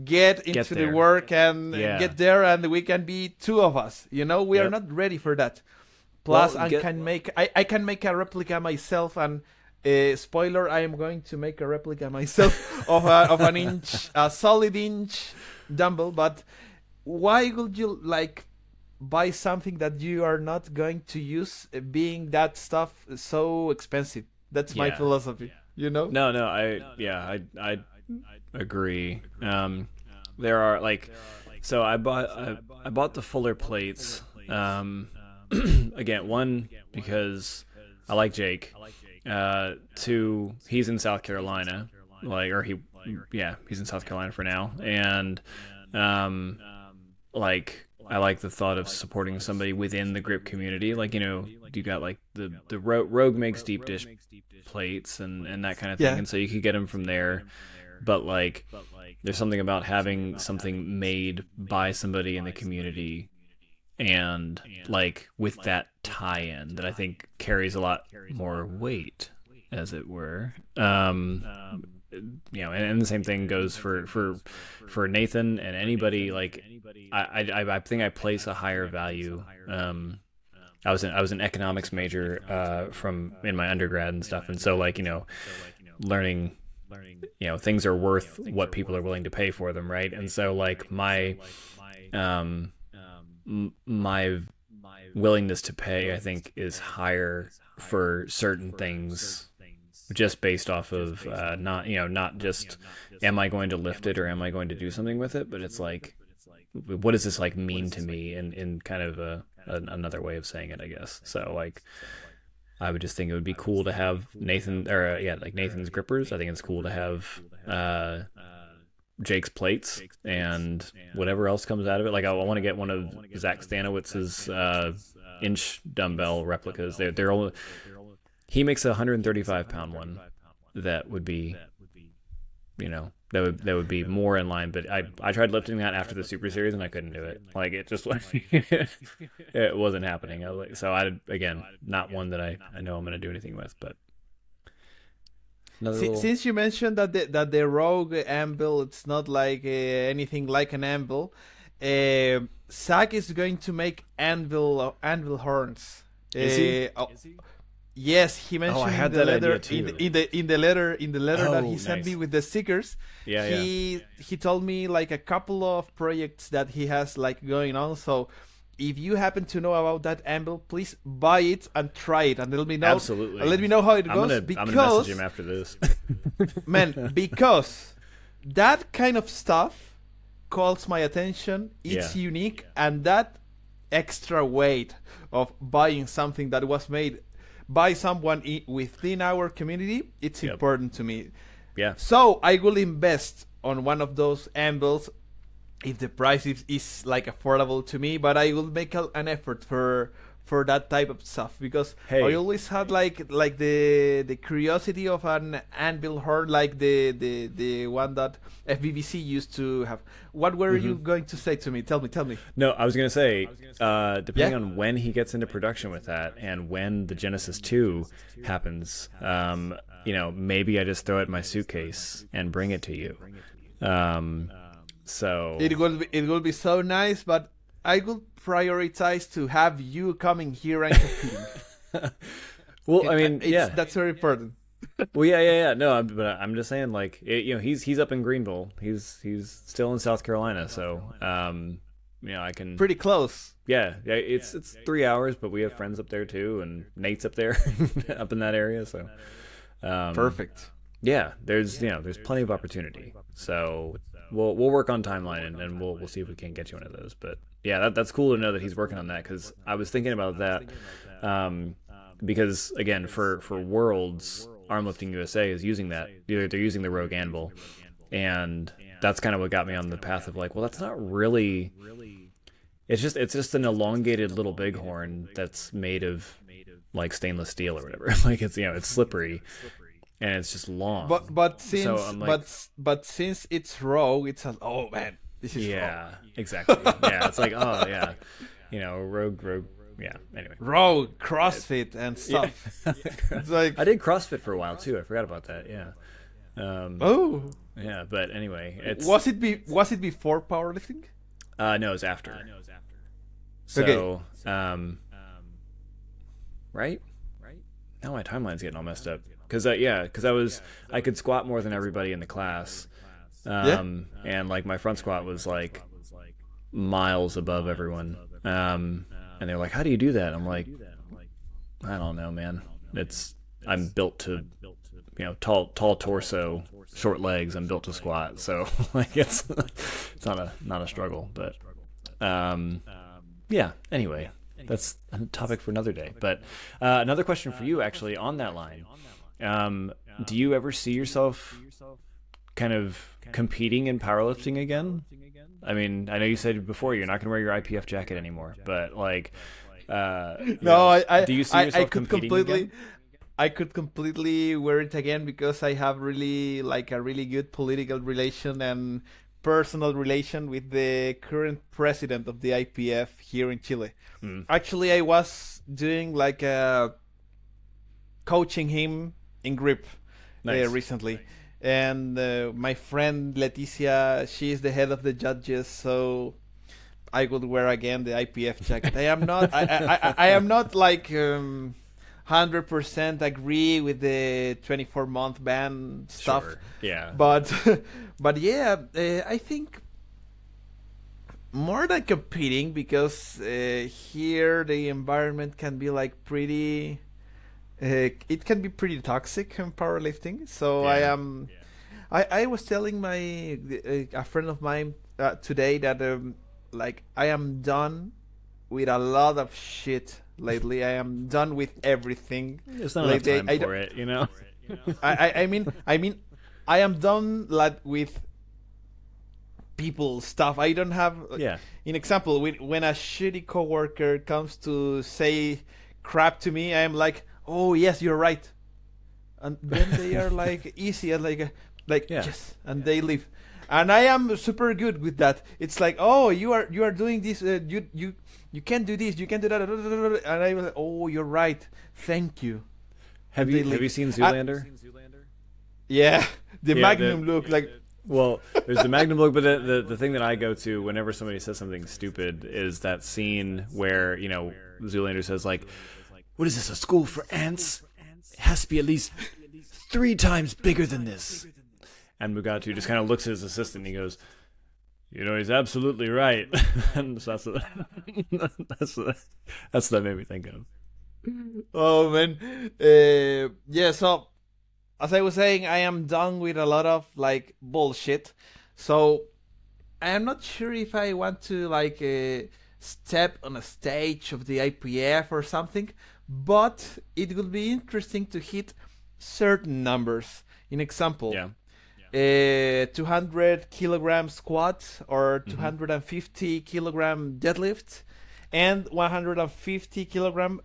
get into the work and get there, and we can be 2 of us. You know, we are not ready for that. Plus, I can make a replica myself, and spoiler, I am going to make a replica myself of an inch, a solid inch dumbbell. But why would you like buy something that you are not going to use, being that stuff so expensive? That's my philosophy. You know? No, I agree. There are like, so I bought the fuller plates. Again, one, because I like Jake. 2, he's in South Carolina, he's in South Carolina for now, and like, I like the thought of supporting somebody within the grip community. Like, you know, you got like the Rogue makes deep dish plates and that kind of thing, and so you could get them from there. But like, there's something about having something made by somebody in the community, and like with that tie-in, that I think carries a lot more weight, as it were. You know, and the same thing goes for Nathan and anybody. Like, I think I place a higher value. I was an economics major from in my undergrad and stuff, and so like, you know, learning, you know, things are worth what people are willing to pay for them, right? And so like my willingness to pay, I think, is higher for certain things, just based off of not just am I going to lift it or am I going to do something with it, but it's like, what does this like mean to me in kind of another way of saying it, I guess. So like, I would just think it would be cool to have Nathan's grippers. I think it's cool to have Jake's plates and whatever else comes out of it. Like, I want to get one of Zach Stanowitz's inch dumbbell replicas. They're all, he makes a 135-pound one that would be, you know, that would be more in line. But I tried lifting that after the Super Series and I couldn't do it. Like, it just it wasn't happening. I was like, so again, not one that I know I'm going to do anything with. But since you mentioned that the Rogue anvil, it's not like anything like an anvil. Zach is going to make anvil horns. Is he? Yes, he mentioned I had that letter idea too. in the letter that he sent me with the stickers. He told me like a couple of projects that he has like going on. So if you happen to know about that anvil, please buy it and try it, and let me know. Absolutely. Let me know how it goes. I'm gonna message him after this. Man, because that kind of stuff calls my attention. It's unique, and that extra weight of buying something that was made by someone within our community, it's important to me. Yeah. So I will invest on one of those anvils if the price is like affordable to me, but I will make an effort for for that type of stuff, because Hey. I always had like the curiosity of an anvil horn, like the one that FBVC used to have. What were you going to say to me? Tell me. No, I was going to say, depending on when he gets into production with that and when the Genesis 2 happens, maybe I just throw it in my suitcase and bring it to you. So it will be so nice, but I will prioritize to have you coming here and competing. Well, I mean, that's very important. Well, yeah. No, but I'm just saying, like, he's up in Greenville. He's still in South Carolina, so I can pretty close. Yeah. It's 3 hours, but we have friends up there too, and Nate's up there, up in that area. So perfect. Yeah, there's plenty of opportunity. So we'll work on timeline and we'll see if we can get you one of those. But yeah, that's cool to know that he's working on that, because I was thinking about that. Because again, for Worlds, Armlifting USA is using that. They're using the Rogue Anvil, and that's kind of what got me on the path of like, well, that's not really. It's just an elongated little bighorn that's made of like stainless steel or whatever. Like it's slippery, and it's just long. But since it's Rogue, it's oh man, this is Rogue. Exactly. Yeah, it's like Rogue. Yeah. Anyway, Rogue, CrossFit and stuff. Yeah. It's like I did CrossFit for a while too. I forgot about that. Yeah. Yeah, but anyway, was it before powerlifting? No, it was after. So, okay. Right? Now my timeline's getting all messed up. Because I could squat more than everybody in the class. And like my front squat was like miles above everyone. And they're like, "How do you do that?" I'm like, "I don't know, man. I'm built to, tall torso, short legs. I'm built to squat. So like it's not a struggle, but yeah. Anyway, that's a topic for another day. But another question for you, actually, on that line, do you ever see yourself kind of competing in powerlifting again? I mean, I know you said before you're not going to wear your IPF jacket anymore, but like, do you see yourself competing again? I could completely wear it again, because I have really a really good political relation and personal relation with the current president of the IPF here in Chile. Actually, I was doing coaching him in grip recently. And my friend Leticia, she is the head of the judges, so I would wear again the IPF jacket. I am not. I am not like 100% agree with the 24-month ban stuff. Sure. Yeah. But yeah, I think more than competing, because here the environment can be like pretty. It can be pretty toxic in powerlifting. So yeah. I was telling a friend of mine today that I am done with a lot of shit lately. I am done with everything. It's not enough time for it, I mean, I am done with people stuff. I don't have. In example, when a shitty coworker comes to say crap to me, I am like, oh yes, you're right, and then they are like easy and yes, and they leave, and I am super good with that. It's like, oh, you are doing this, you can't do this, you can't do that, and I'm like, oh, you're right, thank you. Have you seen Zoolander? Yeah, the Magnum look like. Well, there's the Magnum look, but the thing that I go to whenever somebody says something stupid is that scene where Zoolander says like, "What is this, a school for ants? It has to be at least 3 times bigger than this." And Mugatu just kind of looks at his assistant and he goes, he's absolutely right. And so that's what that made me think of. Oh, man. Yeah, so as I was saying, I am done with a lot of bullshit. So I am not sure if I want to step on a stage of the IPF or something, but it will be interesting to hit certain numbers. In example, 200 kilogram squat or 250 kilogram deadlift, and 150 kilogram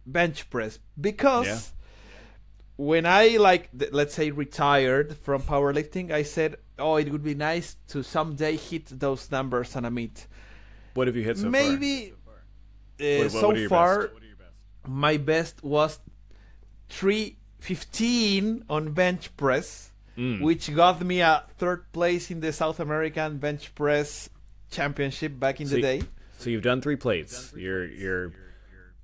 bench press, because when I let's say retired from powerlifting, I said, oh, it would be nice to someday hit those numbers on a meet. What have you hit so far? Maybe what so far my best was 315 on bench press, which got me a third place in the South American bench press championship back in the day. So you've done 3 plates.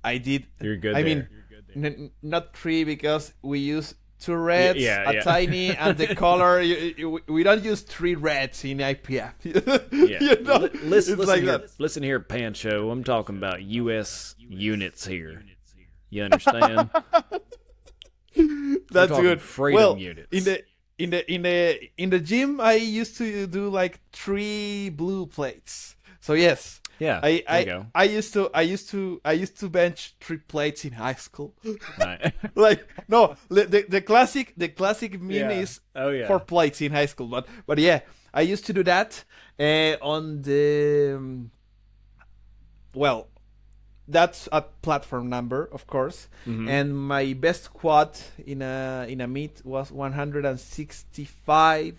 I did. You're good. I there. mean, not 3, because we use 2 reds, a tiny, and the color. We don't use 3 reds in IPF. You know? Listen here, Pancho. I'm talking about U.S. units here. You understand? That's good. Freedom units. In the gym, I used to do like 3 blue plates. So yes. Yeah, I used to bench 3 plates in high school. Right. The classic mean is 4 plates in high school, but yeah, I used to do that on the that's a platform number, of course, and my best squat in a meet was 165.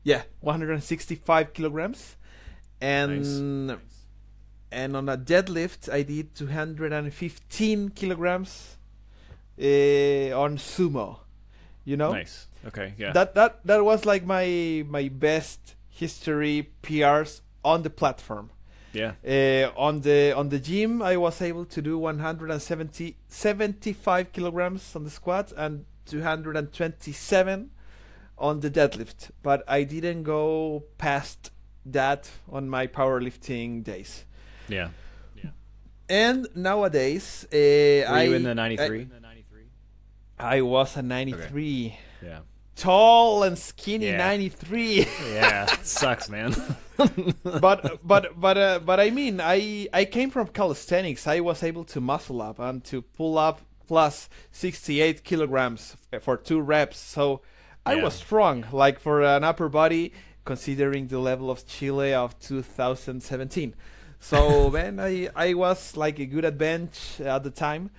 Yeah, 165 kilograms. And nice. And on a deadlift, I did 215 kilograms on sumo. You know, nice. Okay, yeah. That was like my best history PRs on the platform. Yeah. On the gym, I was able to do 75 kilograms on the squat and 227 on the deadlift, but I didn't go past that on my powerlifting days. Yeah. And nowadays, were you in the 93? I was a 93. Okay. Yeah. Tall and skinny 93. Yeah, it sucks, man. but I mean, I came from calisthenics. I was able to muscle up and to pull up plus 68 kilograms for 2 reps. So I was strong, like for an upper body, considering the level of Chile of 2017. So then I was like a good at bench at the time.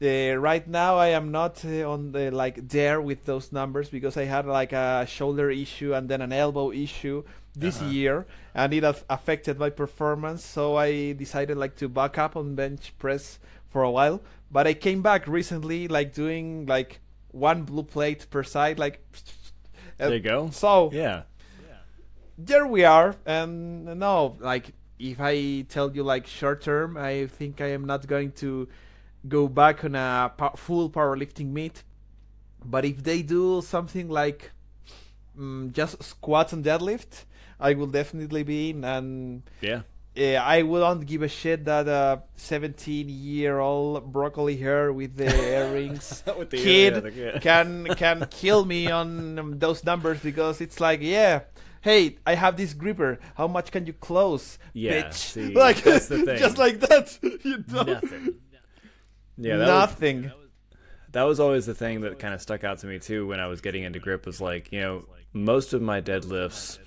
Right now I am not on the there with those numbers, because I had like a shoulder issue and then an elbow issue this year, and it affected my performance. So I decided to back up on bench press for a while. But I came back recently, doing 1 blue plate per side, there you go. So yeah, there we are. And no, if I tell you short term, I think I am not going to go back on a full powerlifting meet. But if they do something just squats and deadlift, I will definitely be in. And I wouldn't give a shit that a 17-year-old broccoli hair with the earrings kid can kill me on those numbers, because it's hey, I have this gripper. How much can you close, bitch? See, that's the thing. Just like that. You know? Nothing. Yeah, nothing. That was always the thing that kind of stuck out to me too when I was getting into grip. Was most of my deadlifts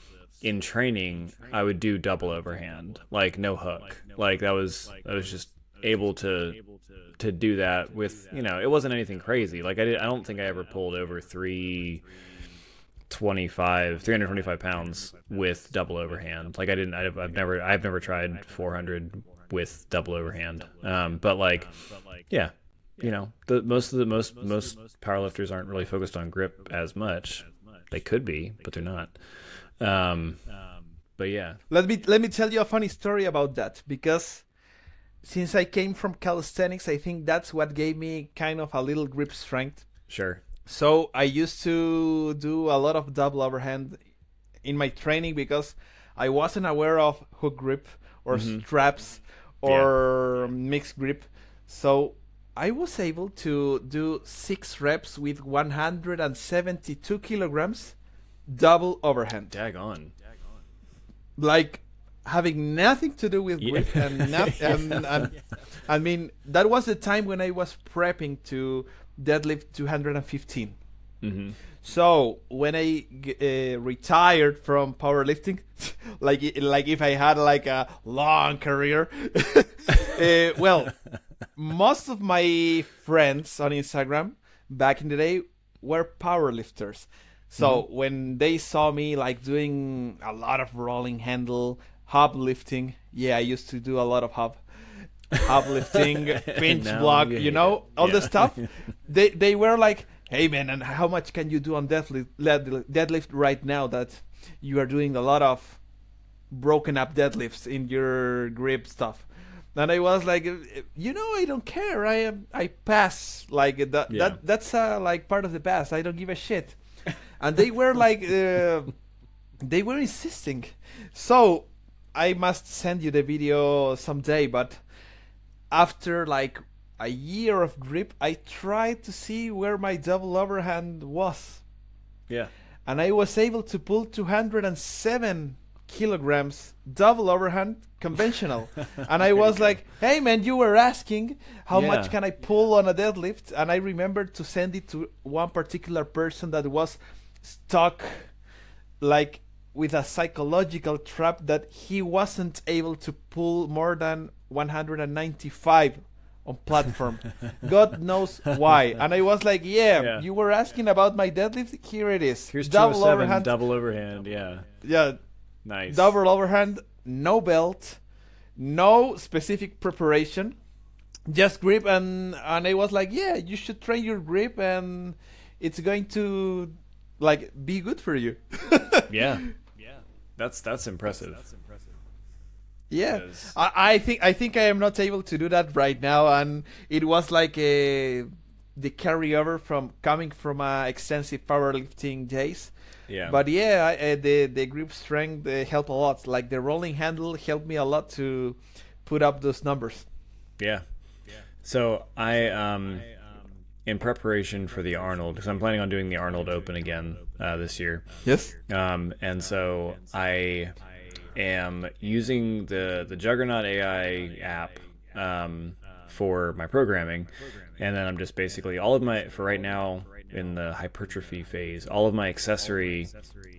in training, I would do double overhand, no hook. I was just able to do that with, it wasn't anything crazy. I don't think I ever pulled over 325 pounds with double overhand. I've never tried 400 with double overhand. But most powerlifters aren't really focused on grip as much. They could be, but they're not. But yeah. Let me tell you a funny story about that, because since I came from calisthenics, I think that's what gave me kind of a little grip strength. Sure. So I used to do a lot of double overhand in my training, because I wasn't aware of hook grip or straps or mixed grip. So I was able to do 6 reps with 172 kilograms double overhand. Daggone. Having nothing to do with grip and I mean, that was the time when I was prepping to deadlift 215. Mm-hmm. So when I retired from powerlifting, like if I had like a long career, well, most of my friends on Instagram back in the day were powerlifters. So when they saw me like doing a lot of rolling handle, hub lifting, yeah, I used to do a lot of hub lifting, pinch block, all the stuff. They were like, hey man, and how much can you do on deadlift right now that you are doing a lot of broken up deadlifts in your grip stuff? And I was like, I don't care. I pass. Like that's like part of the past. I don't give a shit. And they were like, they were insisting. So I must send you the video someday. But after like a year of grip, I tried to see where my double overhand was. Yeah. And I was able to pull 207 kilograms double overhand conventional. And I was like, hey man, you were asking how much can I pull on a deadlift, and I remembered to send it to one particular person that was stuck like with a psychological trap that he wasn't able to pull more than 195 on platform. God knows why. And I was like, you were asking about my deadlift, here it is. Here's double overhand, yeah, nice. Double overhand, no belt, no specific preparation, just grip. And I was like, you should train your grip and it's going to like be good for you. Yeah. That's impressive. Yeah, I think I am not able to do that right now, and it was like the carryover from coming from extensive powerlifting days. Yeah. But the grip strength helped a lot. Like the rolling handle helped me a lot to put up those numbers. Yeah. So I in preparation for the Arnold, because I'm planning on doing the Arnold Open again this year. Yes. And so I am using the Juggernaut AI app for my programming, and then I'm just basically for right now in the hypertrophy phase, all of my accessory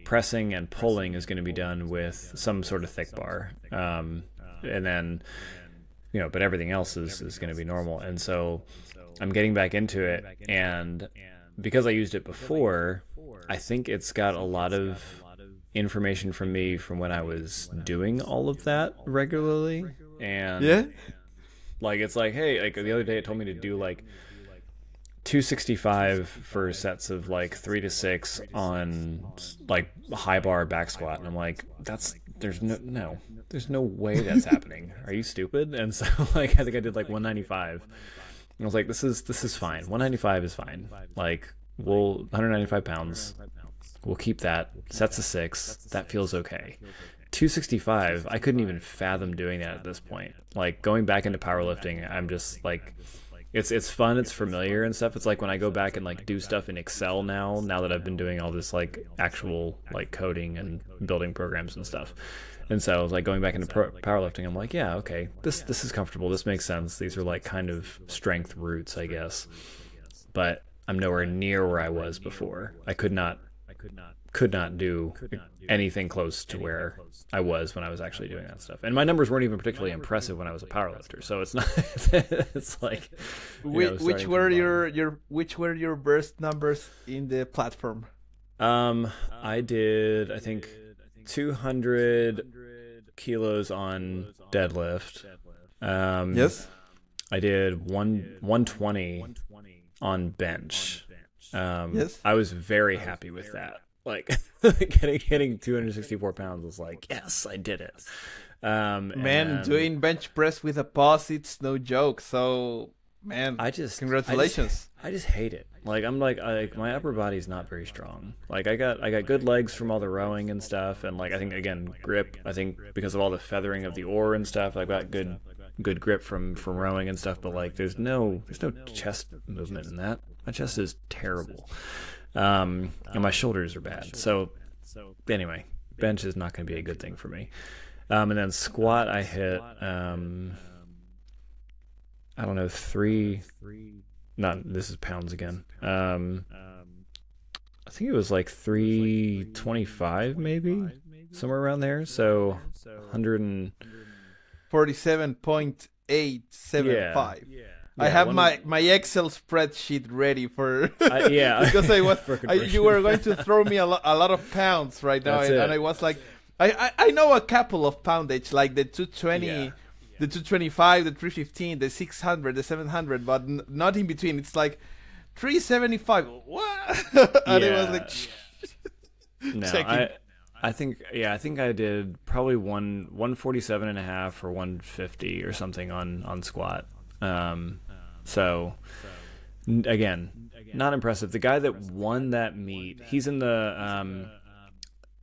pressing and pulling is going to be done with some sort of thick bar, and then but everything else is going to be normal. And so I'm getting back into it, and because I used it before, I think it's got a lot of information from me from when I was doing all of that regularly. And like it's like, hey, like the other day it told me to do like 265 for sets of like 3 to 6 on like high bar back squat, and I'm like, there's no way that's happening. Are you stupid? And so like I think I did like 195. I was like, this is fine. 195 is fine. Like 195 pounds. We'll keep that. Sets of 6. That feels okay. 265, I couldn't even fathom doing that at this point. Like going back into powerlifting, I'm just like, it's fun, it's familiar and stuff. It's like when I go back and like do stuff in Excel now that I've been doing all this like actual like coding and building programs and stuff. And so like going back into powerlifting, I'm like, yeah, okay, this is comfortable. This makes sense. These are like kind of strength roots, I guess. But I'm nowhere near where I was before. I could not do anything close to where I was when I was actually doing that stuff. And my numbers weren't even particularly impressive when I was a powerlifter. So it's not. It's like, which were your burst numbers in the platform? I did, I think, 200 kilos on deadlift. Yes. I did 120 on bench. Yes. I was very happy with that. Like getting 264 pounds was like, yes, I did it. Doing bench press with a pause, it's no joke. So, man, congratulations. I just hate it. Like I'm like my upper body's not very strong. Like I got good legs from all the rowing and stuff, and like I think again grip. I think because of all the feathering of the oar and stuff, I've got good grip from rowing and stuff. But like there's no chest movement in that. My chest is terrible, and my shoulders are bad. So anyway, bench is not going to be a good thing for me. And then squat, I hit I don't know, 3. Not, this is pounds again. I think it was like 325 maybe, somewhere around there. So 100 and 47.875. yeah. I have my Excel spreadsheet ready for yeah because you were going to throw me a lot of pounds right now, and I was like, I know a couple of poundage like the 220, the 225, the 315, the 600, the 700, but not in between. It's like 375. What? And it was like no, checking. I think I did probably 147.5 or 150 or something on squat. So again, not impressive. The guy that won that meet, he's in the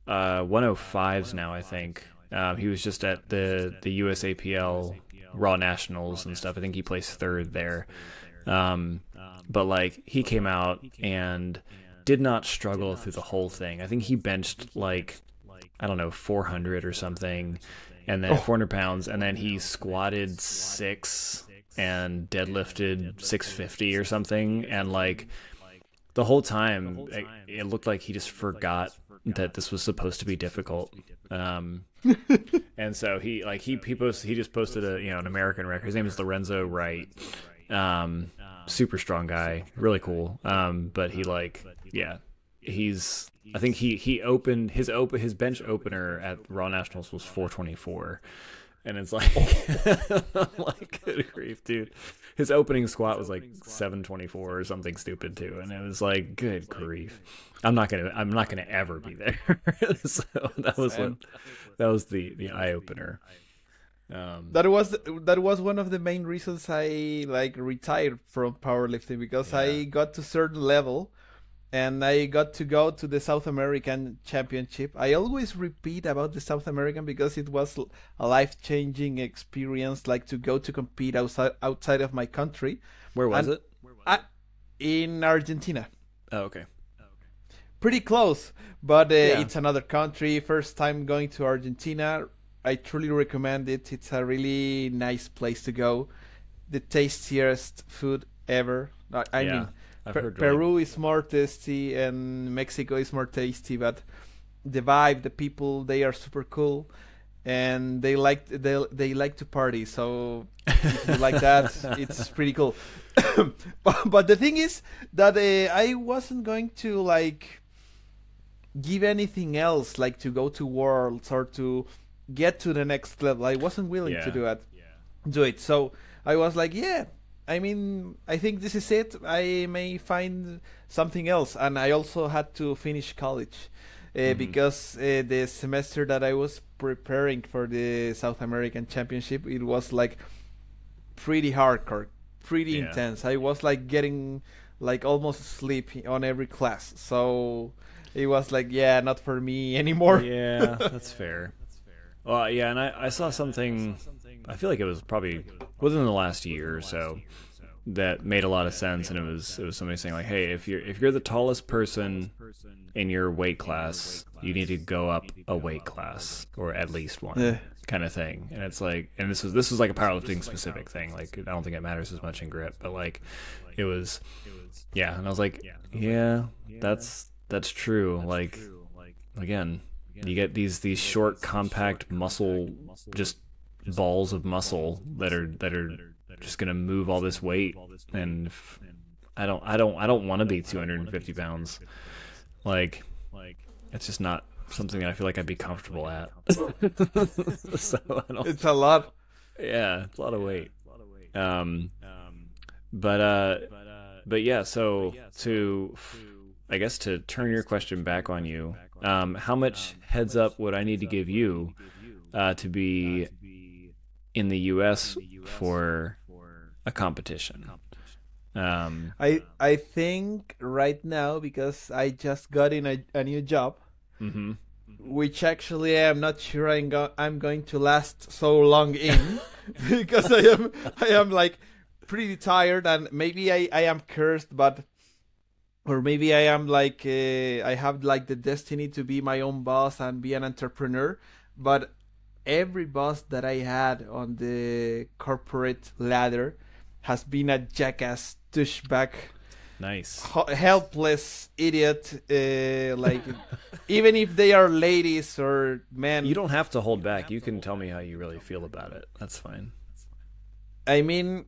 105s now, I think. He was just at the USAPL Raw Nationals and stuff. I think he placed third there. But like he came out and did not struggle through the whole thing. I think he benched like, I don't know, 400 or something, and then 400 pounds, and then he squatted 6 and deadlifted 650 or something, and like the whole time it looked like he just forgot that this was supposed to be difficult. And so he just posted an American record. His name is Lorenzo Wright. Super strong guy, really cool. But I think he opened his bench opener at Raw Nationals was 424. And it's like, like, good grief, dude. His opening squat was like 724 or something stupid too, and it was like, good grief. I'm not gonna ever be there. So that was the eye opener. That was one of the main reasons I like retired from powerlifting, because I got to a certain level and I got to go to the South American Championship. I always repeat about the South American because it was a life-changing experience, like to go to compete outside of my country. Where was it? In Argentina. Oh, okay. Pretty close, but it's another country. First time going to Argentina. I truly recommend it. It's a really nice place to go. The tastiest food ever. I mean, Peru is more tasty and Mexico is more tasty, but the vibe, the people, they are super cool, and they like to party. So if you like that, it's pretty cool. But the thing is that I wasn't going to like give anything else, like to go to Worlds or to get to the next level. I wasn't willing to do it. So I was like, I mean, I think this is it. I may find something else. And I also had to finish college because the semester that I was preparing for the South American Championship, it was like pretty hardcore, pretty intense. I was like getting like almost asleep on every class. So it was like, not for me anymore. Yeah, that's fair. Well, and I saw something, I feel like it was probably within the last year or so, that made a lot of sense, and it was somebody saying like, hey, if you're the tallest person in your weight class, you need to go up a weight class, or at least one, kind of thing. And it's like, and this was like a powerlifting specific thing, like I don't think it matters as much in grip, but like it was, and I was like, that's true. Like, again, you get these short, compact muscle, just balls of muscle that are just gonna move all this weight, and I don't want to be 250 pounds. Like, it's just not something that I feel like I'd be comfortable at. So it's a lot. Yeah, it's a lot of weight. But yeah. So I guess to turn your question back on you, how much heads up would I need to give you to be in the U.S. for a competition? I think right now, because I just got in a new job, which actually I'm not sure I'm going to last so long in, because I am like pretty tired, and maybe I am cursed, or maybe I am like I have like the destiny to be my own boss and be an entrepreneur. But every boss that I had on the corporate ladder has been a jackass douchebag. Nice. helpless idiot, like even if they are ladies or men. You don't have to hold back. You can tell me how you really feel about it. That's fine. I mean,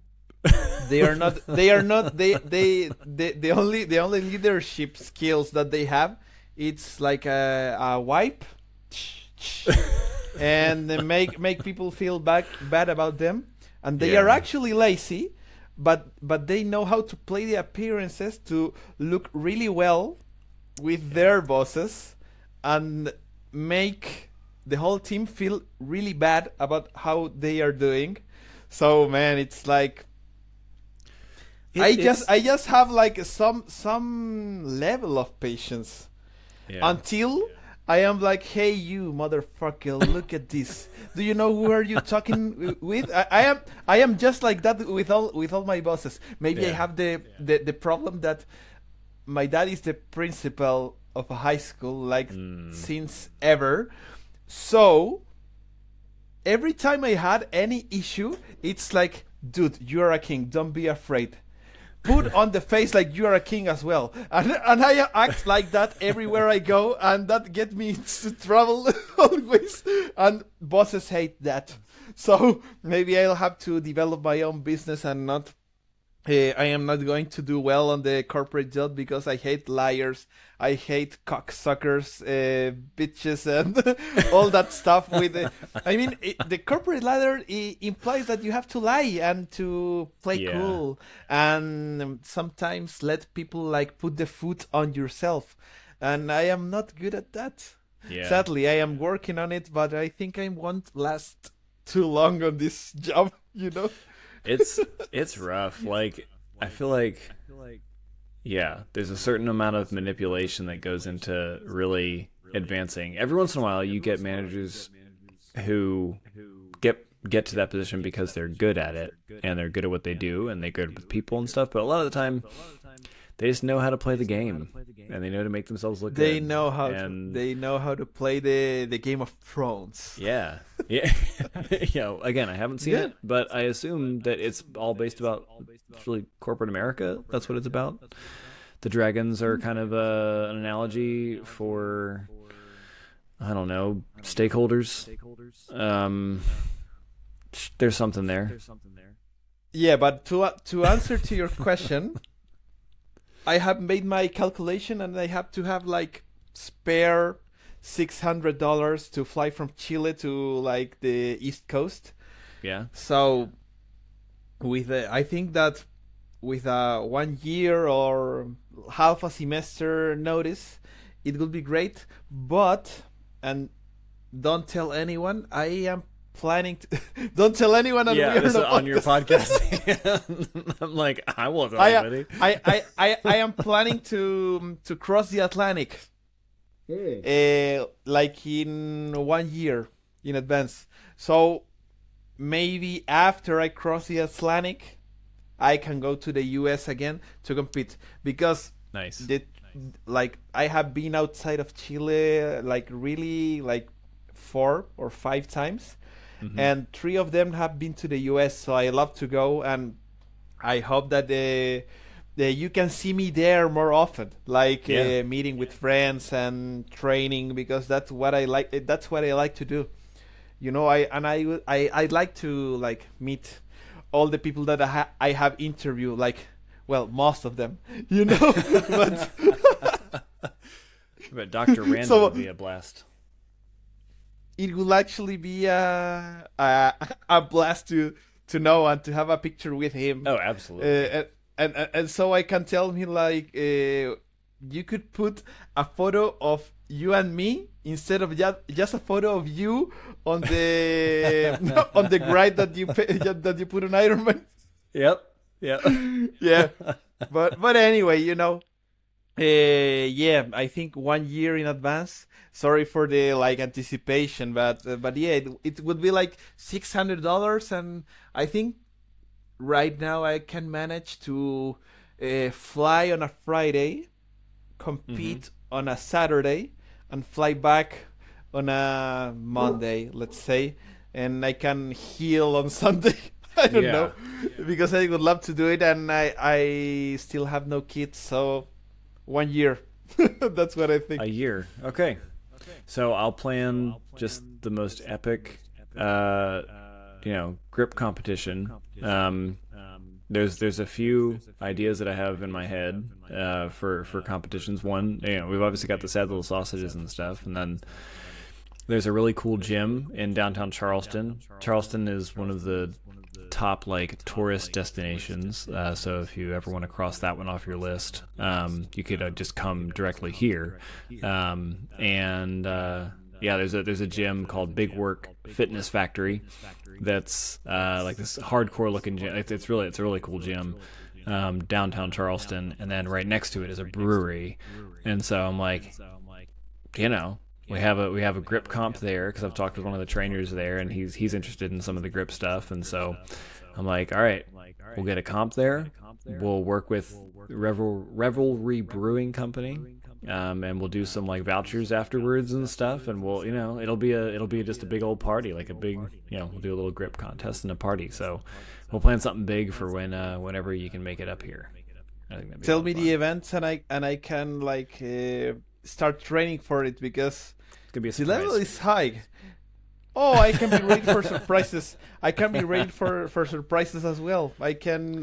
they are not the only leadership skills that they have. It's like a wipe and make people feel bad about them, and they are actually lazy. But they know how to play the appearances to look really well with their bosses and make the whole team feel really bad about how they are doing. So man, it's like I just have like some level of patience until I am like, hey, you motherfucker, look at this. Do you know who are you talking with? I am just like that with all my bosses. Maybe I have the problem that my dad is the principal of a high school, like since ever. So every time I had any issue, it's like, dude, you're a king. Don't be afraid. Put on the face like you are a king as well, and I act like that everywhere I go, and that gets me into trouble always. And bosses hate that, so maybe I'll have to develop my own business and not. I am not going to do well on the corporate job because I hate liars. I hate cocksuckers, bitches, and all that stuff. I mean, the corporate ladder implies that you have to lie and to play cool, and sometimes let people like put the foot on yourself. And I am not good at that. Yeah. Sadly, I am working on it, but I think I won't last too long on this job. You know. It's rough. Like I feel like there's a certain amount of manipulation that goes into really advancing. Every once in a while you get managers who get to that position because they're good at it and they're good at what they do and they're good with people and stuff, but a lot of the time they just know how to play the game and they know to make themselves look good. They know how to play the Game of Thrones. Yeah. Again, I haven't seen it, but I assume that it's all based about really corporate America. That's what it's about. The dragons are kind of an analogy for, I don't know, stakeholders. There's something there. Yeah, but to answer to your question, I have made my calculation and I have to have like spare $600 to fly from Chile to like the East Coast. Yeah. So I think that with a 1 year or half a semester notice, it would be great. But, and don't tell anyone, I am planning to don't tell anyone on your podcast. I'm like, I won't tell anybody. I am planning to cross the Atlantic like in 1 year in advance. So maybe after I cross the Atlantic I can go to the US again to compete, because like I have been outside of Chile like really like 4 or 5 times. Mm-hmm. And 3 of them have been to the US, so I love to go, and I hope that you can see me there more often, like meeting with friends and training, because that's what I like. That's what I like to do, you know. I'd like to like meet all the people that I have interviewed, like, well, most of them, you know. But Dr. Randall would be a blast. It will actually be a blast to know and to have a picture with him. Oh, absolutely. And so I can tell him like, you could put a photo of you and me instead of just a photo of you on the on the gride that you put on Ironman. Yep. Yeah. But anyway, you know. I think 1 year in advance. Sorry for the like anticipation, but yeah, it would be like $600, and I think right now I can manage to fly on a Friday, compete on a Saturday, and fly back on a Monday, let's say, and I can heal on Sunday. I don't know, because I would love to do it, and I still have no kids, so 1 year. That's what I think. A year. Okay. So I'll plan just the most epic, grip competition. There's a few ideas that I have in my head for competitions. One, we've obviously got the sad little sausages and stuff, and then there's a really cool gym in downtown Charleston. Charleston is one of the top tourist destinations. So if you ever want to cross that one off your list, you could just come directly here. There's a gym called Big Work Fitness Factory. That's this hardcore looking gym. It's a really cool gym, downtown Charleston, and then right next to it is a brewery. And so I'm like, we have a grip comp there because I've talked with one of the trainers there, and he's interested in some of the grip stuff. And so I'm like, all right, we'll get a comp there. We'll work with Revelry Brewing Company, and we'll do some vouchers afterwards and stuff. And we'll it'll be just a big old party, we'll do a little grip contest and a party. So we'll plan something big for whenever you can make it up here. I think Tell me the events, and I can start training for it, because the level is high. Oh, I can be ready for surprises. I can be ready for surprises as well. I can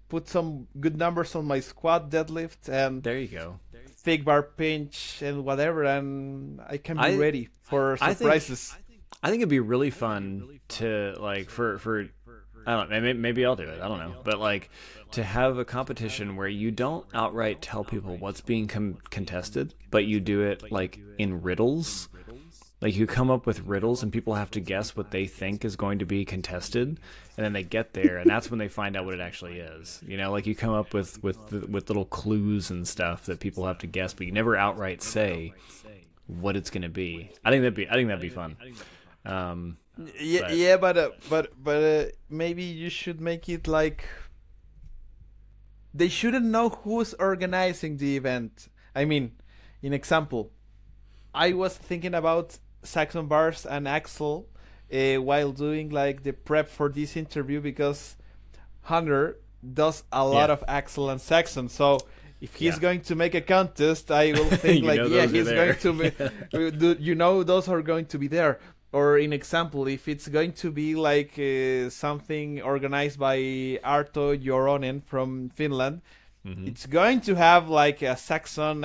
put some good numbers on my squat, deadlift, and there you go. Thick bar pinch and whatever, and I can be ready for surprises. I think it'd be really fun to for I don't know, maybe I'll do it. I don't know, but to have a competition where you don't outright tell people what's being contested, but you do it in riddles. You come up with riddles and people have to guess what they think is going to be contested, and then they get there, and that's when they find out what it actually is. You come up with little clues and stuff that people have to guess, but you never outright say what it's going to be. I think that'd be fun. But maybe you should make it they shouldn't know who's organizing the event. I mean, in example, I was thinking about Saxon bars and Axel while doing the prep for this interview, because Hunter does a lot of Axel and Saxon. So if he's going to make a contest, I will think he's going to those are going to be there. Or in example, if it's going to be something organized by Arto Joronen from Finland, it's going to have a Saxon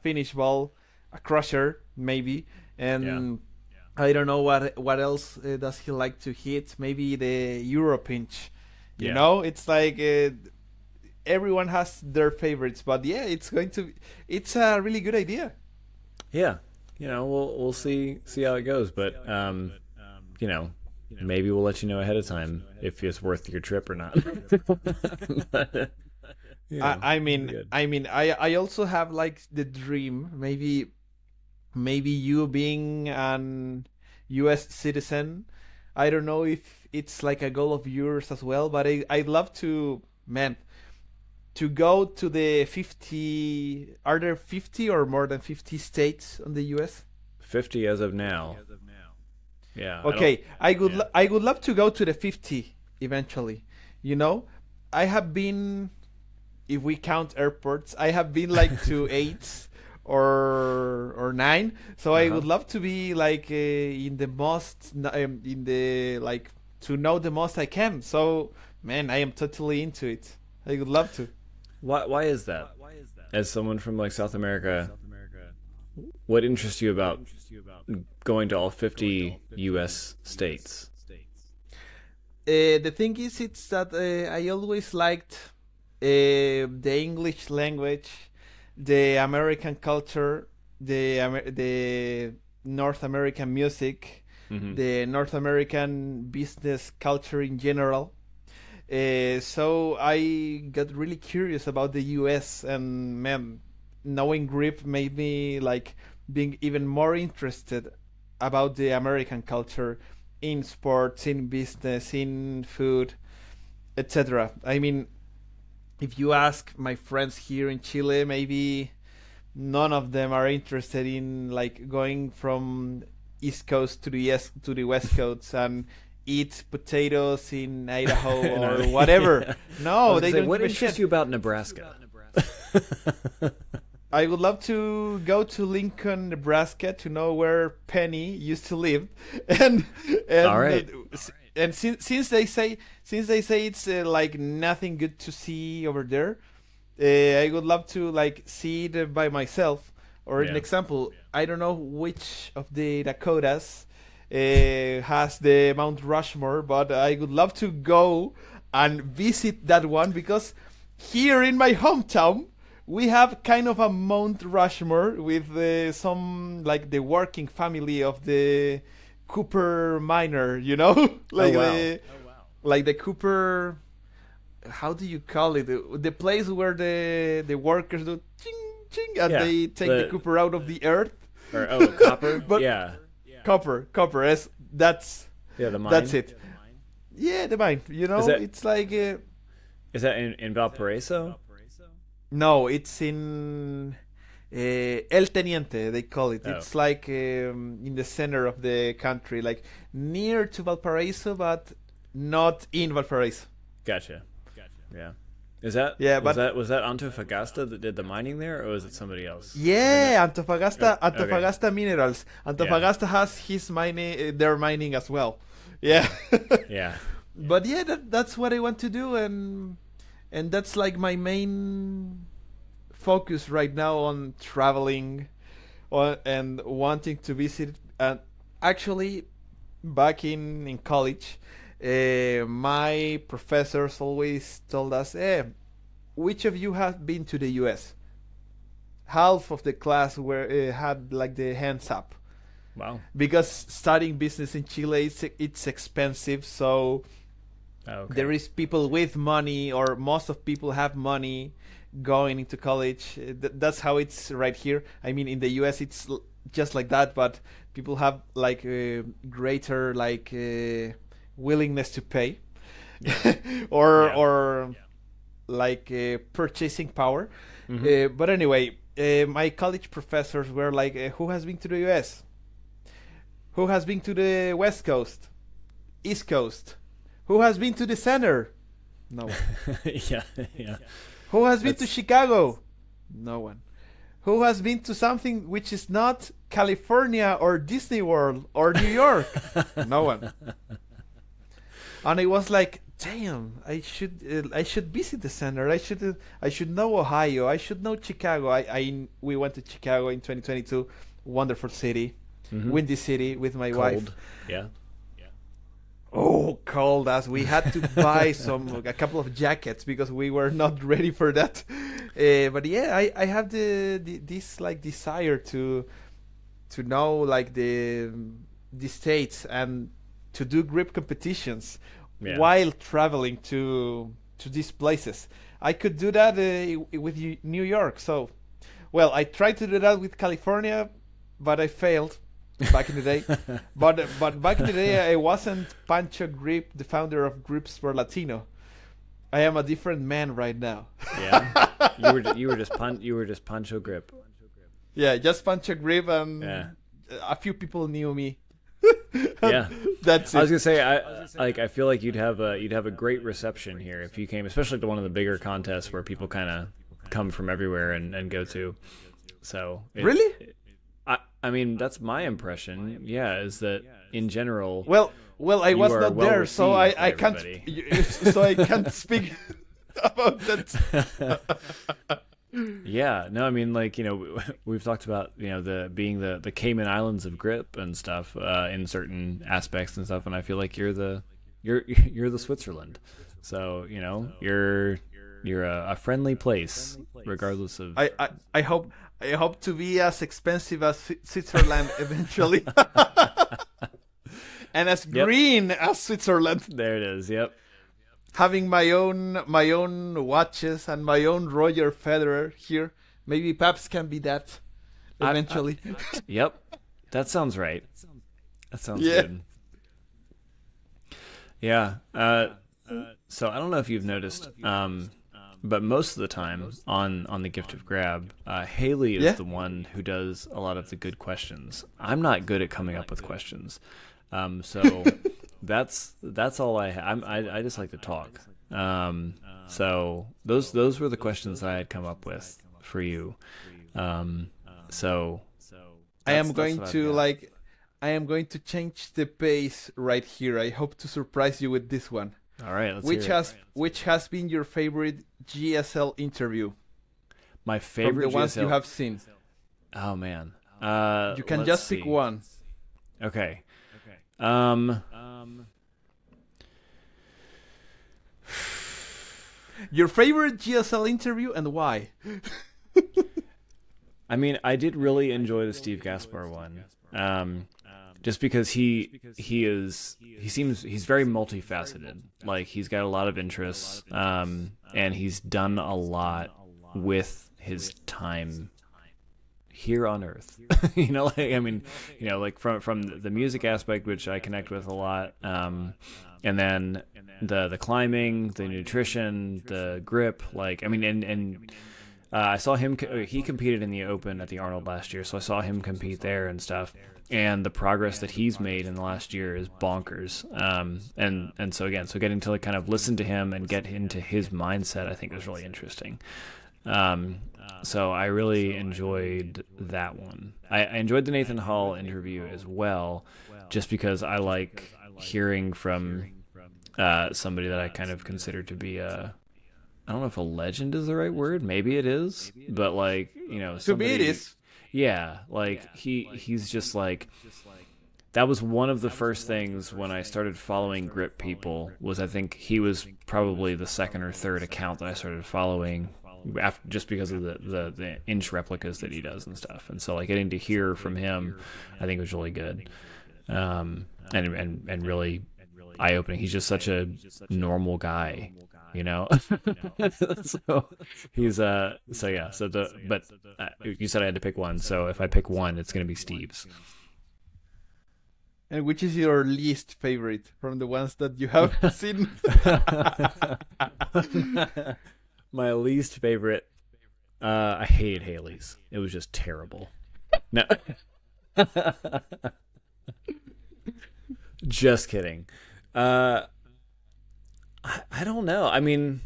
finish ball, a crusher maybe, and I don't know what else does he like to hit. Maybe the Euro pinch. You know, it's everyone has their favorites, but it's a really good idea. Yeah. We'll see how it goes, but maybe we'll let you know ahead of time if it's worth your trip or not. But, I also have the dream, maybe you being an U.S. citizen. I don't know if it's a goal of yours as well, but I'd love to go to the 50. Are there 50 or more than 50 states in the U.S.? 50 as of now. Yeah. Okay, I would love to go to the 50 eventually. I have been, if we count airports, I have been to 8 or 9. So I would love to be in the most to know the most I can. So man, I am totally into it. I would love to. Why is that? As someone from South America, what interests you about going to all 50 U.S. states? The thing is, it's that I always liked the English language, the American culture, the North American music, the North American business culture in general. So I got really curious about the US, and man, knowing grip made me being even more interested about the American culture in sports, in business, in food, etc. I mean, if you ask my friends here in Chile, maybe none of them are interested in going from East Coast to the West Coast and eat potatoes in Idaho or whatever. No, they don't. What give a interests shit. you about Nebraska? I would love to go to Lincoln, Nebraska, to know where Penny used to live, and All right. And since they say it's like nothing good to see over there, I would love to like see it by myself. Or an example, I don't know which of the Dakotas has the Mount Rushmore, but I would love to go and visit that one, because here in my hometown we have kind of a Mount Rushmore with some like the working family of the Cooper miner, you know, like like the Cooper. How do you call it? The place where the workers do ching ching and they take the Cooper out of the earth. Or copper. But copper. That's the mine. That's it. Yeah, the mine. You know, it's like. Is that in Valparaiso? No, it's in El Teniente, they call it. It's like in the center of the country, like near to Valparaiso, but not in Valparaiso. Gotcha. Yeah. Is that was that Antofagasta that did the mining there, or was it somebody else? Yeah, Antofagasta Minerals. Antofagasta has his mining, their mining as well. Yeah. Yeah. But yeah, that's what I want to do, and that's like my main focus right now, on traveling and wanting to visit. And actually, back in college, my professors always told us, which of you have been to the US? Half of the class had like the hands up. Wow. Because studying business in Chile, it's expensive, so there is people with money, or most of people have money going into college. That's how it's right here. I mean, in the US it's just like that, but people have like a greater like willingness to pay, or like purchasing power. But anyway, my college professors were like, who has been to the US? Who has been to the West Coast? East Coast? Who has been to the center? No one. Yeah. Who has been to Chicago? No one. Who has been to something which is not California or Disney World or New York? No one. And I was like, damn, I should visit the center. I should know Ohio. I should know Chicago. We went to Chicago in 2022. Wonderful city. Windy city with my wife. Yeah. Oh, cold as we had to buy a couple of jackets because we were not ready for that. But yeah, I have this like desire to know like the states and to do grip competitions while traveling to these places. I could do that with New York. So, well, I tried to do that with California, but I failed. Back in the day, but back in the day, I wasn't Pancho Grip, the founder of Gripsport Latino. I am a different man right now. Yeah, you were just Pancho Grip. Yeah, just Pancho Grip, and a few people knew me. Yeah, that's it. I was gonna say, I feel like you'd have a great reception here if you came, especially to one of the bigger contests where people kind of come from everywhere and go to. So really. I mean, that's my impression. Yeah, is that in general? Well, I was not there, so I can't. So I can't speak about that. Yeah, no, I mean, like, we've talked about the Cayman Islands of grip and stuff in certain aspects and stuff, and I feel like you're the Switzerland. So you're a friendly place, regardless of. I hope to be as expensive as Switzerland eventually, and as green as Switzerland. There it is. Yep. Having my own watches and my own Roger Federer here. Maybe Paps can be that eventually. Yep. That sounds right. That sounds good. Yeah. So I don't know if you've noticed. But most of the time on the Gift of Grab, Haley is the one who does a lot of the good questions. I'm not good at coming up with questions. So that's all I just like to talk. So those were the questions I had come up with for you. So I am that's going what I've to got. I am going to change the pace right here. I hope to surprise you with this one. All right, let's hear it. Which has been your favorite GSL interview My from the favorite ones you GSL. have seen? Oh man. You can Let's just pick see. one. Okay. Um. Your favorite GSL interview and why? I mean, I did really enjoy the Steve Gaspar one. Just because he's very multifaceted. Like he's got a lot of interests. And he's done a lot with his time here on Earth. Like from the music aspect, which I connect with a lot. And then the climbing, the nutrition, the grip, I saw him. He competed in the Open at the Arnold last year, so I saw him compete there and stuff. And the progress that he's made in the last year is bonkers. And so getting to kind of listen to him and get into his mindset, I think was really interesting. So I really enjoyed that one. I enjoyed the Nathan Hall interview as well, just because I like hearing from somebody that I kind of consider to be I don't know if a legend is the right word. Maybe it is, but To me, it is. Yeah, he's just that was one of the first things when I started following grip people. Was I think he was probably the second or third account that I started following after, just because of the inch replicas that he does and stuff. And so getting to hear from him, I think was really good, and really eye opening. He's just such a normal guy. So he's but you said I had to pick one, so if I pick one, it's going to be Steve's. And which is your least favorite from the ones that you have seen? My least favorite, I hated Haley's. It was just terrible. No. Just kidding. I don't know. I mean,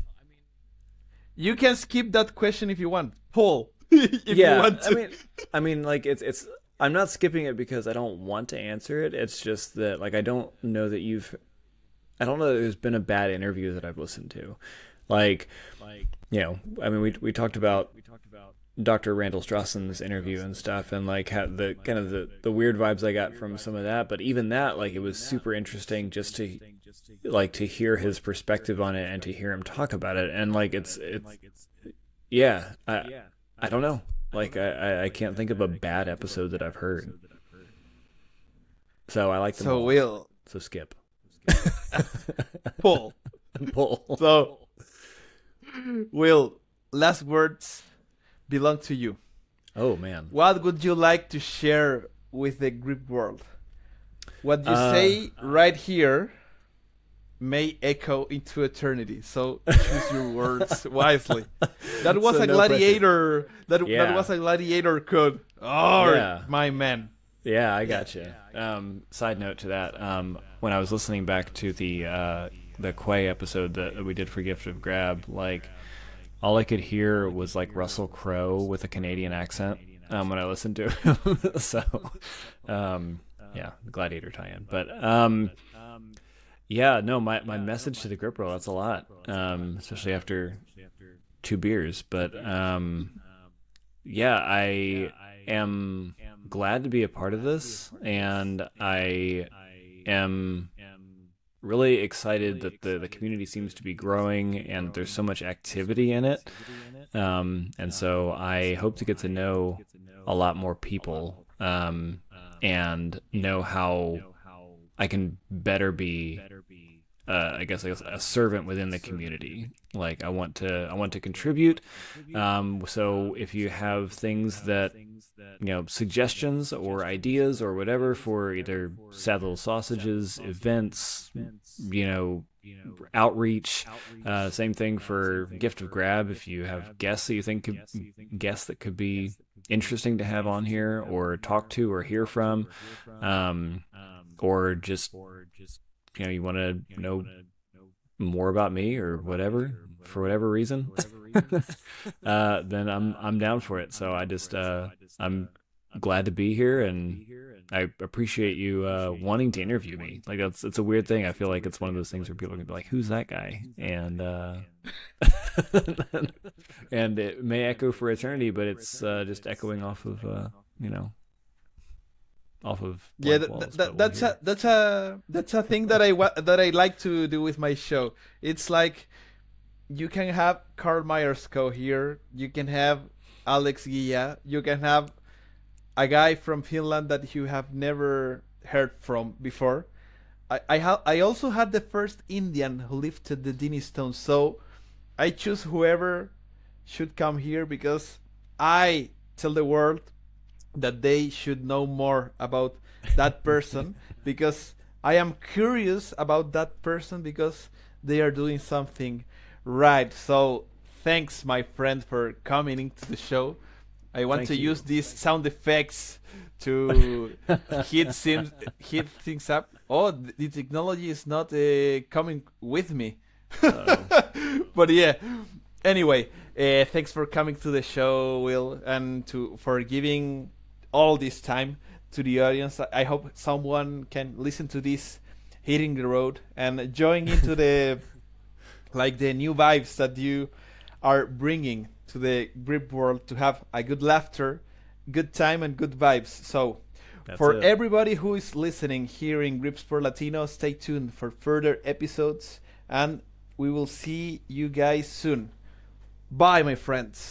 You can skip that question if you want. Paul, if you want to. I mean, it's. I'm not skipping it because I don't want to answer it. It's just that, I don't know that there's been a bad interview that I've listened to. I mean, we talked about Dr. Randall Strassen's interview and stuff, and how the kind of the weird vibes I got from some of that. But even that, it was super interesting just to to hear his perspective on it and to hear him talk about it. And I don't know. I can't think of a bad episode that I've heard. So I like them all. Will. So skip. Paul. Paul. So, Will, last words belong to you. Oh, man. What would you like to share with the grip world? What you say right here may echo into eternity. So choose your words wisely. That was a gladiator. That was a gladiator code. Oh, yeah. My man. Yeah, I got you. Side note to that, when I was listening back to the Quay episode that we did for Gift of Grab, all I could hear was Russell Crowe with a Canadian accent when I listened to him. So, gladiator tie-in. But my message to the grip world, that's a lot, especially after 2 beers. But I am glad to be a part of this, and I am really excited that the community seems to be growing and there's so much activity in it. And so I hope to get to know a lot more people, and know how I can better be, I guess a servant within the community. I want to contribute. So if you have things that, suggestions or ideas or whatever for either Sad Little Sausages, events, outreach, same thing for Gift of Grab. If you have guests that you think that could be interesting to have on here or talk to or hear from, or just you want to know more about me or whatever for whatever reason, then I'm down for it. So I'm glad to be here, and I appreciate you wanting to interview me. Like it's a weird thing. I feel like it's one of those things where people are gonna be like, "Who's that guy?" And and it may echo for eternity, but it's just echoing off of off of Yeah, walls. that's a thing that I like to do with my show. It's like you can have Carl Myersko here, you can have Alex Guilla, you can have a guy from Finland that you have never heard from before. I also had the first Indian who lifted the Dini stone, so I choose whoever should come here because I tell the world that they should know more about that person because I am curious about that person because they are doing something right. So thanks, my friend, for coming into the show. I want to use these sound effects to hit things up. Oh, the technology is not coming with me. But yeah. Anyway, thanks for coming to the show, Will, and for giving all this time to the audience. I hope someone can listen to this hitting the road and join into the the new vibes that you are bringing to the grip world to have a good laughter, good time, and good vibes. So for everybody who is listening here in Gripsport Latino, stay tuned for further episodes, and we will see you guys soon. Bye, my friends.